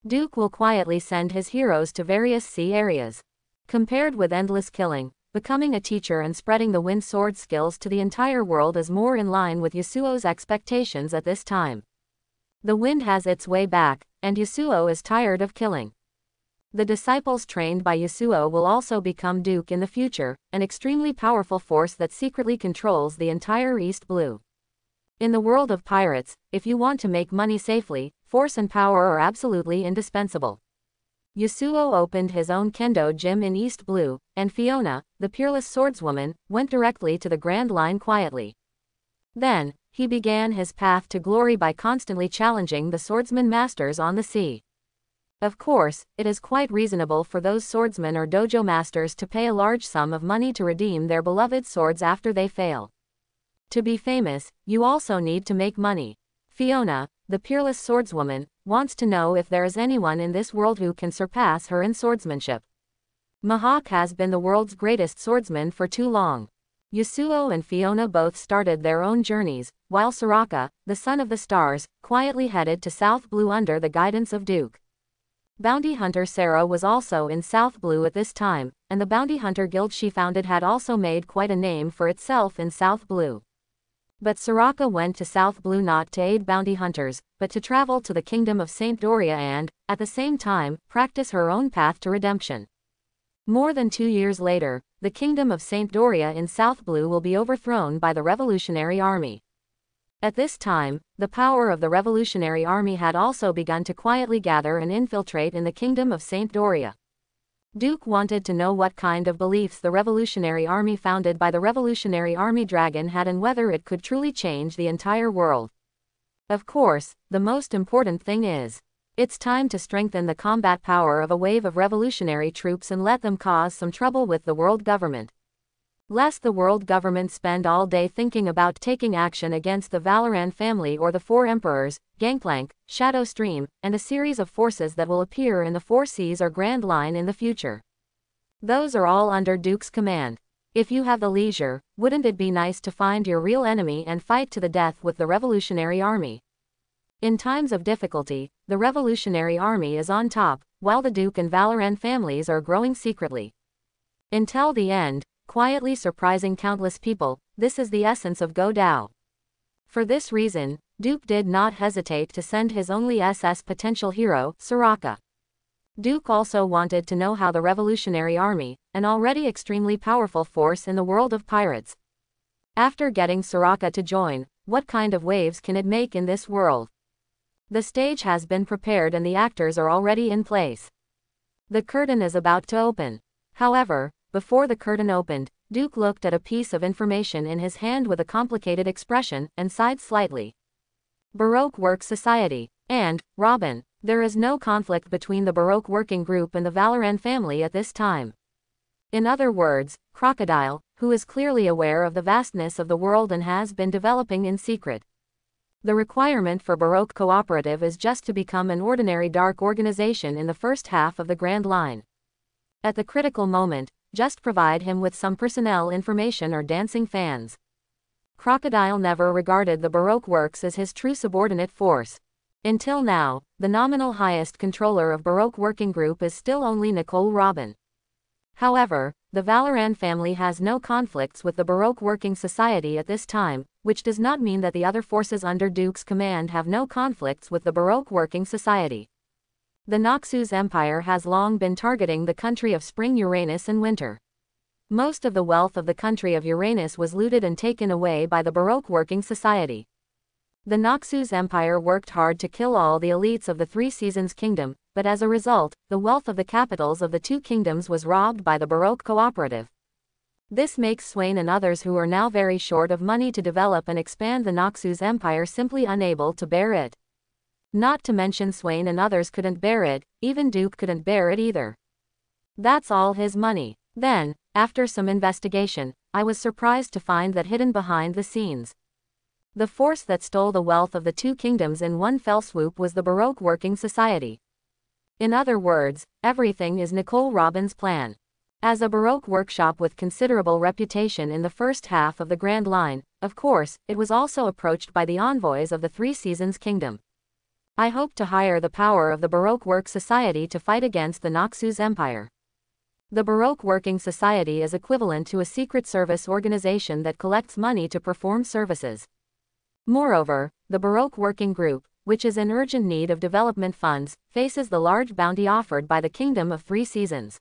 Duke will quietly send his heroes to various sea areas. Compared with endless killing, becoming a teacher and spreading the wind sword skills to the entire world is more in line with Yasuo's expectations at this time. The wind has its way back, and Yasuo is tired of killing. The disciples trained by Yasuo will also become Duke in the future, an extremely powerful force that secretly controls the entire East Blue. In the world of pirates, if you want to make money safely, force and power are absolutely indispensable. Yasuo opened his own kendo gym in East Blue, and Fiona, the peerless swordswoman, went directly to the Grand Line quietly. Then, he began his path to glory by constantly challenging the swordsman masters on the sea. Of course, it is quite reasonable for those swordsmen or dojo masters to pay a large sum of money to redeem their beloved swords after they fail. To be famous, you also need to make money. Fiona, the peerless swordswoman, wants to know if there is anyone in this world who can surpass her in swordsmanship. Mihawk has been the world's greatest swordsman for too long. Yasuo and Fiona both started their own journeys, while Soraka, the Son of the Stars, quietly headed to South Blue under the guidance of Duke. Bounty hunter Sarah was also in South Blue at this time, and the bounty hunter guild she founded had also made quite a name for itself in South Blue. But Soraka went to South Blue not to aid bounty hunters, but to travel to the kingdom of Saint Doria and, at the same time, practice her own path to redemption. More than 2 years later, the kingdom of Saint Doria in South Blue will be overthrown by the Revolutionary Army. At this time, the power of the Revolutionary Army had also begun to quietly gather and infiltrate in the kingdom of Saint Doria. Duke wanted to know what kind of beliefs the Revolutionary Army founded by the Revolutionary Army Dragon had and whether it could truly change the entire world. Of course, the most important thing is, it's time to strengthen the combat power of a wave of revolutionary troops and let them cause some trouble with the world government. Lest the world government spend all day thinking about taking action against the Valoran family or the Four Emperors, Gangplank, Shadow Stream, and a series of forces that will appear in the Four Seas or Grand Line in the future. Those are all under Duke's command. If you have the leisure, wouldn't it be nice to find your real enemy and fight to the death with the Revolutionary Army? In times of difficulty, the Revolutionary Army is on top, while the Duke and Valoran families are growing secretly. Until the end, quietly surprising countless people, this is the essence of Go Dao. For this reason, Duke did not hesitate to send his only SS potential hero, Soraka. Duke also wanted to know how the Revolutionary Army, an already extremely powerful force in the world of pirates. After getting Soraka to join, what kind of waves can it make in this world? The stage has been prepared and the actors are already in place. The curtain is about to open. However, before the curtain opened, Duke looked at a piece of information in his hand with a complicated expression, and sighed slightly. Baroque Work Society. And, Robin, there is no conflict between the Baroque Working Group and the Valoran family at this time. In other words, Crocodile, who is clearly aware of the vastness of the world and has been developing in secret. The requirement for Baroque Cooperative is just to become an ordinary dark organization in the first half of the Grand Line. At the critical moment, just provide him with some personnel information or dancing fans. Crocodile never regarded the Baroque Works as his true subordinate force. Until now, the nominal highest controller of Baroque Working Group is still only Nicole Robin. However, the Valoran family has no conflicts with the Baroque Working Society at this time, which does not mean that the other forces under Duke's command have no conflicts with the Baroque Working Society. The Noxus Empire has long been targeting the country of Spring Uranus and Winter. Most of the wealth of the country of Uranus was looted and taken away by the Baroque Working Society. The Noxus Empire worked hard to kill all the elites of the Three Seasons Kingdom, but as a result, the wealth of the capitals of the two kingdoms was robbed by the Baroque Cooperative. This makes Swain and others who are now very short of money to develop and expand the Noxus Empire simply unable to bear it. Not to mention Swain and others couldn't bear it, even Duke couldn't bear it either. That's all his money. Then, after some investigation, I was surprised to find that hidden behind the scenes, the force that stole the wealth of the two kingdoms in one fell swoop was the Baroque Working Society. In other words, everything is Nicole Robin's plan. As a Baroque workshop with considerable reputation in the first half of the Grand Line, of course, it was also approached by the envoys of the Three Seasons Kingdom. I hope to hire the power of the Baroque Work Society to fight against the Noxus Empire. The Baroque Working Society is equivalent to a secret service organization that collects money to perform services. Moreover, the Baroque Working Group, which is in urgent need of development funds, faces the large bounty offered by the Kingdom of Three Seasons.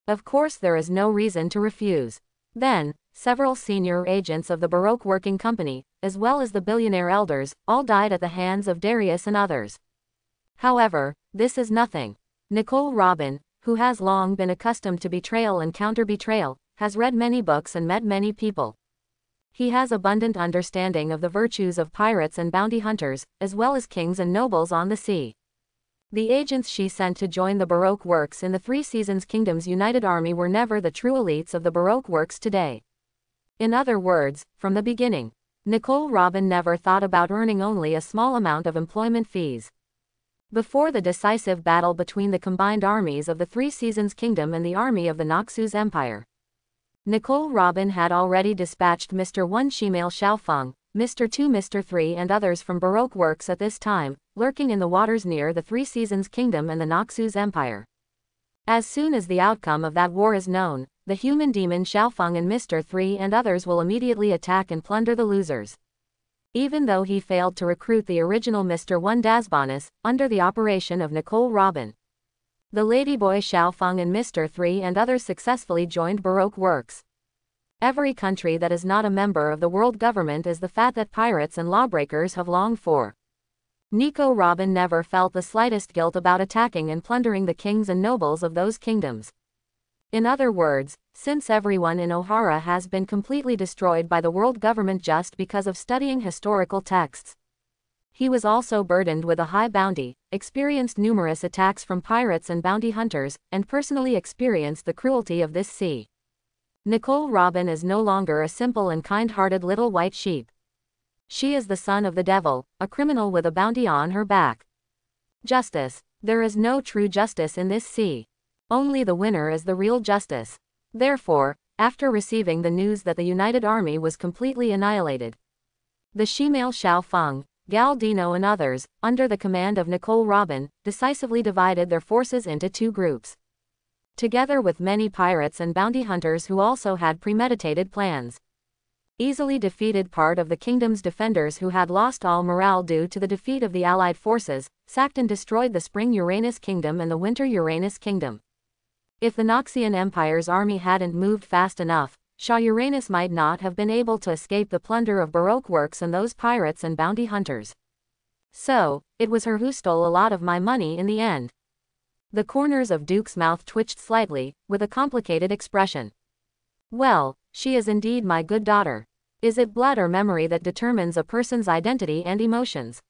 Of course there is no reason to refuse. Then, several senior agents of the Baroque Working Company, as well as the billionaire elders, all died at the hands of Darius and others. However, this is nothing. Nicole Robin, who has long been accustomed to betrayal and counter-betrayal, has read many books and met many people. He has abundant understanding of the virtues of pirates and bounty hunters, as well as kings and nobles on the sea. The agents she sent to join the Baroque Works in the Three Seasons Kingdom's united army were never the true elites of the Baroque Works today. In other words, from the beginning, Nicole Robin never thought about earning only a small amount of employment fees. Before the decisive battle between the combined armies of the Three Seasons Kingdom and the army of the Noxus Empire, Nicole Robin had already dispatched Mr. 1 Shimail Xiaofeng, Mr. 2 Mr. 3 and others from Baroque Works at this time, lurking in the waters near the Three Seasons Kingdom and the Noxus Empire. As soon as the outcome of that war is known, the human demon Xiaofeng and Mr. 3 and others will immediately attack and plunder the losers. Even though he failed to recruit the original Mr. 1 Dasbonus, under the operation of Nicole Robin, the ladyboy Xiaofeng and Mr. 3 and others successfully joined Baroque Works. Every country that is not a member of the world government is the fat that pirates and lawbreakers have longed for. Nico Robin never felt the slightest guilt about attacking and plundering the kings and nobles of those kingdoms. In other words, since everyone in O'Hara has been completely destroyed by the world government just because of studying historical texts, he was also burdened with a high bounty, experienced numerous attacks from pirates and bounty hunters, and personally experienced the cruelty of this sea. Nicole Robin is no longer a simple and kind-hearted little white sheep. She is the son of the devil, a criminal with a bounty on her back. Justice. There is no true justice in this sea. Only the winner is the real justice. Therefore, after receiving the news that the united army was completely annihilated, the Shimail Xiaofeng, Gal Dino and others, under the command of Nicole Robin, decisively divided their forces into two groups, together with many pirates and bounty hunters who also had premeditated plans. Easily defeated part of the kingdom's defenders who had lost all morale due to the defeat of the allied forces, sacked and destroyed the Spring Uranus Kingdom and the Winter Uranus Kingdom. If the Noxian Empire's army hadn't moved fast enough, Shah Uranus might not have been able to escape the plunder of Baroque Works and those pirates and bounty hunters. So, it was her who stole a lot of my money in the end. The corners of Duke's mouth twitched slightly, with a complicated expression. Well, she is indeed my good daughter. Is it blood or memory that determines a person's identity and emotions?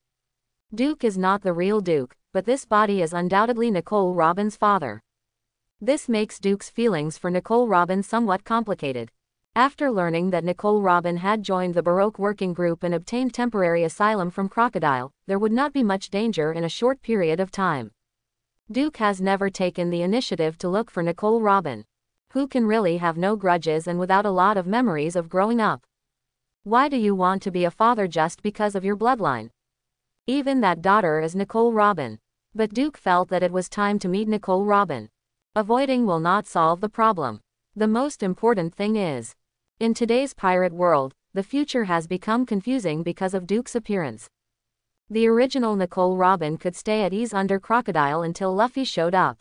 Duke is not the real Duke, but this body is undoubtedly Nicole Robin's father. This makes Duke's feelings for Nicole Robin somewhat complicated. After learning that Nicole Robin had joined the Baroque Working Group and obtained temporary asylum from Crocodile, there would not be much danger in a short period of time. Duke has never taken the initiative to look for Nicole Robin, who can really have no grudges and without a lot of memories of growing up. Why do you want to be a father just because of your bloodline? Even that daughter is Nicole Robin. But Duke felt that it was time to meet Nicole Robin. Avoiding will not solve the problem. The most important thing is, in today's pirate world, the future has become confusing because of Duke's appearance. The original Nicole Robin could stay at ease under Crocodile until Luffy showed up.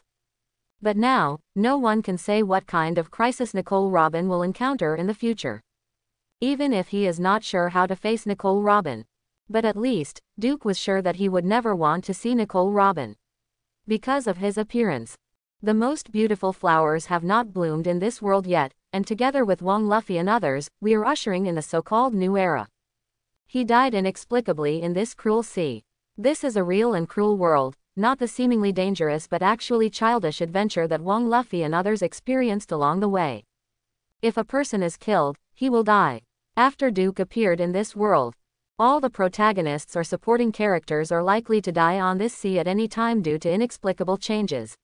But now, no one can say what kind of crisis Nicole Robin will encounter in the future. Even if he is not sure how to face Nicole Robin. But at least, Duke was sure that he would never want to see Nicole Robin, because of his appearance. The most beautiful flowers have not bloomed in this world yet, and together with Wong Luffy and others, we are ushering in the so-called new era. He died inexplicably in this cruel sea. This is a real and cruel world, not the seemingly dangerous but actually childish adventure that Wong Luffy and others experienced along the way. If a person is killed, he will die. After Duke appeared in this world, all the protagonists or supporting characters are likely to die on this sea at any time due to inexplicable changes.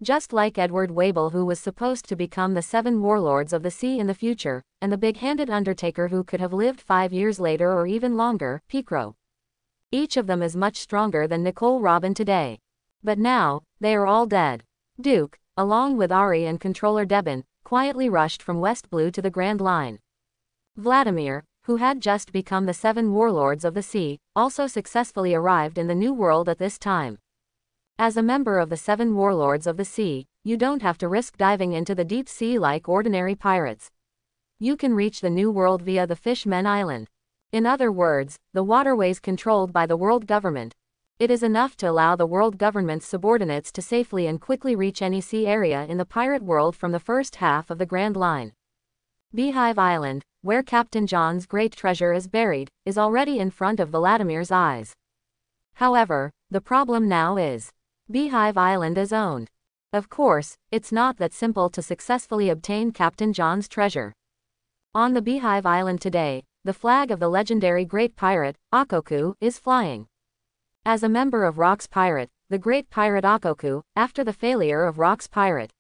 Just like Edward Wabel, who was supposed to become the 7 warlords of the sea in the future, and the big-handed Undertaker who could have lived 5 years later or even longer, Picro. Each of them is much stronger than Nicole Robin today. But now, they are all dead. Duke, along with Ari and Controller Debin, quietly rushed from West Blue to the Grand Line. Vladimir, who had just become the 7 warlords of the sea, also successfully arrived in the New World at this time. As a member of the 7 warlords of the sea, you don't have to risk diving into the deep sea like ordinary pirates. You can reach the New World via the Fishmen Island. In other words, the waterways controlled by the world government. It is enough to allow the world government's subordinates to safely and quickly reach any sea area in the pirate world from the first half of the Grand Line. Beehive Island, where Captain John's great treasure is buried, is already in front of Vladimir's eyes. However, the problem now is, Beehive Island is owned. Of course, it's not that simple to successfully obtain Captain John's treasure. On the Beehive Island today, the flag of the legendary great pirate, Akoku, is flying. As a member of Rock's Pirate, the great pirate Akoku, after the failure of Rock's Pirate.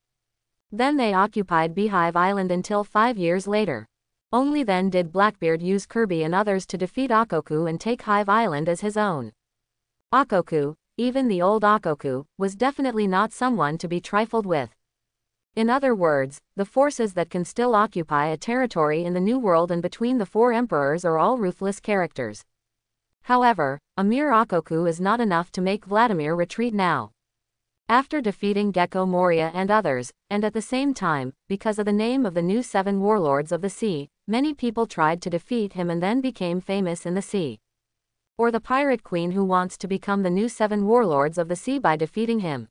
Then they occupied Beehive Island until 5 years later. Only then did Blackbeard use Kirby and others to defeat Akoku and take Hive Island as his own. Akoku, even the old Akoku, was definitely not someone to be trifled with. In other words, the forces that can still occupy a territory in the New World and between the 4 emperors are all ruthless characters. However, a mere Akoku is not enough to make Vladimir retreat now. After defeating Gecko Moria and others, and at the same time, because of the name of the new 7 warlords of the sea, many people tried to defeat him and then became famous in the sea. Or the pirate queen who wants to become the new 7 warlords of the sea by defeating him.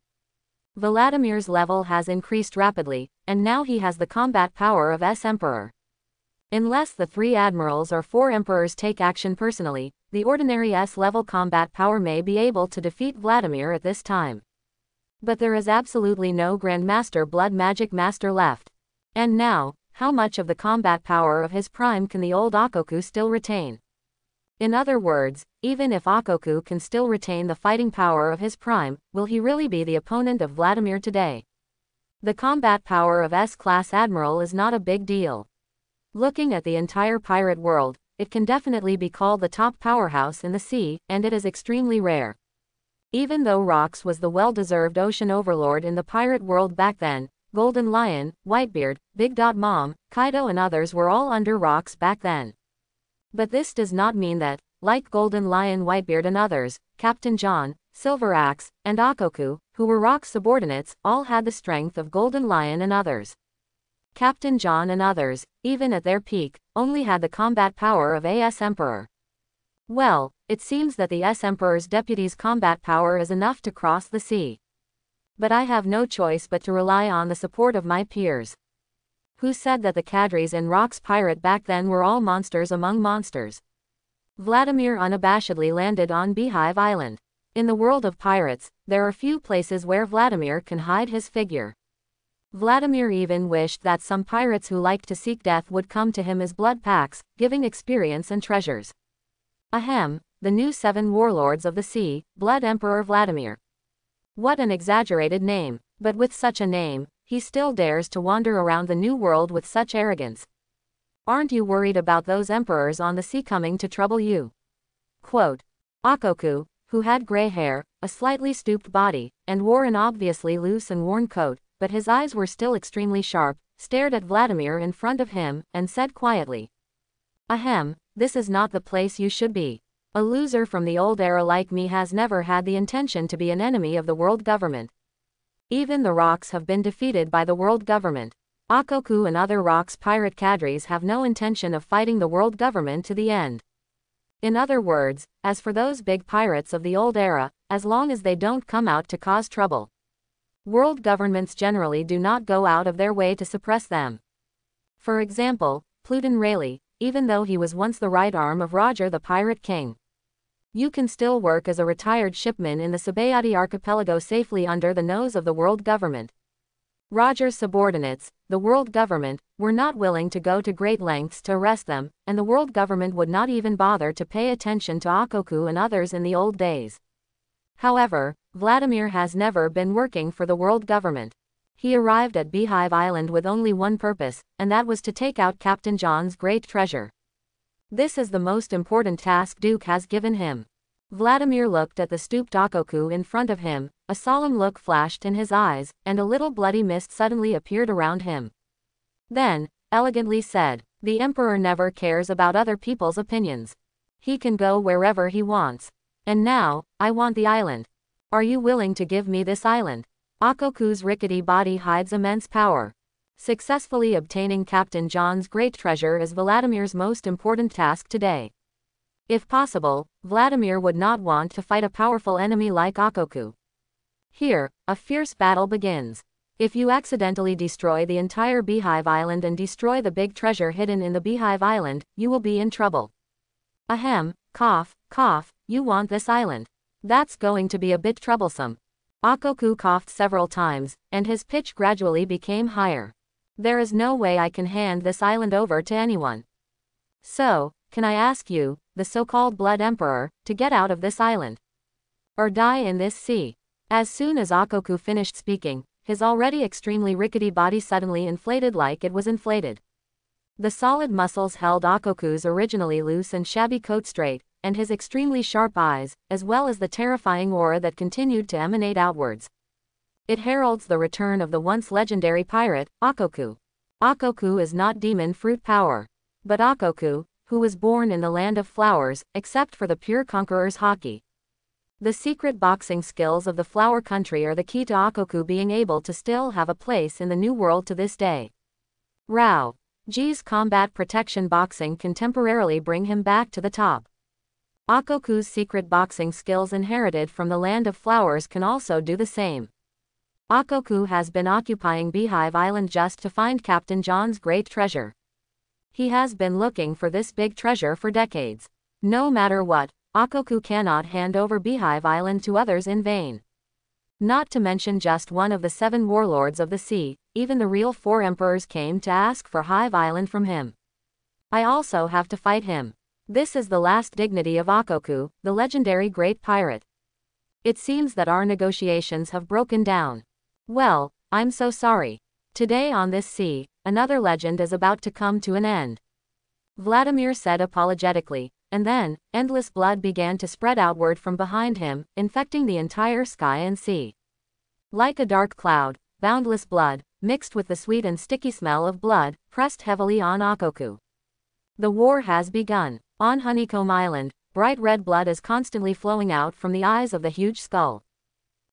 Vladimir's level has increased rapidly, and now he has the combat power of S-Emperor. Unless the 3 admirals or 4 emperors take action personally, the ordinary S-level combat power may be able to defeat Vladimir at this time. But there is absolutely no Grandmaster Blood Magic Master left. And now, how much of the combat power of his prime can the old Akoku still retain? In other words, even if Akoku can still retain the fighting power of his prime, will he really be the opponent of Vladimir today? The combat power of S-class admiral is not a big deal. Looking at the entire pirate world, it can definitely be called the top powerhouse in the sea, and it is extremely rare. Even though Rox was the well-deserved ocean overlord in the pirate world back then, Golden Lion, Whitebeard, Big Mom, Kaido and others were all under Rox back then. But this does not mean that, like Golden Lion, Whitebeard and others, Captain John, Silver Axe, and Akoku, who were Rock's subordinates, all had the strength of Golden Lion and others. Captain John and others, even at their peak, only had the combat power of a S-Emperor. Well, it seems that the S-Emperor's deputy's combat power is enough to cross the sea. But I have no choice but to rely on the support of my peers. Who said that the cadres in Rock's Pirate back then were all monsters among monsters? Vladimir unabashedly landed on Beehive Island. In the world of pirates, there are few places where Vladimir can hide his figure. Vladimir even wished that some pirates who liked to seek death would come to him as blood packs, giving experience and treasures. Ahem, the new 7 warlords of the sea, Blood Emperor Vladimir. What an exaggerated name, but with such a name, he still dares to wander around the New World with such arrogance. Aren't you worried about those emperors on the sea coming to trouble you? Quote. Akoku, who had gray hair, a slightly stooped body, and wore an obviously loose and worn coat, but his eyes were still extremely sharp, stared at Vladimir in front of him, and said quietly. Ahem, this is not the place you should be. A loser from the old era like me has never had the intention to be an enemy of the world government. Even the Rocks have been defeated by the world government. Akoku and other Rocks pirate cadres have no intention of fighting the world government to the end. In other words, as for those big pirates of the old era, as long as they don't come out to cause trouble, world governments generally do not go out of their way to suppress them. For example, Pluton Rayleigh, even though he was once the right arm of Roger the Pirate King. You can still work as a retired shipman in the Sabayati archipelago safely under the nose of the world government. Roger's subordinates, the world government, were not willing to go to great lengths to arrest them, and the world government would not even bother to pay attention to Akoku and others in the old days. However, Vladimir has never been working for the world government. He arrived at Beehive Island with only one purpose, and that was to take out Captain John's great treasure. This is the most important task Duke has given him. Vladimir looked at the stooped Akoku in front of him, a solemn look flashed in his eyes, and a little bloody mist suddenly appeared around him. Then, elegantly said, "The Emperor never cares about other people's opinions. He can go wherever he wants. And now, I want the island. Are you willing to give me this island?" Akoku's rickety body hides immense power. Successfully obtaining Captain John's great treasure is Vladimir's most important task today. If possible, Vladimir would not want to fight a powerful enemy like Akoku. Here, a fierce battle begins. If you accidentally destroy the entire Beehive Island and destroy the big treasure hidden in the Beehive Island, you will be in trouble. Ahem, cough, cough, you want this island. That's going to be a bit troublesome. Akoku coughed several times, and his pitch gradually became higher. There is no way I can hand this island over to anyone. So, can I ask you, the so-called Blood Emperor, to get out of this island? Or die in this sea? As soon as Akoku finished speaking, his already extremely rickety body suddenly inflated like it was inflated. The solid muscles held Akoku's originally loose and shabby coat straight, and his extremely sharp eyes, as well as the terrifying aura that continued to emanate outwards. It heralds the return of the once legendary pirate, Akoku. Akoku is not demon fruit power. But Akoku, who was born in the land of flowers, except for the pure conqueror's haki. The secret boxing skills of the flower country are the key to Akoku being able to still have a place in the new world to this day. Rao G's combat protection boxing can temporarily bring him back to the top. Akoku's secret boxing skills inherited from the land of flowers can also do the same. Akoku has been occupying Beehive Island just to find Captain John's great treasure. He has been looking for this big treasure for decades. No matter what, Akoku cannot hand over Beehive Island to others in vain. Not to mention just one of the 7 warlords of the sea, even the real 4 emperors came to ask for Hive Island from him. I also have to fight him. This is the last dignity of Akoku, the legendary great pirate. It seems that our negotiations have broken down. Well, I'm so sorry. Today on this sea, another legend is about to come to an end. Vladimir said apologetically, and then, endless blood began to spread outward from behind him, infecting the entire sky and sea. Like a dark cloud, boundless blood, mixed with the sweet and sticky smell of blood, pressed heavily on Akoku. The war has begun. On Honeycomb Island, bright red blood is constantly flowing out from the eyes of the huge skull.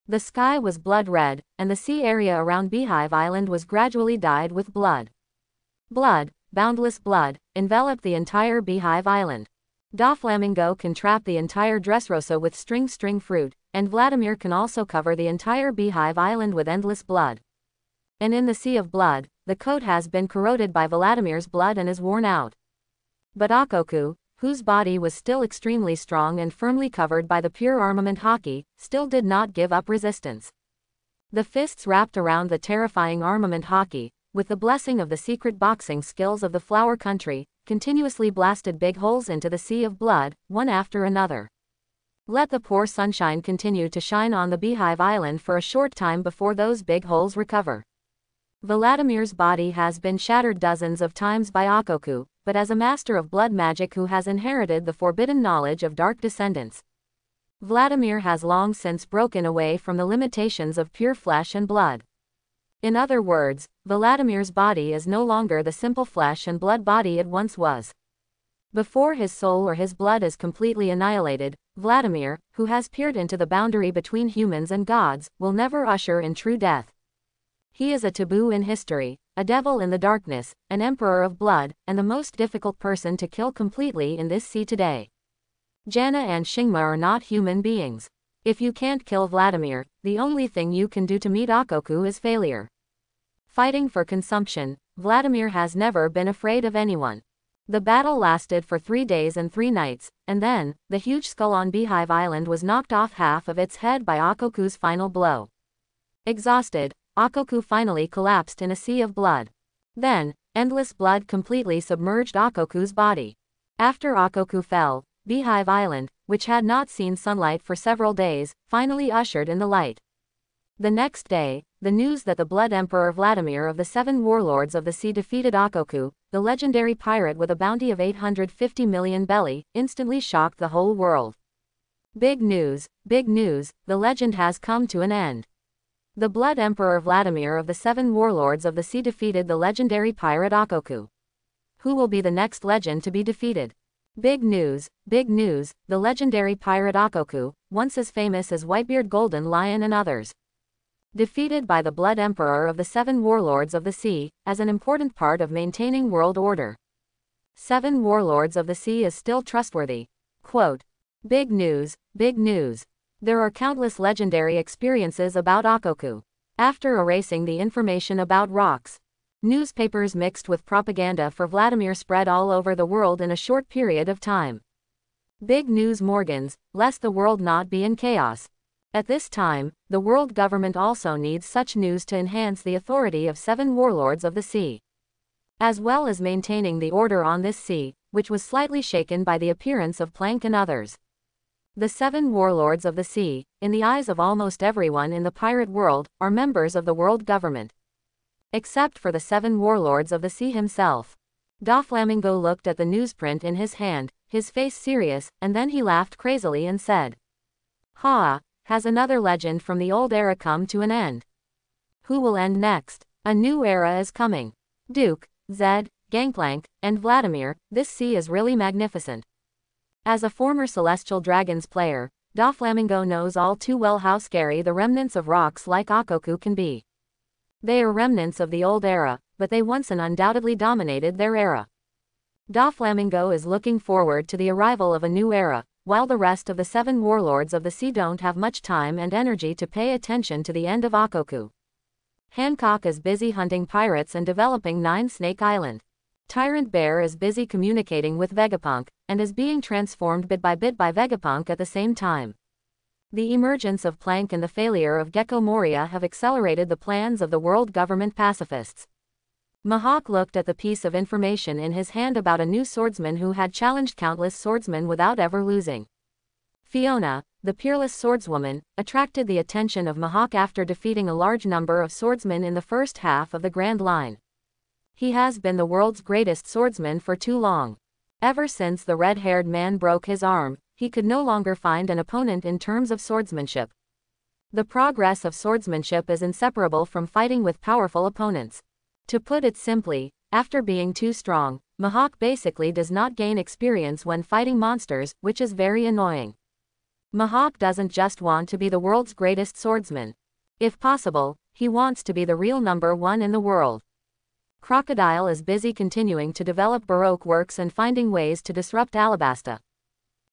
The sky was blood red, and the sea area around Beehive Island was gradually dyed with blood. Blood, boundless blood, enveloped the entire Beehive Island. Doflamingo can trap the entire Dressrosa with string fruit, and Vladimir can also cover the entire Beehive Island with endless blood. And in the sea of blood, the coat has been corroded by Vladimir's blood and is worn out. But Akoku, whose body was still extremely strong and firmly covered by the pure armament haki, still did not give up resistance. The fists wrapped around the terrifying armament haki, with the blessing of the secret boxing skills of the flower country, continuously blasted big holes into the sea of blood, one after another. Let the poor sunshine continue to shine on the Beehive Island for a short time before those big holes recover. Vladimir's body has been shattered dozens of times by Akoku, but as a master of blood magic who has inherited the forbidden knowledge of dark descendants, Vladimir has long since broken away from the limitations of pure flesh and blood. In other words, Vladimir's body is no longer the simple flesh and blood body it once was. Before his soul or his blood is completely annihilated, Vladimir, who has peered into the boundary between humans and gods, will never usher in true death. He is a taboo in history, a devil in the darkness, an emperor of blood, and the most difficult person to kill completely in this sea today. Jana and Shingma are not human beings. If you can't kill Vladimir, the only thing you can do to meet Akoku is failure. Fighting for consumption, Vladimir has never been afraid of anyone. The battle lasted for 3 days and 3 nights, and then, the huge skull on Beehive Island was knocked off half of its head by Akoku's final blow. Exhausted, Akoku finally collapsed in a sea of blood. Then, endless blood completely submerged Akoku's body. After Akoku fell, Beehive Island, which had not seen sunlight for several days, finally ushered in the light. The next day, the news that the Blood Emperor Vladimir of the 7 Warlords of the Sea defeated Akoku, the legendary pirate with a bounty of 850 million belly, instantly shocked the whole world. Big news, the legend has come to an end. The Blood Emperor Vladimir of the 7 Warlords of the Sea defeated the legendary pirate Akoku. Who will be the next legend to be defeated? Big news, the legendary pirate Akoku, once as famous as Whitebeard Golden Lion and others, defeated by the Blood Emperor of the 7 Warlords of the Sea, as an important part of maintaining world order. 7 Warlords of the Sea is still trustworthy. Quote, big news, there are countless legendary experiences about Akoku. After erasing the information about rocks, newspapers mixed with propaganda for Vladimir spread all over the world in a short period of time. Big news Morgans, lest the world not be in chaos. At this time, the world government also needs such news to enhance the authority of 7 Warlords of the Sea, as well as maintaining the order on this sea, which was slightly shaken by the appearance of Plank and others. The 7 Warlords of the Sea, in the eyes of almost everyone in the pirate world, are members of the world government. Except for the 7 Warlords of the Sea himself. Doflamingo looked at the newsprint in his hand, his face serious, and then he laughed crazily and said, "Ha! Has another legend from the old era come to an end? Who will end next? A new era is coming. Duke, Zed, Gangplank, and Vladimir, this sea is really magnificent." As a former Celestial Dragons player, Doflamingo knows all too well how scary the remnants of rocks like Akoku can be. They are remnants of the old era, but they once and undoubtedly dominated their era. Doflamingo is looking forward to the arrival of a new era, while the rest of the 7 Warlords of the Sea don't have much time and energy to pay attention to the end of Akoku. Hancock is busy hunting pirates and developing 9 Snake Island. Tyrant Bear is busy communicating with Vegapunk, and is being transformed bit by Vegapunk at the same time. The emergence of Plank and the failure of Gecko Moria have accelerated the plans of the world government pacifists. Mihawk looked at the piece of information in his hand about a new swordsman who had challenged countless swordsmen without ever losing. Fiona, the peerless swordswoman, attracted the attention of Mihawk after defeating a large number of swordsmen in the first half of the Grand Line. He has been the world's greatest swordsman for too long. Ever since the red-haired man broke his arm, he could no longer find an opponent in terms of swordsmanship. The progress of swordsmanship is inseparable from fighting with powerful opponents. To put it simply, after being too strong, Mihawk basically does not gain experience when fighting monsters, which is very annoying. Mihawk doesn't just want to be the world's greatest swordsman. If possible, he wants to be the real #1 in the world. Crocodile is busy continuing to develop Baroque works and finding ways to disrupt Alabasta.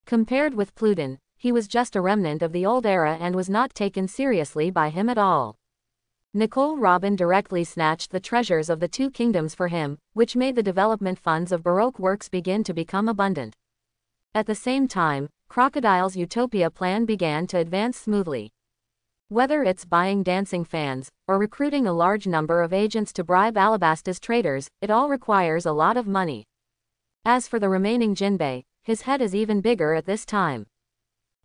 Compared with Pluton, he was just a remnant of the old era and was not taken seriously by him at all. Nicole Robin directly snatched the treasures of the 2 kingdoms for him, which made the development funds of Baroque works begin to become abundant. At the same time, Crocodile's Utopia plan began to advance smoothly. Whether it's buying dancing fans, or recruiting a large number of agents to bribe Alabasta's traders, it all requires a lot of money. As for the remaining Jinbei, his head is even bigger at this time.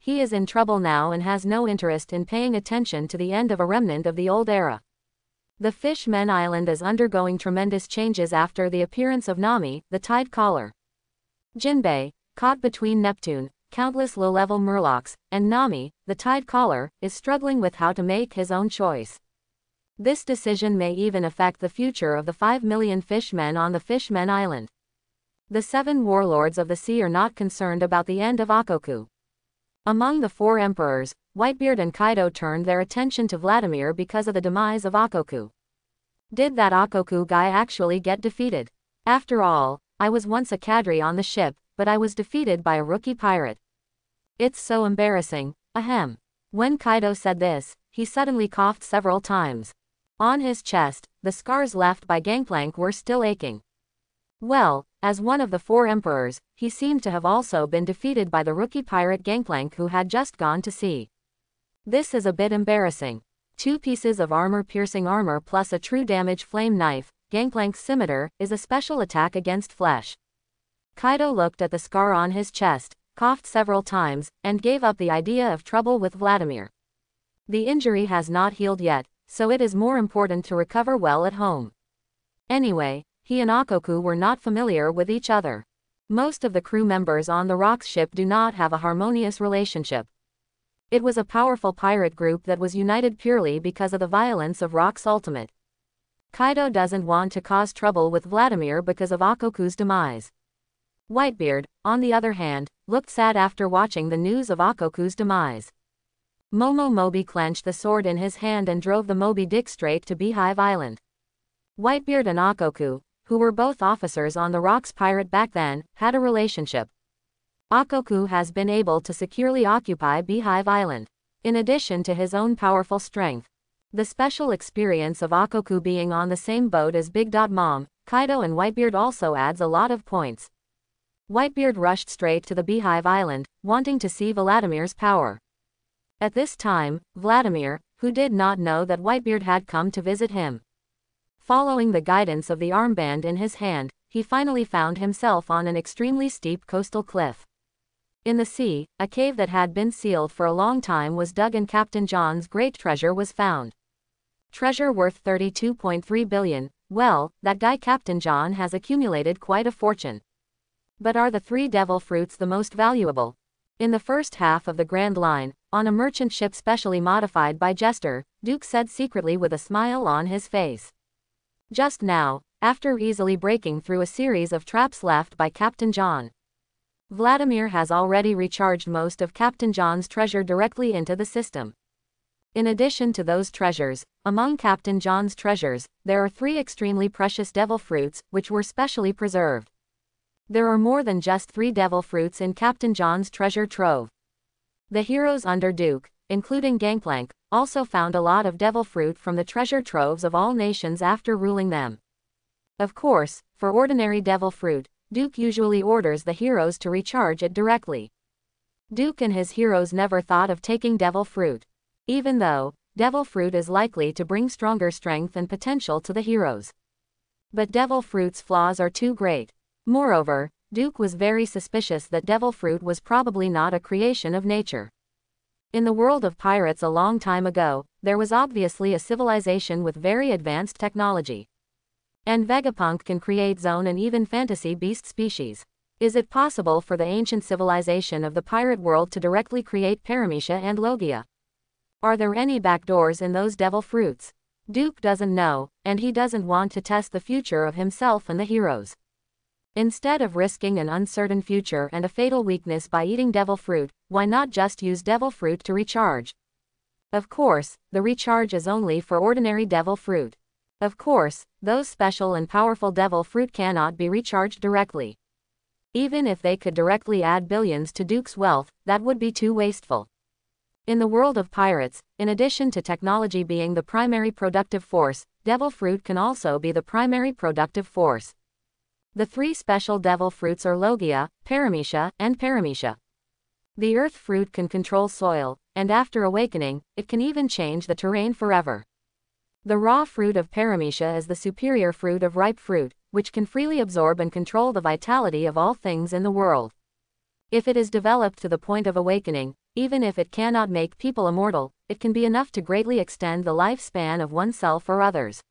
He is in trouble now and has no interest in paying attention to the end of a remnant of the old era. The Fishmen Island is undergoing tremendous changes after the appearance of Nami, the Tide Caller. Jinbei, caught between Neptune, countless low-level Murlocs, and Nami, the Tide Caller, is struggling with how to make his own choice. This decision may even affect the future of the 5 million fishmen on the Fishmen Island. The 7 Warlords of the Sea are not concerned about the end of Akoku. Among the 4 emperors, Whitebeard and Kaido turned their attention to Vladimir because of the demise of Akoku. Did that Akoku guy actually get defeated? After all, I was once a cadre on the ship, but I was defeated by a rookie pirate. It's so embarrassing, ahem. When Kaido said this, he suddenly coughed several times. On his chest, the scars left by Gangplank were still aching. Well, as one of the 4 emperors, he seemed to have also been defeated by the rookie pirate Gangplank who had just gone to sea. This is a bit embarrassing. 2 pieces of armor-piercing armor plus a true damage flame knife, Gangplank's scimitar, is a special attack against flesh. Kaido looked at the scar on his chest, coughed several times, and gave up the idea of trouble with Vladimir. The injury has not healed yet, so it is more important to recover well at home. Anyway, he and Akoku were not familiar with each other. Most of the crew members on the Rock's ship do not have a harmonious relationship. It was a powerful pirate group that was united purely because of the violence of Rock's ultimate. Kaido doesn't want to cause trouble with Vladimir because of Akoku's demise. Whitebeard, on the other hand, looked sad after watching the news of Akoku's demise. Momo Moby clenched the sword in his hand and drove the Moby Dick straight to Beehive Island. Whitebeard and Akoku, who were both officers on the Rock's pirate back then, had a relationship. Akoku has been able to securely occupy Beehive Island. In addition to his own powerful strength, the special experience of Akoku being on the same boat as Big Mom, Kaido and Whitebeard also adds a lot of points. Whitebeard rushed straight to the Beehive Island, wanting to see Vladimir's power. At this time, Vladimir, who did not know that Whitebeard had come to visit him. Following the guidance of the armband in his hand, he finally found himself on an extremely steep coastal cliff. In the sea, a cave that had been sealed for a long time was dug and Captain John's great treasure was found. Treasure worth 32.3 billion, well, that guy Captain John has accumulated quite a fortune. But are the 3 devil fruits the most valuable? In the first half of the Grand Line, on a merchant ship specially modified by Jester, Duke said secretly with a smile on his face. Just now, after easily breaking through a series of traps left by Captain John, Vladimir has already recharged most of Captain John's treasure directly into the system. In addition to those treasures, among Captain John's treasures, there are 3 extremely precious devil fruits, which were specially preserved. There are more than just 3 devil fruits in Captain John's treasure trove. The heroes under Duke, including Gangplank, also found a lot of devil fruit from the treasure troves of all nations after ruling them. Of course, for ordinary devil fruit, Duke usually orders the heroes to recharge it directly. Duke and his heroes never thought of taking devil fruit, even though devil fruit is likely to bring stronger strength and potential to the heroes. But devil fruit's flaws are too great. Moreover, Duke was very suspicious that devil fruit was probably not a creation of nature. In the world of pirates a long time ago, there was obviously a civilization with very advanced technology. And Vegapunk can create zone and even fantasy beast species. Is it possible for the ancient civilization of the pirate world to directly create Paramecia and Logia? Are there any backdoors in those devil fruits? Duke doesn't know, and he doesn't want to test the future of himself and the heroes. Instead of risking an uncertain future and a fatal weakness by eating devil fruit, why not just use devil fruit to recharge? Of course, the recharge is only for ordinary devil fruit. Of course, those special and powerful devil fruit cannot be recharged directly. Even if they could directly add billions to Duke's wealth, that would be too wasteful. In the world of pirates, in addition to technology being the primary productive force, devil fruit can also be the primary productive force. The 3 special devil fruits are Logia, Paramecia, and Paramecia. The earth fruit can control soil, and after awakening, it can even change the terrain forever. The raw fruit of Paramecia is the superior fruit of ripe fruit, which can freely absorb and control the vitality of all things in the world. If it is developed to the point of awakening, even if it cannot make people immortal, it can be enough to greatly extend the lifespan of oneself or others.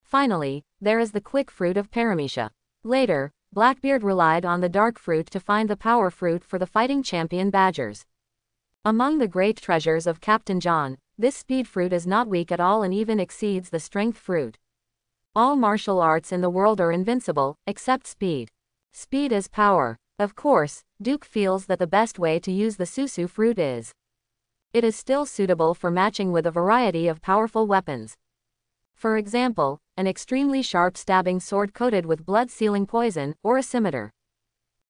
Finally, there is the quick fruit of Paramecia. Later, Blackbeard relied on the dark fruit to find the power fruit for the fighting champion Badgers. Among the great treasures of Captain John, this speed fruit is not weak at all and even exceeds the strength fruit. All martial arts in the world are invincible, except speed. Speed is power. Of course, Duke feels that the best way to use the Susu fruit is. It is still suitable for matching with a variety of powerful weapons. For example, an extremely sharp stabbing sword coated with blood-sealing poison, or a scimitar.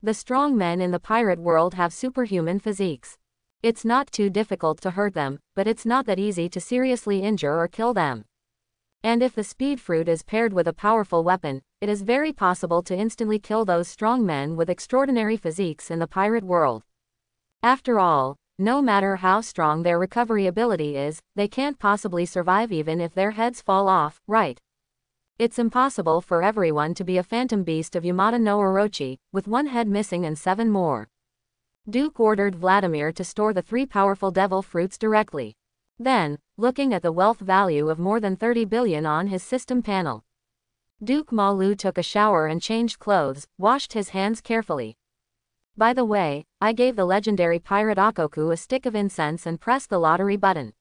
The strong men in the pirate world have superhuman physiques. It's not too difficult to hurt them, but it's not that easy to seriously injure or kill them. And if the speed fruit is paired with a powerful weapon, it is very possible to instantly kill those strong men with extraordinary physiques in the pirate world. After all, no matter how strong their recovery ability is, they can't possibly survive even if their heads fall off, right? It's impossible for everyone to be a phantom beast of Yamata no Orochi, with one head missing and 7 more. Duke ordered Vladimir to store the 3 powerful devil fruits directly. Then, looking at the wealth value of more than 30 billion on his system panel, Duke Malu took a shower and changed clothes, washed his hands carefully. By the way, I gave the legendary pirate Akoku a stick of incense and pressed the lottery button.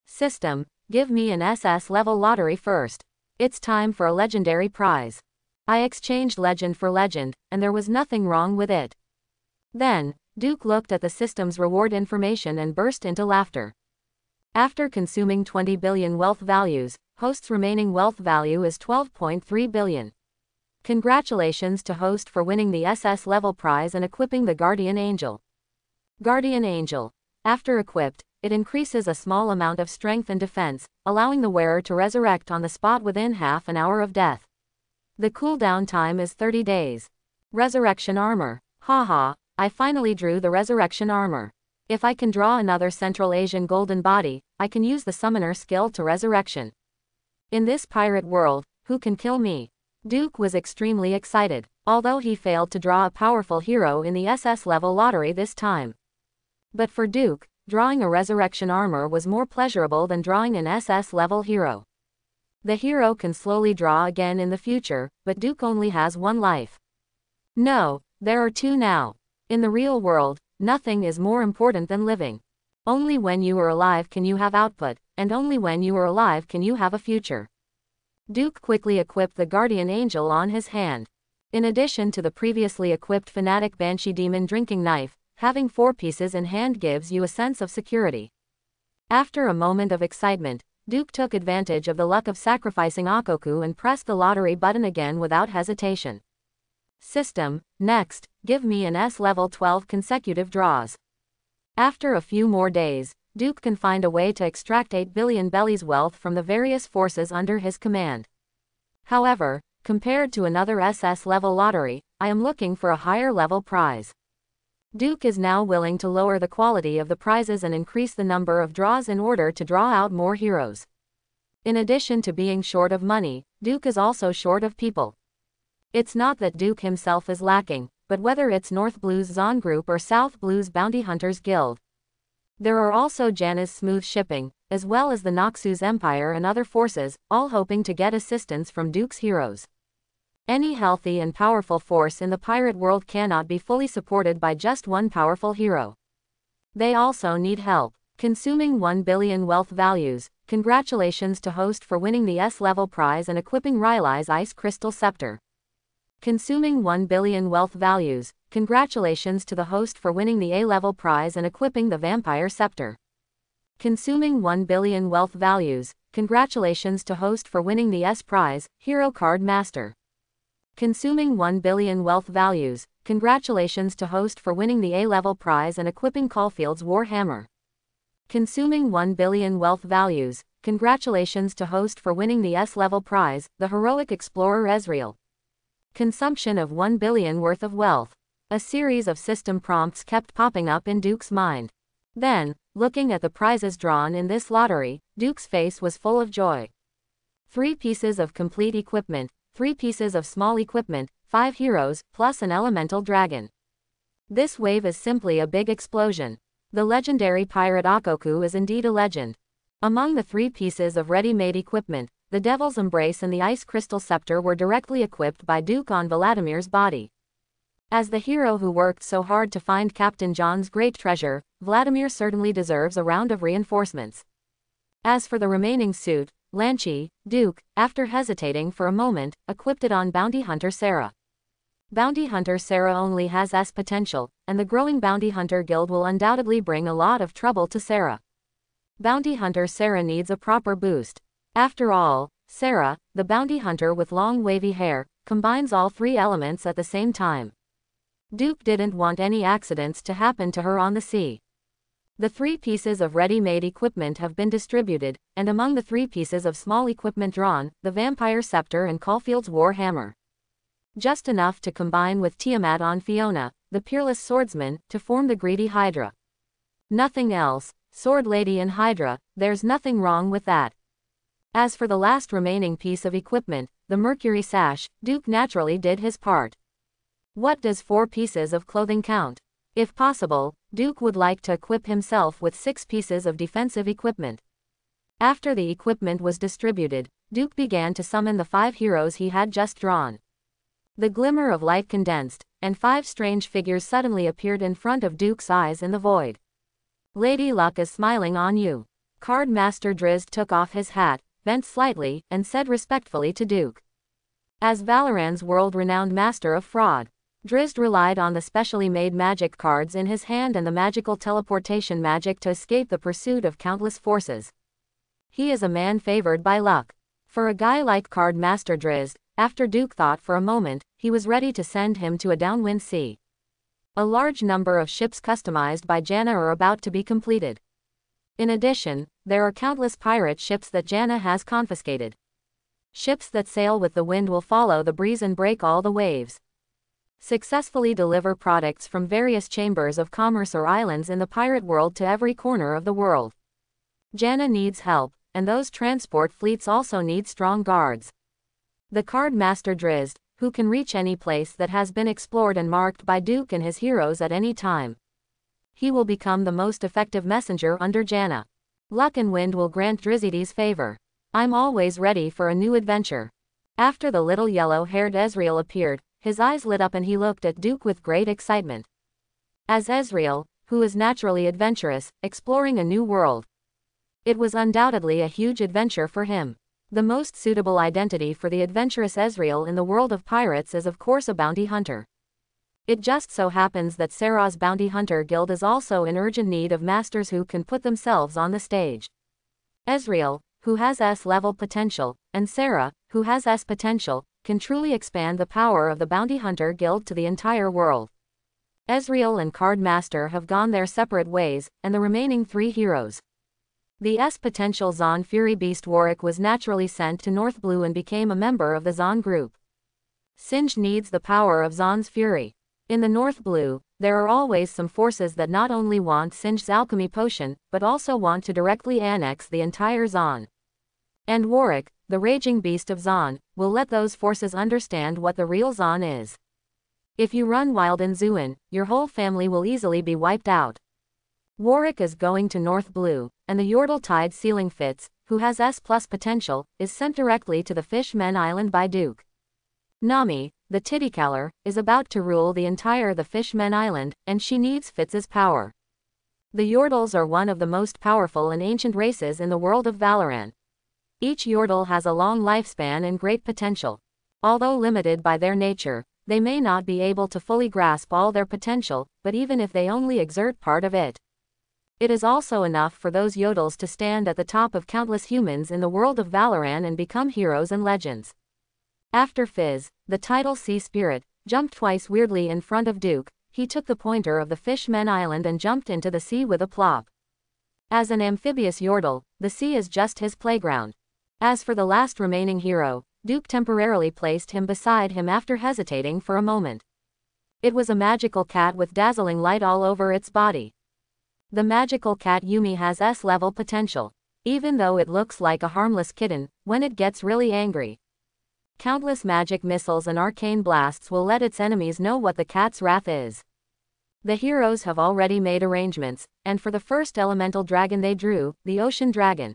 System, give me an SS level lottery first. It's time for a legendary prize. I exchanged legend for legend, and there was nothing wrong with it. Then, Duke looked at the system's reward information and burst into laughter. After consuming 20 billion wealth values, host's remaining wealth value is 12.3 billion. Congratulations to host for winning the SS level prize and equipping the Guardian Angel. Guardian Angel. After equipped, it increases a small amount of strength and defense, allowing the wearer to resurrect on the spot within half an hour of death. The cooldown time is 30 days. Resurrection armor. Haha, I finally drew the resurrection armor. If I can draw another Central Asian golden body, I can use the summoner skill to resurrection. In this pirate world, who can kill me? Duke was extremely excited, although he failed to draw a powerful hero in the SS level lottery this time. But for Duke, drawing a resurrection armor was more pleasurable than drawing an SS level hero. The hero can slowly draw again in the future, but Duke only has 1 life. No, there are 2 now. In the real world, nothing is more important than living. Only when you are alive can you have output, and only when you are alive can you have a future. Duke quickly equipped the Guardian Angel on his hand. In addition to the previously equipped Fanatic Banshee Demon drinking knife, having 4 pieces in hand gives you a sense of security. After a moment of excitement, Duke took advantage of the luck of sacrificing Akoku and pressed the lottery button again without hesitation. System, next, give me an S level 12 consecutive draws. After a few more days, Duke can find a way to extract 8 billion bellies wealth from the various forces under his command. However, compared to another SS level lottery, I am looking for a higher level prize. Duke is now willing to lower the quality of the prizes and increase the number of draws in order to draw out more heroes. In addition to being short of money, Duke is also short of people. It's not that Duke himself is lacking, but whether it's North Blue's Zon Group or South Blue's Bounty Hunters Guild. There are also Janna's Smooth Shipping, as well as the Noxus Empire and other forces, all hoping to get assistance from Duke's heroes. Any healthy and powerful force in the pirate world cannot be fully supported by just one powerful hero. They also need help. Consuming 1 billion wealth values, congratulations to host for winning the S-level prize and equipping Rylai's Ice Crystal Scepter. Consuming 1 billion wealth values, congratulations to the host for winning the A-level prize and equipping the Vampire Scepter. Consuming 1 billion wealth values, congratulations to host for winning the S prize, Hero Card Master. Consuming 1 billion wealth values, congratulations to host for winning the A-level prize and equipping Caulfield's Warhammer. Consuming 1 billion wealth values, congratulations to host for winning the S-level prize, the Heroic Explorer Ezreal. Consumption of 1 billion worth of wealth. A series of system prompts kept popping up in Duke's mind. Then, looking at the prizes drawn in this lottery, Duke's face was full of joy. 3 pieces of complete equipment, 3 pieces of small equipment, 5 heroes, plus an elemental dragon. This wave is simply a big explosion. The legendary pirate Akoku is indeed a legend. Among the 3 pieces of ready-made equipment, the Devil's Embrace and the Ice Crystal Scepter were directly equipped by Duke on Vladimir's body. As the hero who worked so hard to find Captain John's great treasure, Vladimir certainly deserves a round of reinforcements. As for the remaining suit, Lanchi, Duke, after hesitating for a moment, equipped it on Bounty Hunter Sarah. Bounty Hunter Sarah only has S potential, and the growing Bounty Hunter Guild will undoubtedly bring a lot of trouble to Sarah. Bounty Hunter Sarah needs a proper boost. After all, Sarah, the bounty hunter with long wavy hair, combines all 3 elements at the same time. Duke didn't want any accidents to happen to her on the sea. The 3 pieces of ready-made equipment have been distributed, and among the 3 pieces of small equipment drawn, the vampire scepter and Caulfield's war hammer. Just enough to combine with Tiamat on Fiona, the peerless swordsman, to form the greedy Hydra. Nothing else, Sword Lady and Hydra, there's nothing wrong with that. As for the last remaining piece of equipment, the Mercury sash, Duke naturally did his part. What does 4 pieces of clothing count? If possible, Duke would like to equip himself with 6 pieces of defensive equipment. After the equipment was distributed, Duke began to summon the 5 heroes he had just drawn. The glimmer of light condensed, and 5 strange figures suddenly appeared in front of Duke's eyes in the void. Lady Luck is smiling on you. Card Master Drizzt took off his hat, bent slightly, and said respectfully to Duke. As Valoran's world-renowned master of fraud, Drizzt relied on the specially made magic cards in his hand and the magical teleportation magic to escape the pursuit of countless forces. He is a man favored by luck. For a guy like Card Master Drizzt, after Duke thought for a moment, he was ready to send him to a downwind sea. A large number of ships customized by Janna are about to be completed. In addition, there are countless pirate ships that Janna has confiscated. Ships that sail with the wind will follow the breeze and break all the waves. Successfully deliver products from various chambers of commerce or islands in the pirate world to every corner of the world. Janna needs help, and those transport fleets also need strong guards. The Card Master Drizzt, who can reach any place that has been explored and marked by Duke and his heroes at any time. He will become the most effective messenger under Janna. Luck and wind will grant Drizzy's favor. I'm always ready for a new adventure. After the little yellow-haired Ezreal appeared, his eyes lit up and he looked at Duke with great excitement. As Ezreal, who is naturally adventurous, exploring a new world. It was undoubtedly a huge adventure for him. The most suitable identity for the adventurous Ezreal in the world of pirates is of course a bounty hunter. It just so happens that Serra's Bounty Hunter Guild is also in urgent need of masters who can put themselves on the stage. Ezreal, who has S-level potential, and Serra, who has S potential, can truly expand the power of the Bounty Hunter Guild to the entire world. Ezreal and Card Master have gone their separate ways, and the remaining 3 heroes. The S-potential Zon Fury Beast Warwick was naturally sent to North Blue and became a member of the Zon group. Singed needs the power of Zon's Fury. In the North Blue, there are always some forces that not only want Singed's alchemy potion, but also want to directly annex the entire Zon. And Warwick, the raging beast of Zon, will let those forces understand what the real Zon is. If you run wild in Zuin, your whole family will easily be wiped out. Warwick is going to North Blue, and the Yordle Tide Sealing Fitz, who has S+ potential, is sent directly to the Fishmen Island by Duke. Nami, the Titicaller, is about to rule the entire the Fishmen Island, and she needs Fitz's power. The Yordles are one of the most powerful and ancient races in the world of Valoran. Each Yordle has a long lifespan and great potential. Although limited by their nature, they may not be able to fully grasp all their potential, but even if they only exert part of it, it is also enough for those Yodels to stand at the top of countless humans in the world of Valoran and become heroes and legends. After Fizz, the tidal sea spirit, jumped twice weirdly in front of Duke, he took the pointer of the Fishmen Island and jumped into the sea with a plop. As an amphibious Yordle, the sea is just his playground. As for the last remaining hero, Duke temporarily placed him beside him after hesitating for a moment. It was a magical cat with dazzling light all over its body. The magical cat Yumi has S-level potential, even though it looks like a harmless kitten, when it gets really angry. Countless magic missiles and arcane blasts will let its enemies know what the cat's wrath is. The heroes have already made arrangements, and for the first elemental dragon they drew, the ocean dragon.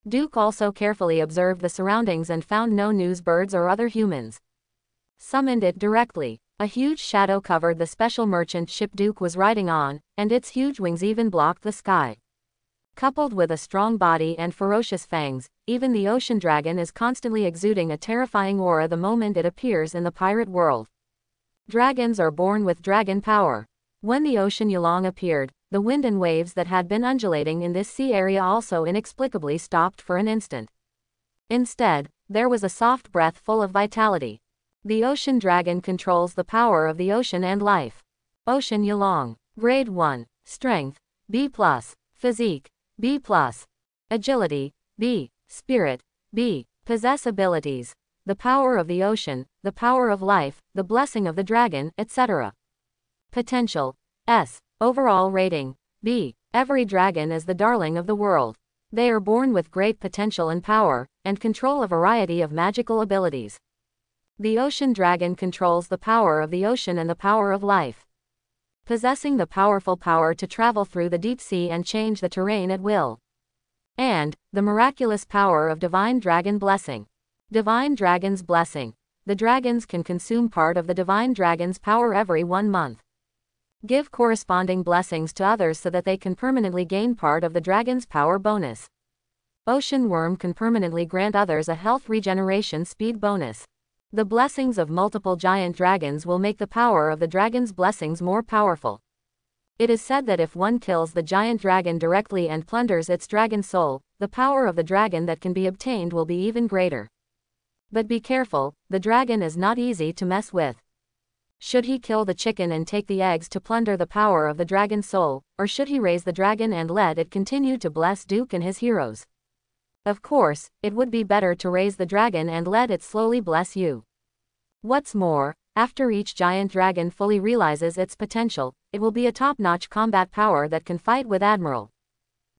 Duke also carefully observed the surroundings and found no news birds or other humans. Summoned it directly. A huge shadow covered the special merchant ship Duke was riding on, and its huge wings even blocked the sky. Coupled with a strong body and ferocious fangs, even the ocean dragon is constantly exuding a terrifying aura the moment it appears in the pirate world. Dragons are born with dragon power. When the ocean Yulong appeared, the wind and waves that had been undulating in this sea area also inexplicably stopped for an instant. Instead, there was a soft breath full of vitality. The ocean dragon controls the power of the ocean and life. Ocean Yulong. Grade 1. Strength, B+. Physique, B+. Agility, B. Spirit, B. Possess abilities. The power of the ocean, the power of life, the blessing of the dragon, etc. Potential, S. Overall rating, B. Every dragon is the darling of the world. They are born with great potential and power, and control a variety of magical abilities. The ocean dragon controls the power of the ocean and the power of life, possessing the powerful power to travel through the deep sea and change the terrain at will. And the miraculous power of divine dragon blessing. Divine dragon's blessing. The dragons can consume part of the divine dragon's power every 1 month. Give corresponding blessings to others so that they can permanently gain part of the dragon's power bonus. Ocean worm can permanently grant others a health regeneration speed bonus. The blessings of multiple giant dragons will make the power of the dragon's blessings more powerful. It is said that if one kills the giant dragon directly and plunders its dragon soul, the power of the dragon that can be obtained will be even greater. But be careful, the dragon is not easy to mess with. Should he kill the chicken and take the eggs to plunder the power of the dragon's soul, or should he raise the dragon and let it continue to bless Duke and his heroes? Of course, it would be better to raise the dragon and let it slowly bless you. What's more, after each giant dragon fully realizes its potential, it will be a top-notch combat power that can fight with Admiral.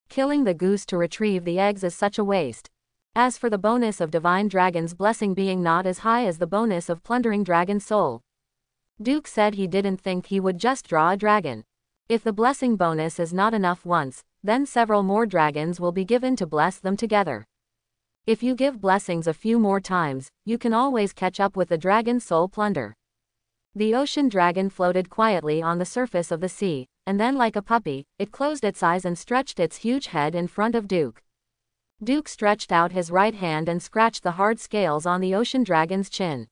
Killing the goose to retrieve the eggs is such a waste. As for the bonus of divine dragon's blessing being not as high as the bonus of plundering dragon's soul, Duke said he didn't think he would just draw a dragon. If the blessing bonus is not enough once, then several more dragons will be given to bless them together. If you give blessings a few more times, you can always catch up with the dragon's soul plunder. The ocean dragon floated quietly on the surface of the sea, and then like a puppy, it closed its eyes and stretched its huge head in front of Duke. Duke stretched out his right hand and scratched the hard scales on the ocean dragon's chin.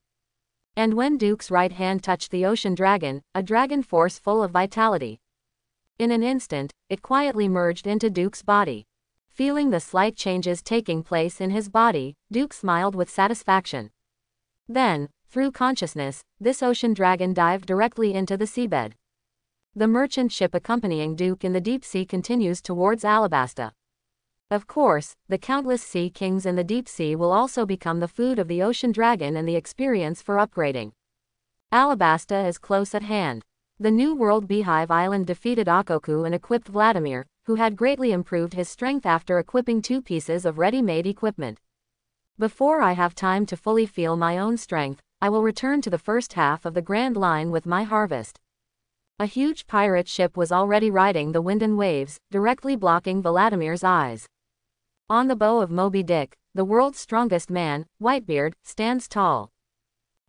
And when Duke's right hand touched the ocean dragon, a dragon force full of vitality. In an instant, it quietly merged into Duke's body. Feeling the slight changes taking place in his body, Duke smiled with satisfaction. Then, through consciousness, this ocean dragon dived directly into the seabed. The merchant ship accompanying Duke in the deep sea continues towards Alabasta. Of course, the countless sea kings in the deep sea will also become the food of the ocean dragon and the experience for upgrading. Alabasta is close at hand. The New World Beehive Island defeated Akoku and equipped Vladimir, who had greatly improved his strength after equipping 2 pieces of ready-made equipment. Before I have time to fully feel my own strength, I will return to the first half of the Grand Line with my harvest. A huge pirate ship was already riding the wind and waves, directly blocking Vladimir's eyes. On the bow of Moby Dick, the world's strongest man, Whitebeard, stands tall.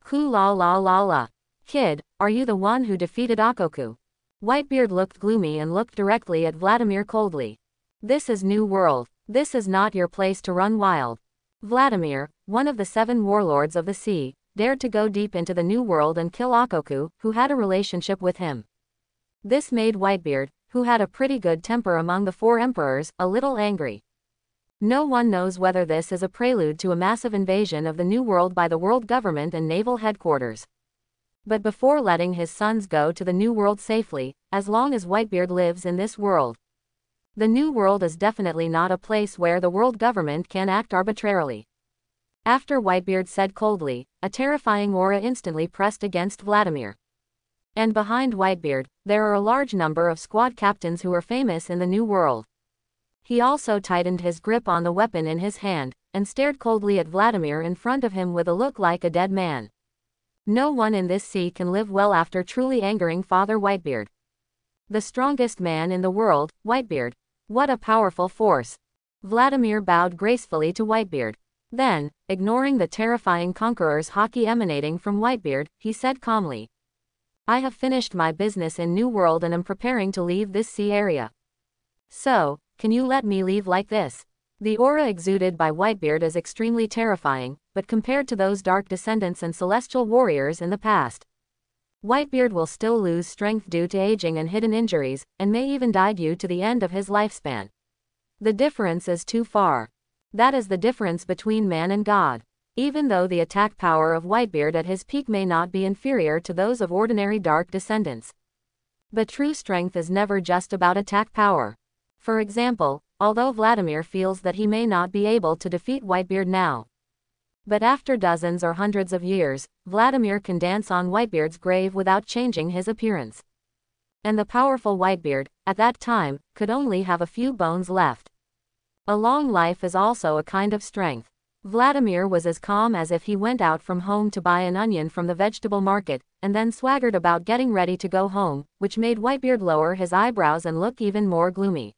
Ku la la la la. Kid, are you the one who defeated Akoku? Whitebeard looked gloomy and looked directly at Vladimir coldly. This is New World. This is not your place to run wild. Vladimir, one of the 7 warlords of the sea, dared to go deep into the New World and kill Akoku, who had a relationship with him. This made Whitebeard, who had a pretty good temper among the 4 emperors, a little angry. No one knows whether this is a prelude to a massive invasion of the New World by the world government and naval headquarters. But before letting his sons go to the New World safely, as long as Whitebeard lives in this world, the New World is definitely not a place where the world government can act arbitrarily. After Whitebeard said coldly, a terrifying aura instantly pressed against Vladimir. And behind Whitebeard, there are a large number of squad captains who are famous in the New World. He also tightened his grip on the weapon in his hand, and stared coldly at Vladimir in front of him with a look like a dead man. No one in this sea can live well after truly angering Father Whitebeard. The strongest man in the world, Whitebeard. What a powerful force. Vladimir bowed gracefully to Whitebeard. Then, ignoring the terrifying conqueror's haki emanating from Whitebeard, he said calmly, I have finished my business in New World and am preparing to leave this sea area. So, can you let me leave like this? The aura exuded by Whitebeard is extremely terrifying, but compared to those dark descendants and celestial warriors in the past, Whitebeard will still lose strength due to aging and hidden injuries, and may even die due to the end of his lifespan. The difference is too far. That is the difference between man and God. Even though the attack power of Whitebeard at his peak may not be inferior to those of ordinary dark descendants, But true strength is never just about attack power. For example, although Vladimir feels that he may not be able to defeat Whitebeard now, but after dozens or hundreds of years, Vladimir can dance on Whitebeard's grave without changing his appearance. And the powerful Whitebeard, at that time, could only have a few bones left. A long life is also a kind of strength. Vladimir was as calm as if he went out from home to buy an onion from the vegetable market, and then swaggered about getting ready to go home, which made Whitebeard lower his eyebrows and look even more gloomy.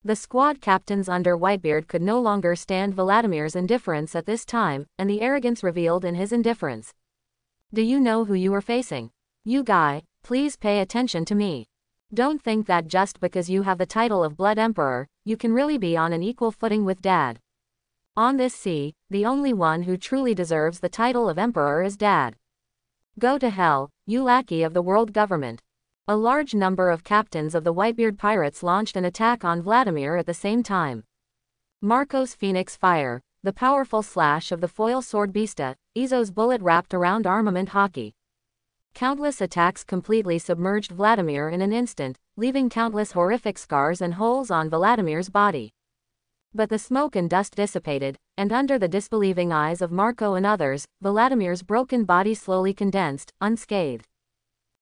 The squad captains under Whitebeard could no longer stand Vladimir's indifference at this time, and the arrogance revealed in his indifference. Do you know who you are facing? You guy, please pay attention to me. Don't think that just because you have the title of Blood Emperor, you can really be on an equal footing with Dad. On this sea, the only one who truly deserves the title of Emperor is Dad. Go to hell, you lackey of the world government. A large number of captains of the Whitebeard pirates launched an attack on Vladimir at the same time. Marco's Phoenix Fire, the powerful slash of the foil sword Bista, Izo's bullet wrapped around armament hockey. Countless attacks completely submerged Vladimir in an instant, leaving countless horrific scars and holes on Vladimir's body. But the smoke and dust dissipated, and under the disbelieving eyes of Marco and others, Vladimir's broken body slowly condensed, unscathed.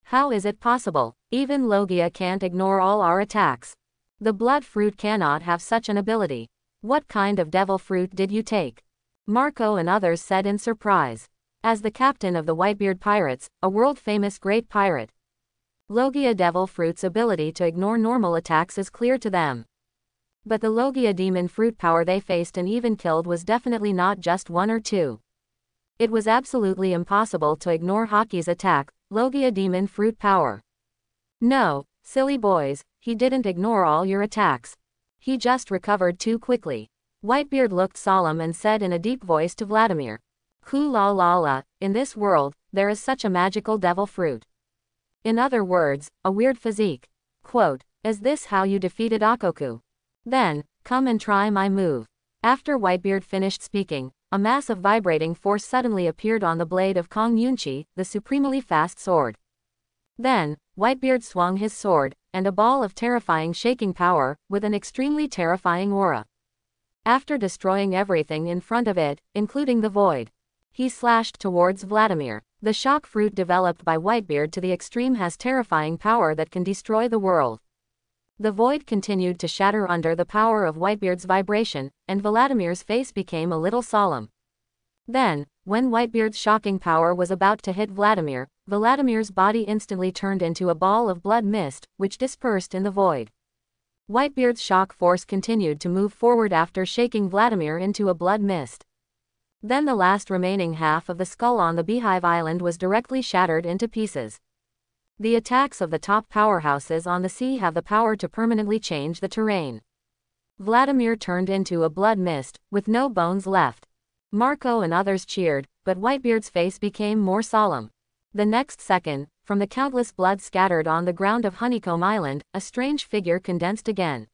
How is it possible? Even Logia can't ignore all our attacks. The blood fruit cannot have such an ability. What kind of devil fruit did you take? Marco and others said in surprise. As the captain of the Whitebeard pirates, a world-famous great pirate, Logia devil fruit's ability to ignore normal attacks is clear to them. But the Logia demon fruit power they faced and even killed was definitely not just one or two. It was absolutely impossible to ignore Hockey's attack, Logia demon fruit power. No, silly boys, he didn't ignore all your attacks. He just recovered too quickly. Whitebeard looked solemn and said in a deep voice to Vladimir. La la la, in this world, there is such a magical devil fruit. In other words, a weird physique. Quote, is this how you defeated Akoku? Then, come and try my move. After Whitebeard finished speaking, a mass of vibrating force suddenly appeared on the blade of Kong Yunchi, the supremely fast sword. Then, Whitebeard swung his sword, and a ball of terrifying shaking power, with an extremely terrifying aura. After destroying everything in front of it, including the void, he slashed towards Vladimir. The shock fruit developed by Whitebeard to the extreme has terrifying power that can destroy the world. The void continued to shatter under the power of Whitebeard's vibration, and Vladimir's face became a little solemn. Then, when Whitebeard's shocking power was about to hit Vladimir, Vladimir's body instantly turned into a ball of blood mist, which dispersed in the void. Whitebeard's shock force continued to move forward after shaking Vladimir into a blood mist. Then the last remaining half of the skull on the Beehive Island was directly shattered into pieces. The attacks of the top powerhouses on the sea have the power to permanently change the terrain. Vladimir turned into a blood mist, with no bones left. Marco and others cheered, but Whitebeard's face became more solemn. The next second, from the countless blood scattered on the ground of Honeycomb Island, a strange figure condensed again.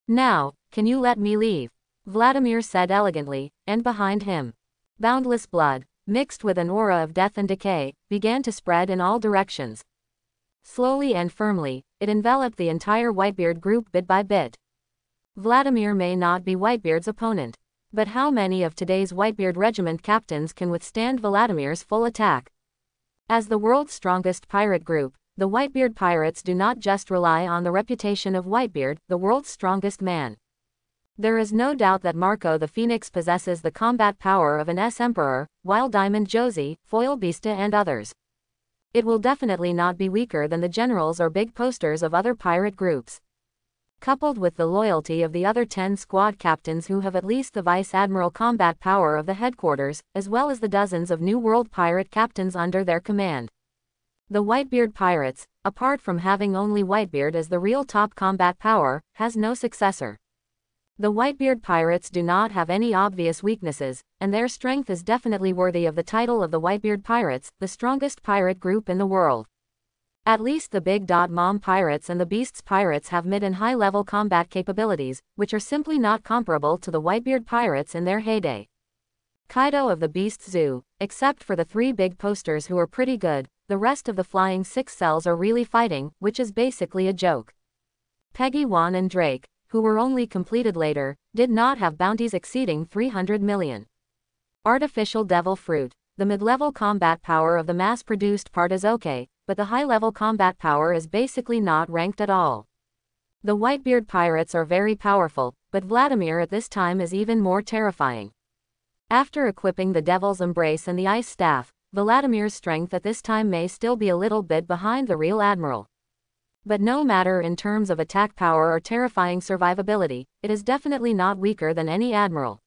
Now, can you let me leave? Vladimir said elegantly, and behind him, boundless blood, mixed with an aura of death and decay, began to spread in all directions. Slowly and firmly, it enveloped the entire Whitebeard group bit by bit. Vladimir may not be Whitebeard's opponent, but how many of today's Whitebeard regiment captains can withstand Vladimir's full attack? As the world's strongest pirate group, the Whitebeard pirates do not just rely on the reputation of Whitebeard, the world's strongest man. There is no doubt that Marco the Phoenix possesses the combat power of an S-Emperor, while Diamond Josie, Foil Bista and others. It will definitely not be weaker than the generals or big posters of other pirate groups. Coupled with the loyalty of the other 10 squad captains who have at least the vice admiral combat power of the headquarters, as well as the dozens of New World pirate captains under their command. The Whitebeard pirates, apart from having only Whitebeard as the real top combat power, has no successor. The Whitebeard pirates do not have any obvious weaknesses, and their strength is definitely worthy of the title of the Whitebeard pirates, the strongest pirate group in the world. At least the Big Mom pirates and the Beasts pirates have mid and high-level combat capabilities, which are simply not comparable to the Whitebeard pirates in their heyday. Kaido of the Beast Zoo, except for the 3 big posters who are pretty good, the rest of the Flying Six cells are really fighting, which is basically a joke. Peggy 1 and Drake, who were only completed later, did not have bounties exceeding 300 million. Artificial Devil Fruit. The mid-level combat power of the mass-produced part is okay, but the high-level combat power is basically not ranked at all. The Whitebeard pirates are very powerful, but Vladimir at this time is even more terrifying. After equipping the Devil's Embrace and the Ice Staff, Vladimir's strength at this time may still be a little bit behind the real Admiral. But no matter in terms of attack power or terrifying survivability, it is definitely not weaker than any Admiral.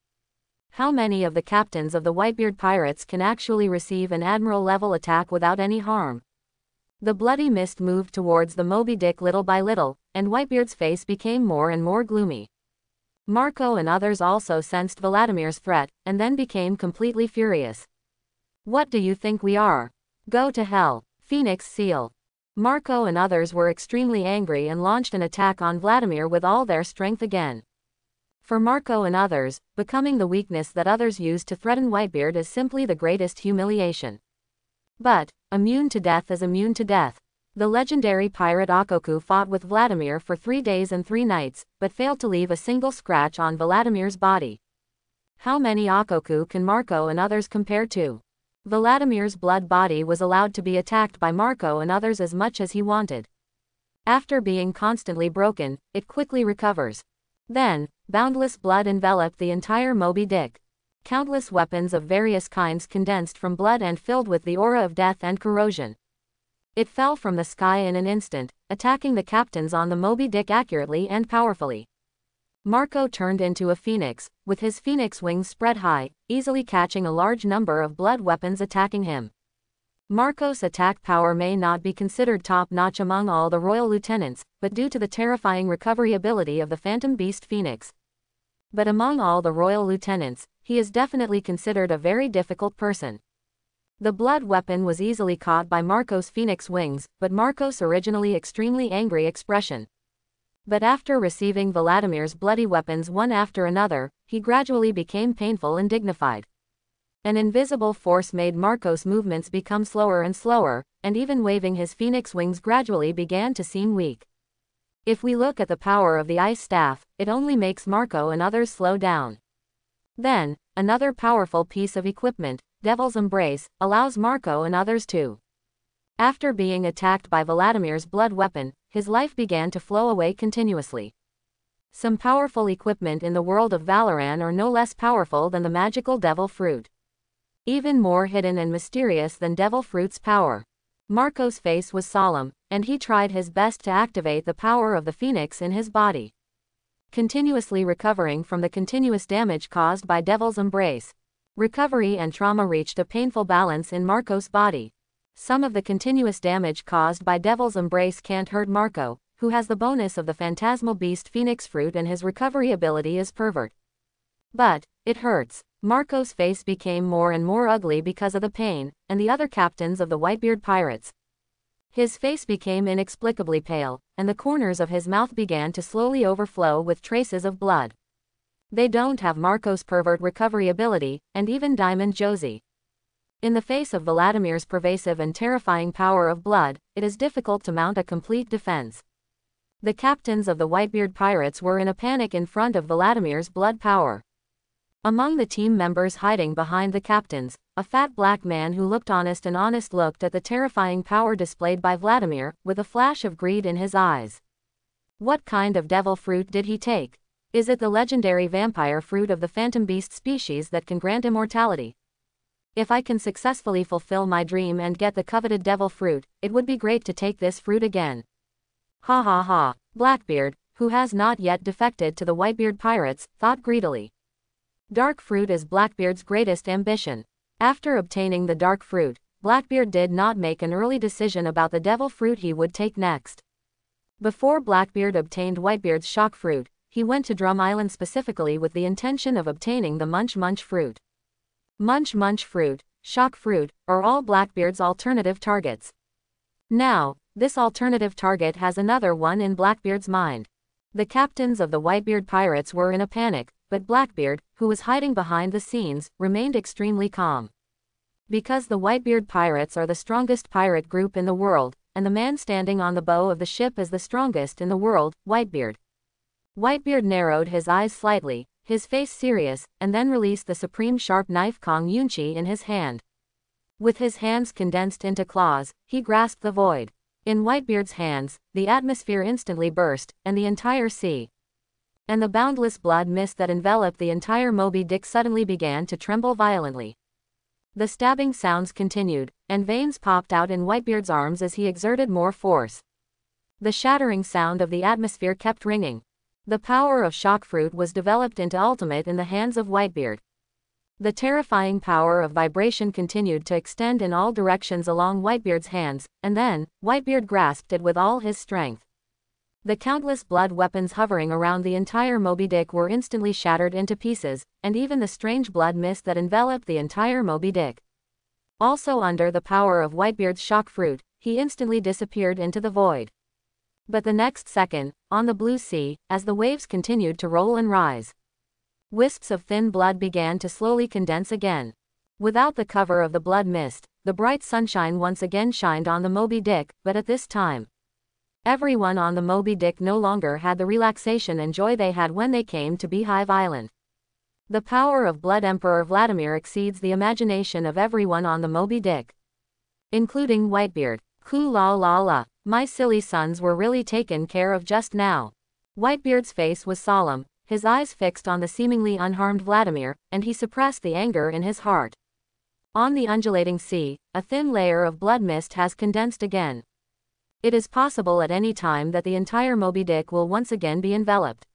How many of the captains of the Whitebeard pirates can actually receive an Admiral-level attack without any harm? The bloody mist moved towards the Moby Dick little by little, and Whitebeard's face became more and more gloomy. Marco and others also sensed Vladimir's threat, and then became completely furious. What do you think we are? Go to hell, Phoenix Seal. Marco and others were extremely angry and launched an attack on Vladimir with all their strength again. For Marco and others, becoming the weakness that others use to threaten Whitebeard is simply the greatest humiliation. But, immune to death is immune to death. The legendary pirate Akoku fought with Vladimir for 3 days and 3 nights, but failed to leave a single scratch on Vladimir's body. How many Akoku can Marco and others compare to? Vladimir's blood body was allowed to be attacked by Marco and others as much as he wanted. After being constantly broken, it quickly recovers. Then, boundless blood enveloped the entire Moby Dick. Countless weapons of various kinds condensed from blood and filled with the aura of death and corrosion. It fell from the sky in an instant, attacking the captains on the Moby Dick accurately and powerfully. Marco turned into a phoenix, with his phoenix wings spread high, easily catching a large number of blood weapons attacking him. Marco's attack power may not be considered top-notch among all the royal lieutenants, but due to the terrifying recovery ability of the Phantom Beast Phoenix. But among all the royal lieutenants, he is definitely considered a very difficult person. The blood weapon was easily caught by Marco's phoenix wings, but Marco's originally extremely angry expression. But after receiving Vladimir's bloody weapons one after another, he gradually became painful and dignified. An invisible force made Marco's movements become slower and slower, and even waving his phoenix wings gradually began to seem weak. If we look at the power of the ice staff, it only makes Marco and others slow down. Then, another powerful piece of equipment, Devil's Embrace, allows Marco and others to. After being attacked by Vladimir's blood weapon, his life began to flow away continuously. Some powerful equipment in the world of Valoran are no less powerful than the magical Devil Fruit. Even more hidden and mysterious than Devil Fruit's power. Marco's face was solemn, and he tried his best to activate the power of the phoenix in his body. Continuously recovering from the continuous damage caused by Devil's Embrace. Recovery and trauma reached a painful balance in Marco's body. Some of the continuous damage caused by Devil's Embrace can't hurt Marco, who has the bonus of the Phantasmal Beast Phoenix Fruit and his recovery ability is Pervert. But, it hurts. Marco's face became more and more ugly because of the pain, and the other captains of the Whitebeard pirates. His face became inexplicably pale, and the corners of his mouth began to slowly overflow with traces of blood. They don't have Marco's Pervert recovery ability, and even Diamond Josie. In the face of Vladimir's pervasive and terrifying power of blood, it is difficult to mount a complete defense. The captains of the Whitebeard pirates were in a panic in front of Vladimir's blood power. Among the team members hiding behind the captains, a fat black man who looked honest looked at the terrifying power displayed by Vladimir, with a flash of greed in his eyes. What kind of devil fruit did he take? Is it the legendary vampire fruit of the phantom beast species that can grant immortality? If I can successfully fulfill my dream and get the coveted devil fruit, it would be great to take this fruit again. Ha ha ha, Blackbeard, who has not yet defected to the Whitebeard pirates, thought greedily. Dark fruit is Blackbeard's greatest ambition. After obtaining the dark fruit, Blackbeard did not make an early decision about the devil fruit he would take next. Before Blackbeard obtained Whitebeard's shock fruit, he went to Drum Island specifically with the intention of obtaining the Munch Munch fruit. Munch Munch fruit, shock fruit, are all Blackbeard's alternative targets. Now, this alternative target has another one in Blackbeard's mind. The captains of the Whitebeard pirates were in a panic, but Blackbeard, who was hiding behind the scenes, remained extremely calm. Because the Whitebeard pirates are the strongest pirate group in the world, and the man standing on the bow of the ship is the strongest in the world, Whitebeard. Whitebeard narrowed his eyes slightly, his face serious, and then released the supreme sharp knife Kong Yunchi in his hand. With his hands condensed into claws, he grasped the void. In Whitebeard's hands, the atmosphere instantly burst, and the entire sea and the boundless blood mist that enveloped the entire Moby Dick suddenly began to tremble violently. The stabbing sounds continued, and veins popped out in Whitebeard's arms as he exerted more force. The shattering sound of the atmosphere kept ringing. The power of shock fruit was developed into ultimate in the hands of Whitebeard. The terrifying power of vibration continued to extend in all directions along Whitebeard's hands, and then, Whitebeard grasped it with all his strength. The countless blood weapons hovering around the entire Moby Dick were instantly shattered into pieces, and even the strange blood mist that enveloped the entire Moby Dick. Also under the power of Whitebeard's shock fruit, he instantly disappeared into the void. But the next second, on the blue sea, as the waves continued to roll and rise, wisps of thin blood began to slowly condense again. Without the cover of the blood mist, the bright sunshine once again shined on the Moby Dick, but at this time, everyone on the Moby Dick no longer had the relaxation and joy they had when they came to Beehive Island. The power of Blood Emperor Vladimir exceeds the imagination of everyone on the Moby Dick, including Whitebeard. Ku la la la, my silly sons were really taken care of just now. Whitebeard's face was solemn, his eyes fixed on the seemingly unharmed Vladimir, and he suppressed the anger in his heart. On the undulating sea, a thin layer of blood mist has condensed again. It is possible at any time that the entire Moby Dick will once again be enveloped.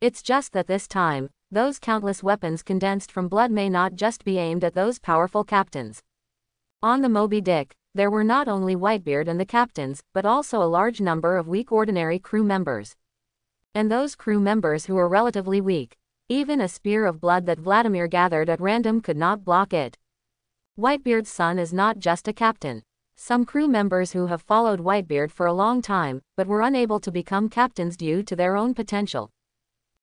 It's just that this time, those countless weapons condensed from blood may not just be aimed at those powerful captains. On the Moby Dick, there were not only Whitebeard and the captains, but also a large number of weak ordinary crew members. And those crew members who were relatively weak, even a spear of blood that Vladimir gathered at random could not block it. Whitebeard's son is not just a captain. Some crew members who have followed Whitebeard for a long time, but were unable to become captains due to their own potential.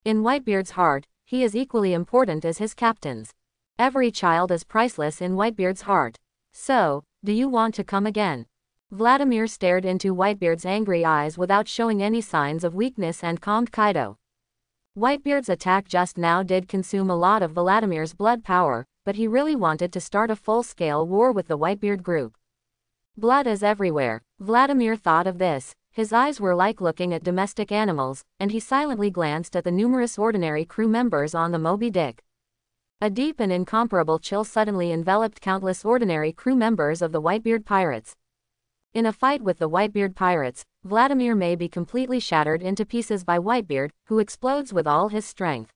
In Whitebeard's heart, he is equally important as his captains. Every child is priceless in Whitebeard's heart. So, do you want to come again? Vladimir stared into Whitebeard's angry eyes without showing any signs of weakness and calmed Kaido. Whitebeard's attack just now did consume a lot of Vladimir's blood power, but he really wanted to start a full-scale war with the Whitebeard group. Blood is everywhere. Vladimir thought of this. His eyes were like looking at domestic animals, and he silently glanced at the numerous ordinary crew members on the Moby Dick. A deep and incomparable chill suddenly enveloped countless ordinary crew members of the Whitebeard pirates. In a fight with the Whitebeard pirates, Vladimir may be completely shattered into pieces by Whitebeard, who explodes with all his strength.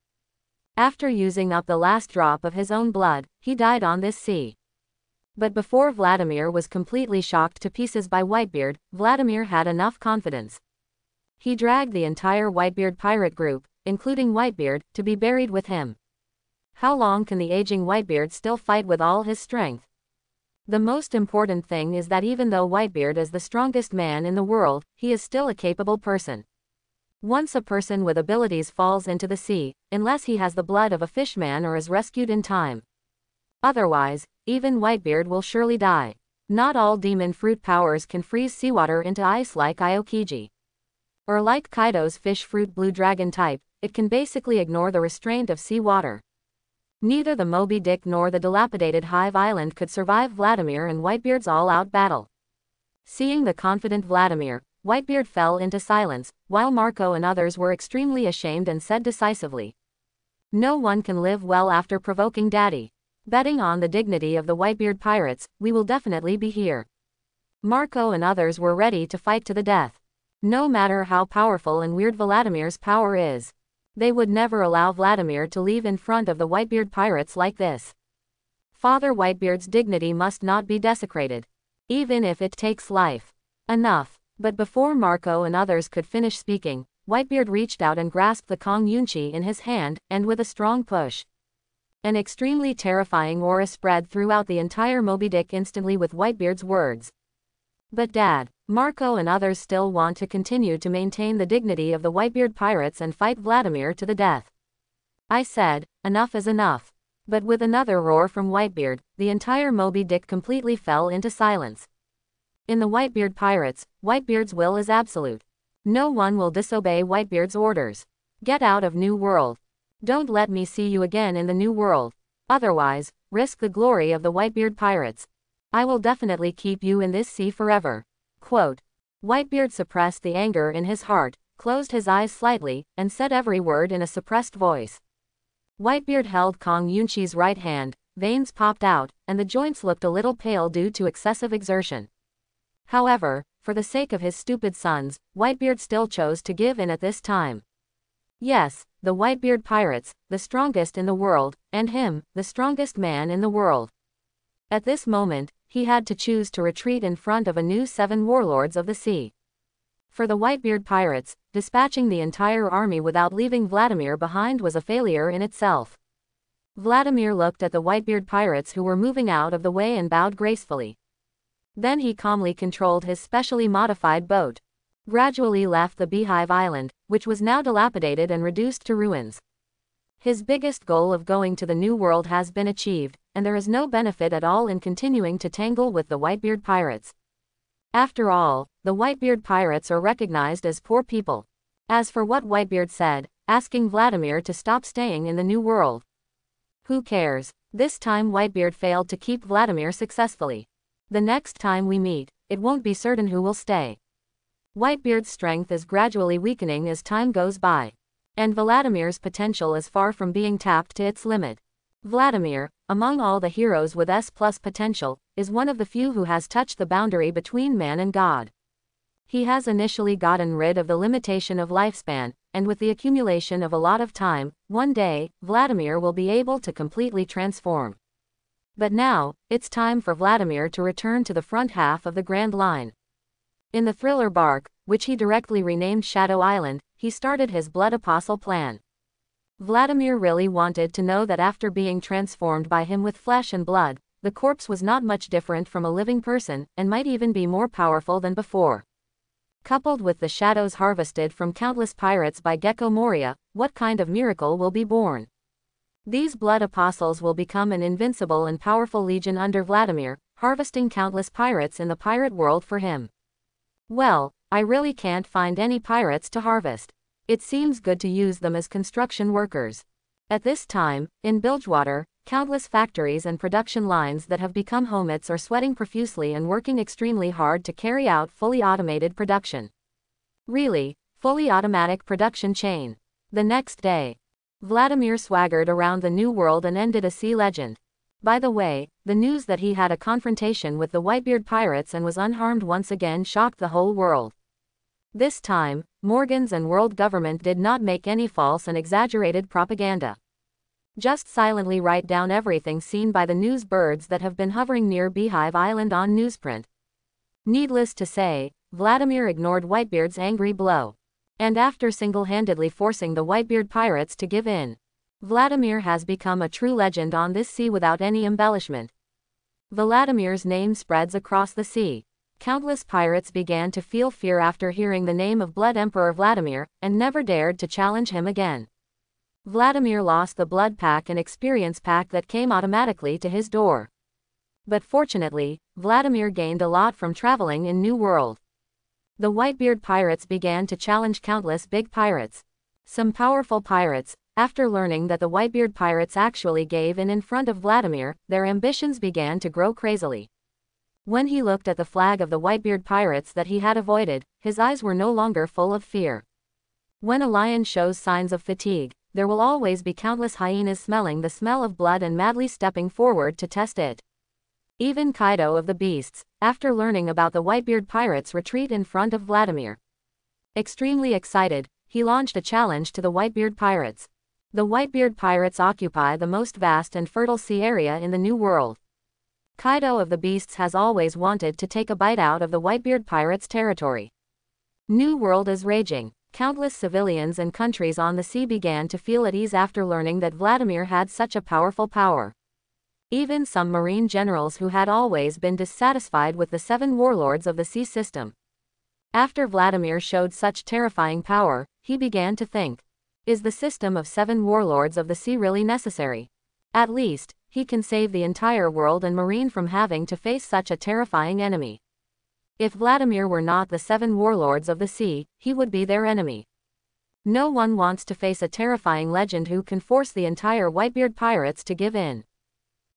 After using up the last drop of his own blood, he died on this sea. But before Vladimir was completely shocked to pieces by Whitebeard, Vladimir had enough confidence. He dragged the entire Whitebeard pirate group, including Whitebeard, to be buried with him. How long can the aging Whitebeard still fight with all his strength? The most important thing is that even though Whitebeard is the strongest man in the world, he is still a capable person. Once a person with abilities falls into the sea, unless he has the blood of a fishman or is rescued in time. Otherwise, even Whitebeard will surely die. Not all demon fruit powers can freeze seawater into ice like Aokiji. Or like Kaido's fish fruit blue dragon type, it can basically ignore the restraint of seawater. Neither the Moby Dick nor the dilapidated Hive Island could survive Vladimir and Whitebeard's all-out battle. Seeing the confident Vladimir, Whitebeard fell into silence, while Marco and others were extremely ashamed and said decisively, "No one can live well after provoking Daddy. Betting on the dignity of the Whitebeard pirates, we will definitely be here." Marco and others were ready to fight to the death. No matter how powerful and weird Vladimir's power is, they would never allow Vladimir to leave in front of the Whitebeard pirates like this. Father Whitebeard's dignity must not be desecrated, even if it takes life. Enough. But before Marco and others could finish speaking, Whitebeard reached out and grasped the Kong Yunchi in his hand, and with a strong push, an extremely terrifying aura spread throughout the entire Moby Dick instantly with Whitebeard's words. "But Dad, Marco and others still want to continue to maintain the dignity of the Whitebeard pirates and fight Vladimir to the death." I said, enough is enough. But with another roar from Whitebeard, the entire Moby Dick completely fell into silence. In the Whitebeard pirates, Whitebeard's will is absolute. No one will disobey Whitebeard's orders. Get out of New World. Don't let me see you again in the New World. Otherwise, risk the glory of the Whitebeard pirates. I will definitely keep you in this sea forever. Quote. Whitebeard suppressed the anger in his heart, closed his eyes slightly, and said every word in a suppressed voice. Whitebeard held Kong Yunchi's right hand, veins popped out, and the joints looked a little pale due to excessive exertion. However, for the sake of his stupid sons, Whitebeard still chose to give in at this time. Yes, the Whitebeard pirates, the strongest in the world, and him, the strongest man in the world. At this moment, he had to choose to retreat in front of a new 7 warlords of the sea. For the Whitebeard pirates, dispatching the entire army without leaving Vladimir behind was a failure in itself. Vladimir looked at the Whitebeard pirates who were moving out of the way and bowed gracefully. Then he calmly controlled his specially modified boat. Gradually left the Beehive Island, which was now dilapidated and reduced to ruins. His biggest goal of going to the New World has been achieved, and there is no benefit at all in continuing to tangle with the Whitebeard pirates. After all, the Whitebeard pirates are recognized as poor people. As for what Whitebeard said, asking Vladimir to stop staying in the New World. Who cares? This time Whitebeard failed to keep Vladimir successfully. The next time we meet, it won't be certain who will stay. Whitebeard's strength is gradually weakening as time goes by. And Vladimir's potential is far from being tapped to its limit. Vladimir, among all the heroes with S+ potential, is one of the few who has touched the boundary between man and God. He has initially gotten rid of the limitation of lifespan, and with the accumulation of a lot of time, one day, Vladimir will be able to completely transform. But now, it's time for Vladimir to return to the front half of the Grand Line. In the thriller bark, which he directly renamed Shadow Island, he started his Blood Apostle plan. Vladimir really wanted to know that after being transformed by him with flesh and blood, the corpse was not much different from a living person, and might even be more powerful than before. Coupled with the shadows harvested from countless pirates by Gecko Moria, what kind of miracle will be born? These Blood Apostles will become an invincible and powerful legion under Vladimir, harvesting countless pirates in the pirate world for him. Well, I really can't find any pirates to harvest. It seems good to use them as construction workers. At this time, in Bilgewater, countless factories and production lines that have become homeits are sweating profusely and working extremely hard to carry out fully automated production. Really, fully automatic production chain. The next day, Vladimir swaggered around the New World and ended a sea legend. By the way, the news that he had a confrontation with the Whitebeard pirates and was unharmed once again shocked the whole world. This time, Morgans and world government did not make any false and exaggerated propaganda. Just silently write down everything seen by the news birds that have been hovering near Beehive Island on newsprint. Needless to say, Vladimir ignored Whitebeard's angry blow. And after single-handedly forcing the Whitebeard pirates to give in, Vladimir has become a true legend on this sea without any embellishment. Vladimir's name spreads across the sea. Countless pirates began to feel fear after hearing the name of Blood Emperor Vladimir, and never dared to challenge him again. Vladimir lost the blood pack and experience pack that came automatically to his door. But fortunately, Vladimir gained a lot from traveling in New World. The Whitebeard pirates began to challenge countless big pirates. Some powerful pirates, after learning that the Whitebeard pirates actually gave in front of Vladimir, their ambitions began to grow crazily. When he looked at the flag of the Whitebeard pirates that he had avoided, his eyes were no longer full of fear. When a lion shows signs of fatigue, there will always be countless hyenas smelling the smell of blood and madly stepping forward to test it. Even Kaido of the Beasts, after learning about the Whitebeard pirates' retreat in front of Vladimir. Extremely excited, he launched a challenge to the Whitebeard pirates. The Whitebeard pirates occupy the most vast and fertile sea area in the New World. Kaido of the Beasts has always wanted to take a bite out of the Whitebeard pirates' territory. New World is raging. Countless civilians and countries on the sea began to feel at ease after learning that Vladimir had such a powerful power. Even some marine generals who had always been dissatisfied with the 7 warlords of the sea system. After Vladimir showed such terrifying power, he began to think, is the system of 7 warlords of the sea really necessary? At least, he can save the entire world and Marine from having to face such a terrifying enemy. If Vladimir were not the 7 warlords of the sea, he would be their enemy. No one wants to face a terrifying legend who can force the entire Whitebeard pirates to give in.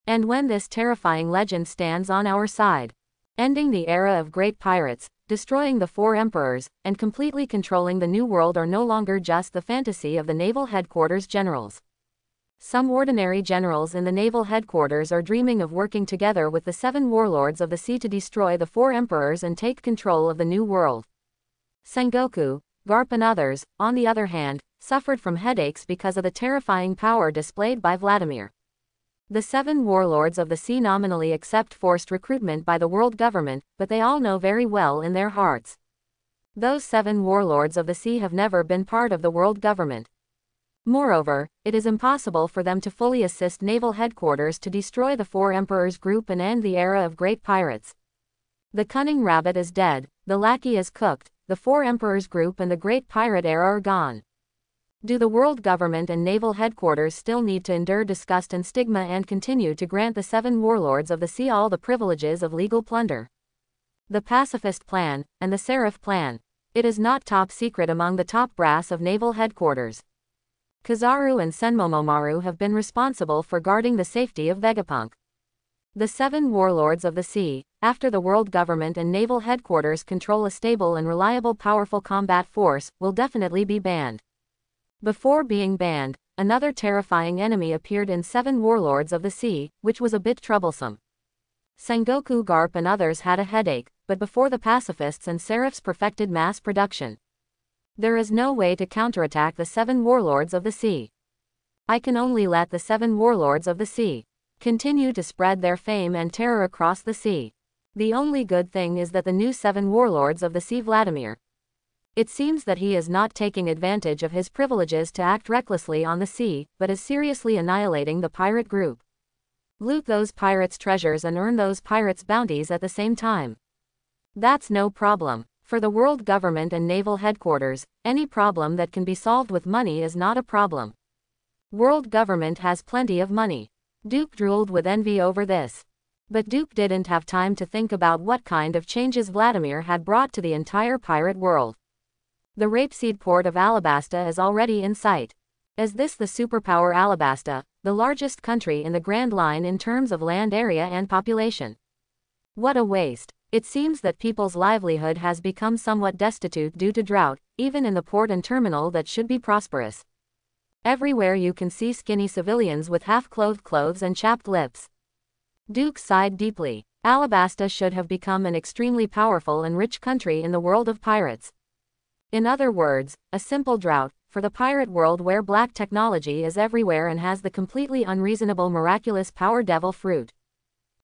And when this terrifying legend stands on our side, ending the era of great pirates, destroying the 4 emperors, and completely controlling the New World are no longer just the fantasy of the naval headquarters generals. Some ordinary generals in the naval headquarters are dreaming of working together with the 7 warlords of the sea to destroy the 4 emperors and take control of the New World. Sengoku, Garp and others, on the other hand, suffered from headaches because of the terrifying power displayed by Vladimir. The 7 warlords of the sea nominally accept forced recruitment by the world government, but they all know very well in their hearts. Those 7 warlords of the sea have never been part of the world government. Moreover, it is impossible for them to fully assist naval headquarters to destroy the 4 emperors group and end the era of great pirates. The cunning rabbit is dead, the lackey is cooked, the 4 emperors group and the great pirate era are gone. Do the world government and naval headquarters still need to endure disgust and stigma and continue to grant the 7 warlords of the sea all the privileges of legal plunder? The pacifist plan, and the serif plan. It is not top secret among the top brass of naval headquarters. Kizaru and Senmomomaru have been responsible for guarding the safety of Vegapunk. The 7 warlords of the sea, after the world government and naval headquarters control a stable and reliable powerful combat force, will definitely be banned. Before being banned, another terrifying enemy appeared in 7 warlords of the sea, which was a bit troublesome. Sengoku, Garp and others had a headache, but before the pacifists and serifs perfected mass production, there is no way to counterattack the 7 warlords of the sea. I can only let the 7 warlords of the sea continue to spread their fame and terror across the sea. The only good thing is that the new 7 warlords of the sea Vladimir, it seems that he is not taking advantage of his privileges to act recklessly on the sea, but is seriously annihilating the pirate group. Loot those pirates' treasures and earn those pirates' bounties at the same time. That's no problem. For the world government and naval headquarters, any problem that can be solved with money is not a problem. World government has plenty of money. Duke drooled with envy over this. But Duke didn't have time to think about what kind of changes Vladimir had brought to the entire pirate world. The rapeseed port of Alabasta is already in sight. Is this the superpower Alabasta, the largest country in the Grand Line in terms of land area and population? What a waste. It seems that people's livelihood has become somewhat destitute due to drought, even in the port and terminal that should be prosperous. Everywhere you can see skinny civilians with half-clothed clothes and chapped lips. Duke sighed deeply. Alabasta should have become an extremely powerful and rich country in the world of pirates. In other words, a simple drought, for the pirate world where black technology is everywhere and has the completely unreasonable miraculous power devil fruit.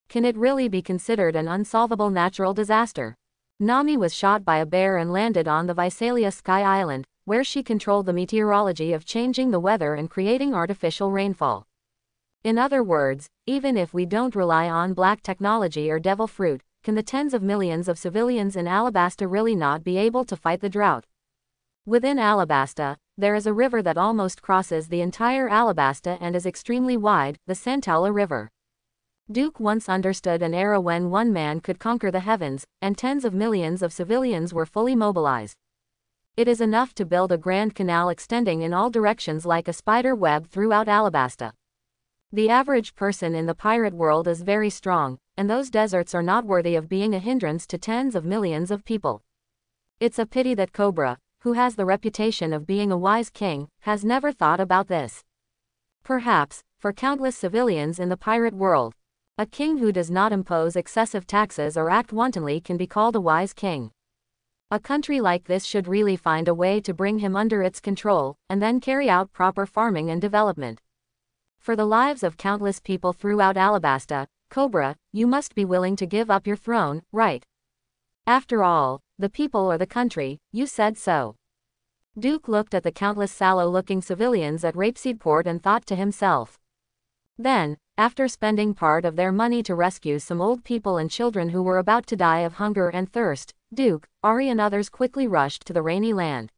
Can it really be considered an unsolvable natural disaster? Nami was shot by a bear and landed on the Visalia Sky Island, where she controlled the meteorology of changing the weather and creating artificial rainfall. In other words, even if we don't rely on black technology or devil fruit, can the tens of millions of civilians in Alabasta really not be able to fight the drought? Within Alabasta, there is a river that almost crosses the entire Alabasta and is extremely wide, the Santala River. Duke once understood an era when one man could conquer the heavens, and tens of millions of civilians were fully mobilized. It is enough to build a grand canal extending in all directions like a spider web throughout Alabasta. The average person in the pirate world is very strong, and those deserts are not worthy of being a hindrance to tens of millions of people. It's a pity that Cobra, who has the reputation of being a wise king, has never thought about this. Perhaps, for countless civilians in the pirate world, a king who does not impose excessive taxes or act wantonly can be called a wise king. A country like this should really find a way to bring him under its control, and then carry out proper farming and development. For the lives of countless people throughout Alabasta, Cobra, you must be willing to give up your throne, right? After all, the people or the country, you said so. Duke looked at the countless sallow-looking civilians at Rapeseed Port and thought to himself. Then, after spending part of their money to rescue some old people and children who were about to die of hunger and thirst, Duke, Ari and others quickly rushed to the rainy land.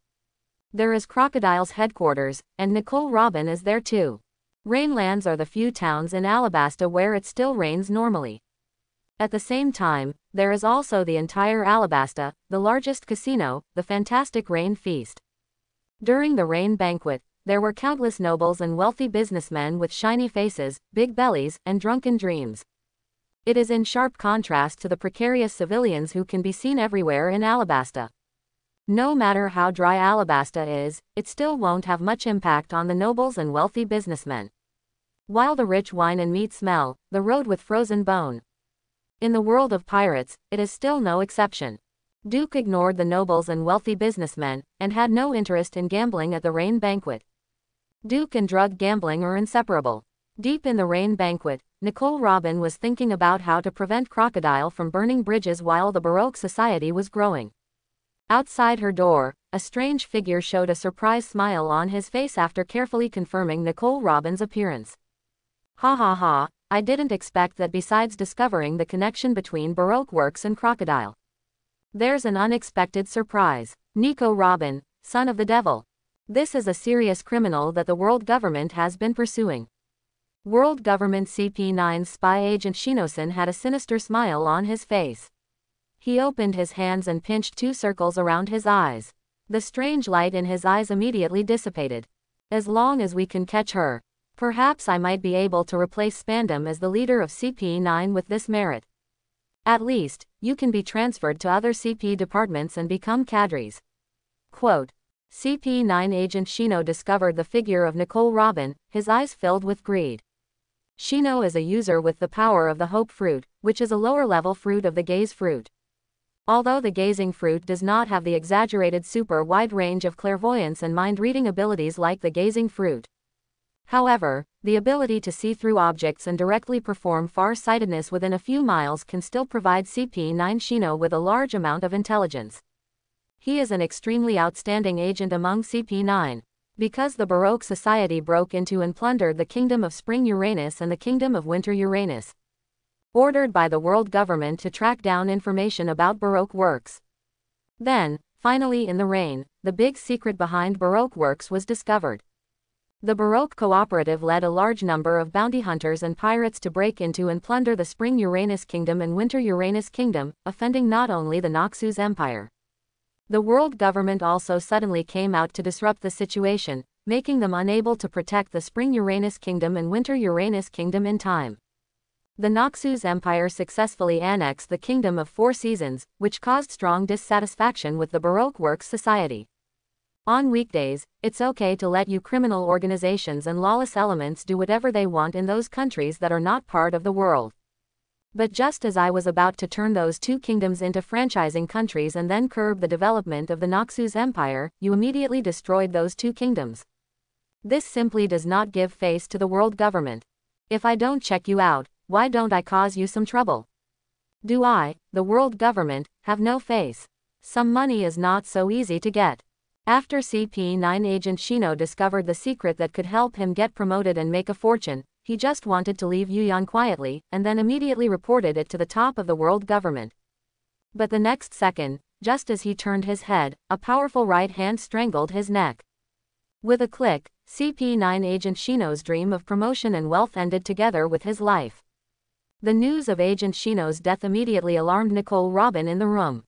There is Crocodile's headquarters, and Nicole Robin is there too. Rainlands are the few towns in Alabasta where it still rains normally. At the same time, there is also the entire Alabasta, the largest casino, the fantastic Rain Feast. During the Rain Banquet, there were countless nobles and wealthy businessmen with shiny faces, big bellies, and drunken dreams. It is in sharp contrast to the precarious civilians who can be seen everywhere in Alabasta. No matter how dry Alabasta is, it still won't have much impact on the nobles and wealthy businessmen. While the rich wine and meat smell, the road with frozen bone. In the world of pirates, it is still no exception. Duke ignored the nobles and wealthy businessmen, and had no interest in gambling at the Rain Banquet. Duke and drug gambling are inseparable. Deep in the Rain Banquet, Nicole Robin was thinking about how to prevent Crocodile from burning bridges while the Baroque society was growing. Outside her door, a strange figure showed a surprised smile on his face after carefully confirming Nicole Robin's appearance. Ha ha ha, I didn't expect that besides discovering the connection between Baroque works and Crocodile. There's an unexpected surprise. Nico Robin, son of the devil. This is a serious criminal that the world government has been pursuing. World government CP9's spy agent Shinosan had a sinister smile on his face. He opened his hands and pinched 2 circles around his eyes. The strange light in his eyes immediately dissipated. As long as we can catch her, perhaps I might be able to replace Spandam as the leader of CP9 with this merit. At least, you can be transferred to other CP departments and become cadres. Quote. CP9 agent Shino discovered the figure of Nicole Robin, his eyes filled with greed. Shino is a user with the power of the Hope Fruit, which is a lower-level fruit of the Gaze Fruit. Although the Gazing Fruit does not have the exaggerated super wide range of clairvoyance and mind-reading abilities like the Gazing Fruit. However, the ability to see through objects and directly perform far-sightedness within a few miles can still provide CP9 Shino with a large amount of intelligence. He is an extremely outstanding agent among CP9. Because the Baroque society broke into and plundered the Kingdom of Spring Uranus and the Kingdom of Winter Uranus. Ordered by the world government to track down information about Baroque works. Then, finally in the rain, the big secret behind Baroque works was discovered. The Baroque Cooperative led a large number of bounty hunters and pirates to break into and plunder the Spring Uranus Kingdom and Winter Uranus Kingdom, offending not only the Noxus Empire. The world government also suddenly came out to disrupt the situation, making them unable to protect the Spring Uranus Kingdom and Winter Uranus Kingdom in time. The Noxus Empire successfully annexed the Kingdom of 4 Seasons, which caused strong dissatisfaction with the Baroque Works Society. On weekdays, it's okay to let you criminal organizations and lawless elements do whatever they want in those countries that are not part of the world. But just as I was about to turn those 2 kingdoms into franchising countries and then curb the development of the Noxus Empire, you immediately destroyed those 2 kingdoms. This simply does not give face to the world government. If I don't check you out, why don't I cause you some trouble? Do I, the world government, have no face? Some money is not so easy to get. After CP9 agent Shino discovered the secret that could help him get promoted and make a fortune, he just wanted to leave Yuyan quietly, and then immediately reported it to the top of the world government. But the next second, just as he turned his head, a powerful right hand strangled his neck. With a click, CP9 agent Shino's dream of promotion and wealth ended together with his life. The news of agent Shino's death immediately alarmed Nicole Robin in the room.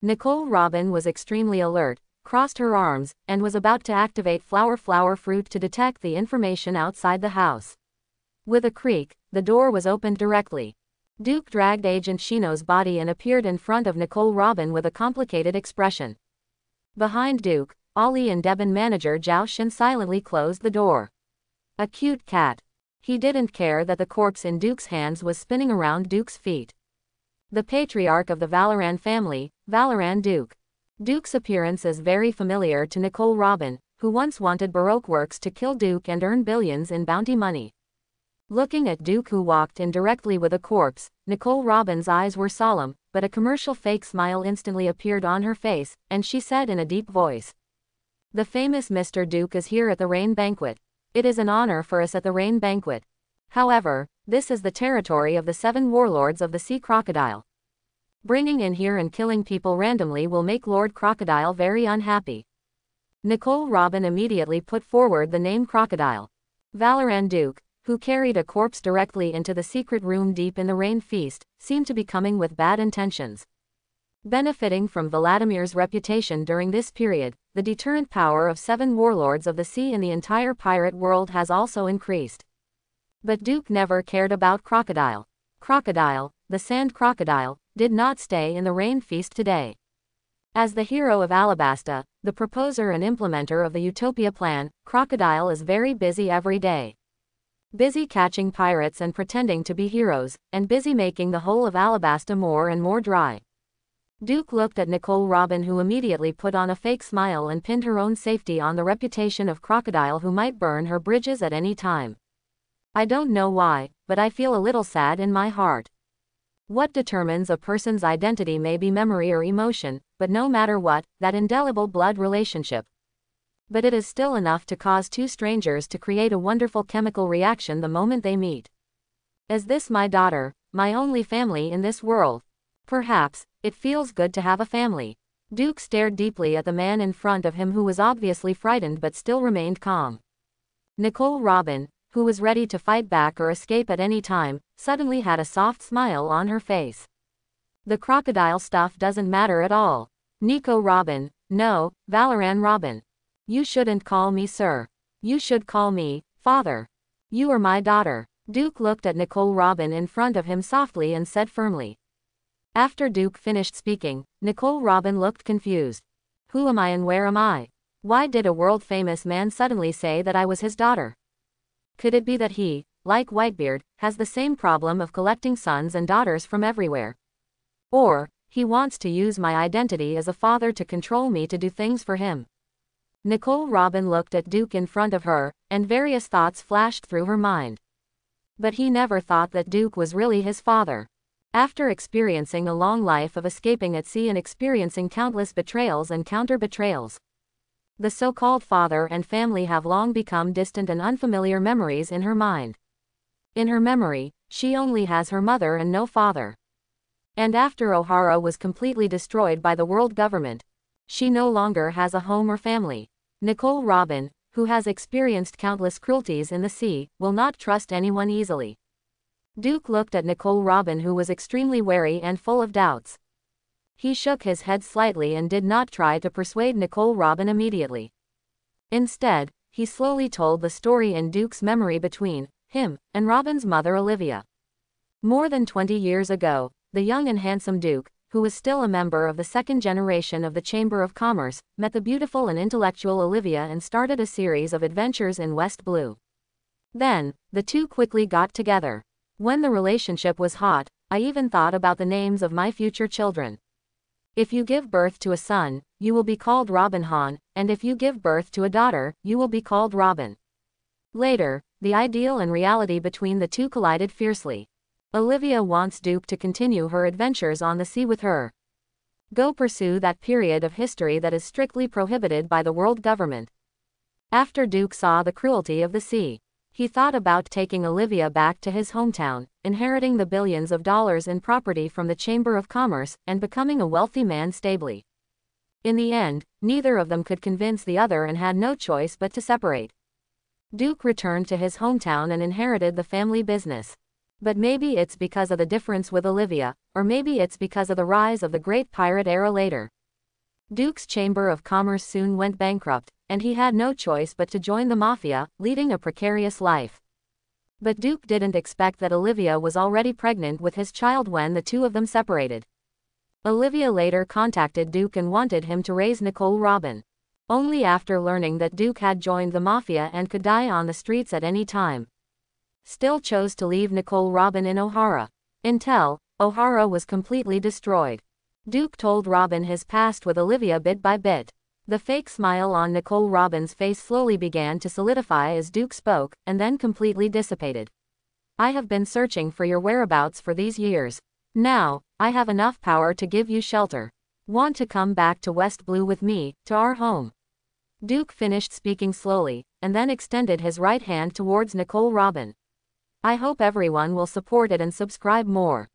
Nicole Robin was extremely alert, crossed her arms, and was about to activate flower fruit to detect the information outside the house. With a creak, the door was opened directly. Duke dragged agent Shino's body and appeared in front of Nicole Robin with a complicated expression. Behind Duke, Ollie and Debon manager Zhao Shin silently closed the door. A cute cat. He didn't care that the corpse in Duke's hands was spinning around Duke's feet. The patriarch of the Valoran family, Valoran Duke. Duke's appearance is very familiar to Nicole Robin, who once wanted Baroque Works to kill Duke and earn billions in bounty money. Looking at Duke who walked in directly with a corpse, Nicole Robin's eyes were solemn, but a commercial fake smile instantly appeared on her face, and she said in a deep voice. The famous Mr. Duke is here at the Rain Banquet. It is an honor for us at the Rain Banquet. However, this is the territory of the 7 warlords of the Sea Crocodile. Bringing in here and killing people randomly will make Lord Crocodile very unhappy. Nicole Robin immediately put forward the name Crocodile. Valoran Duke, who carried a corpse directly into the secret room deep in the rain feast, seemed to be coming with bad intentions. Benefiting from Vladimir's reputation during this period, the deterrent power of 7 warlords of the sea in the entire pirate world has also increased. But Duke never cared about Crocodile. Crocodile, the sand crocodile, did not stay in the rain feast today. As the hero of Alabasta, the proposer and implementer of the Utopia plan, Crocodile is very busy every day. Busy catching pirates and pretending to be heroes, and busy making the whole of Alabasta more and more dry. Duke looked at Nicole Robin, who immediately put on a fake smile and pinned her own safety on the reputation of Crocodile, who might burn her bridges at any time. I don't know why, but I feel a little sad in my heart. What determines a person's identity may be memory or emotion, but no matter what, that indelible blood relationship. But it is still enough to cause 2 strangers to create a wonderful chemical reaction the moment they meet. Is this my daughter, my only family in this world? Perhaps, it feels good to have a family. Duke stared deeply at the man in front of him, who was obviously frightened but still remained calm. Nicole Robin, who was ready to fight back or escape at any time, suddenly had a soft smile on her face. The crocodile stuff doesn't matter at all. Nico Robin, no, Valoran Robin. You shouldn't call me sir. You should call me father. You are my daughter. Duke looked at Nicole Robin in front of him softly and said firmly. After Duke finished speaking, Nicole Robin looked confused. Who am I and where am I? Why did a world-famous man suddenly say that I was his daughter? Could it be that he, like Whitebeard, has the same problem of collecting sons and daughters from everywhere? Or, he wants to use my identity as a father to control me to do things for him? Nicole Robin looked at Duke in front of her, and various thoughts flashed through her mind. But he never thought that Duke was really his father. After experiencing a long life of escaping at sea and experiencing countless betrayals and counter-betrayals, the so-called father and family have long become distant and unfamiliar memories in her mind. In her memory, she only has her mother and no father. And after O'Hara was completely destroyed by the world government, she no longer has a home or family. Nicole Robin, who has experienced countless cruelties in the sea, will not trust anyone easily. Duke looked at Nicole Robin, who was extremely wary and full of doubts. He shook his head slightly and did not try to persuade Nicole Robin immediately. Instead, he slowly told the story in Duke's memory between him and Robin's mother Olivia. More than 20 years ago, the young and handsome Duke, who was still a member of the 2nd generation of the Chamber of Commerce, met the beautiful and intellectual Olivia and started a series of adventures in West Blue. Then, the two quickly got together. When the relationship was hot, I even thought about the names of my future children. If you give birth to a son, you will be called Robin Han, and if you give birth to a daughter, you will be called Robin. Later, the ideal and reality between the two collided fiercely. Olivia wants Duke to continue her adventures on the sea with her. Go pursue that period of history that is strictly prohibited by the world government. After Duke saw the cruelty of the sea, he thought about taking Olivia back to his hometown, inheriting the billions of dollars in property from the Chamber of Commerce, and becoming a wealthy man stably. In the end, neither of them could convince the other and had no choice but to separate. Duke returned to his hometown and inherited the family business. But maybe it's because of the difference with Olivia, or maybe it's because of the rise of the great pirate era later. Duke's Chamber of Commerce soon went bankrupt, and he had no choice but to join the mafia, leading a precarious life. But Duke didn't expect that Olivia was already pregnant with his child when the two of them separated. Olivia later contacted Duke and wanted him to raise Nicole Robin. Only after learning that Duke had joined the mafia and could die on the streets at any time, still chose to leave Nicole Robin in O'Hara. Until O'Hara was completely destroyed. Duke told Robin his past with Olivia bit by bit. The fake smile on Nicole Robin's face slowly began to solidify as Duke spoke, and then completely dissipated. I have been searching for your whereabouts for these years. Now, I have enough power to give you shelter. Want to come back to West Blue with me, to our home? Duke finished speaking slowly, and then extended his right hand towards Nicole Robin. I hope everyone will support it and subscribe more.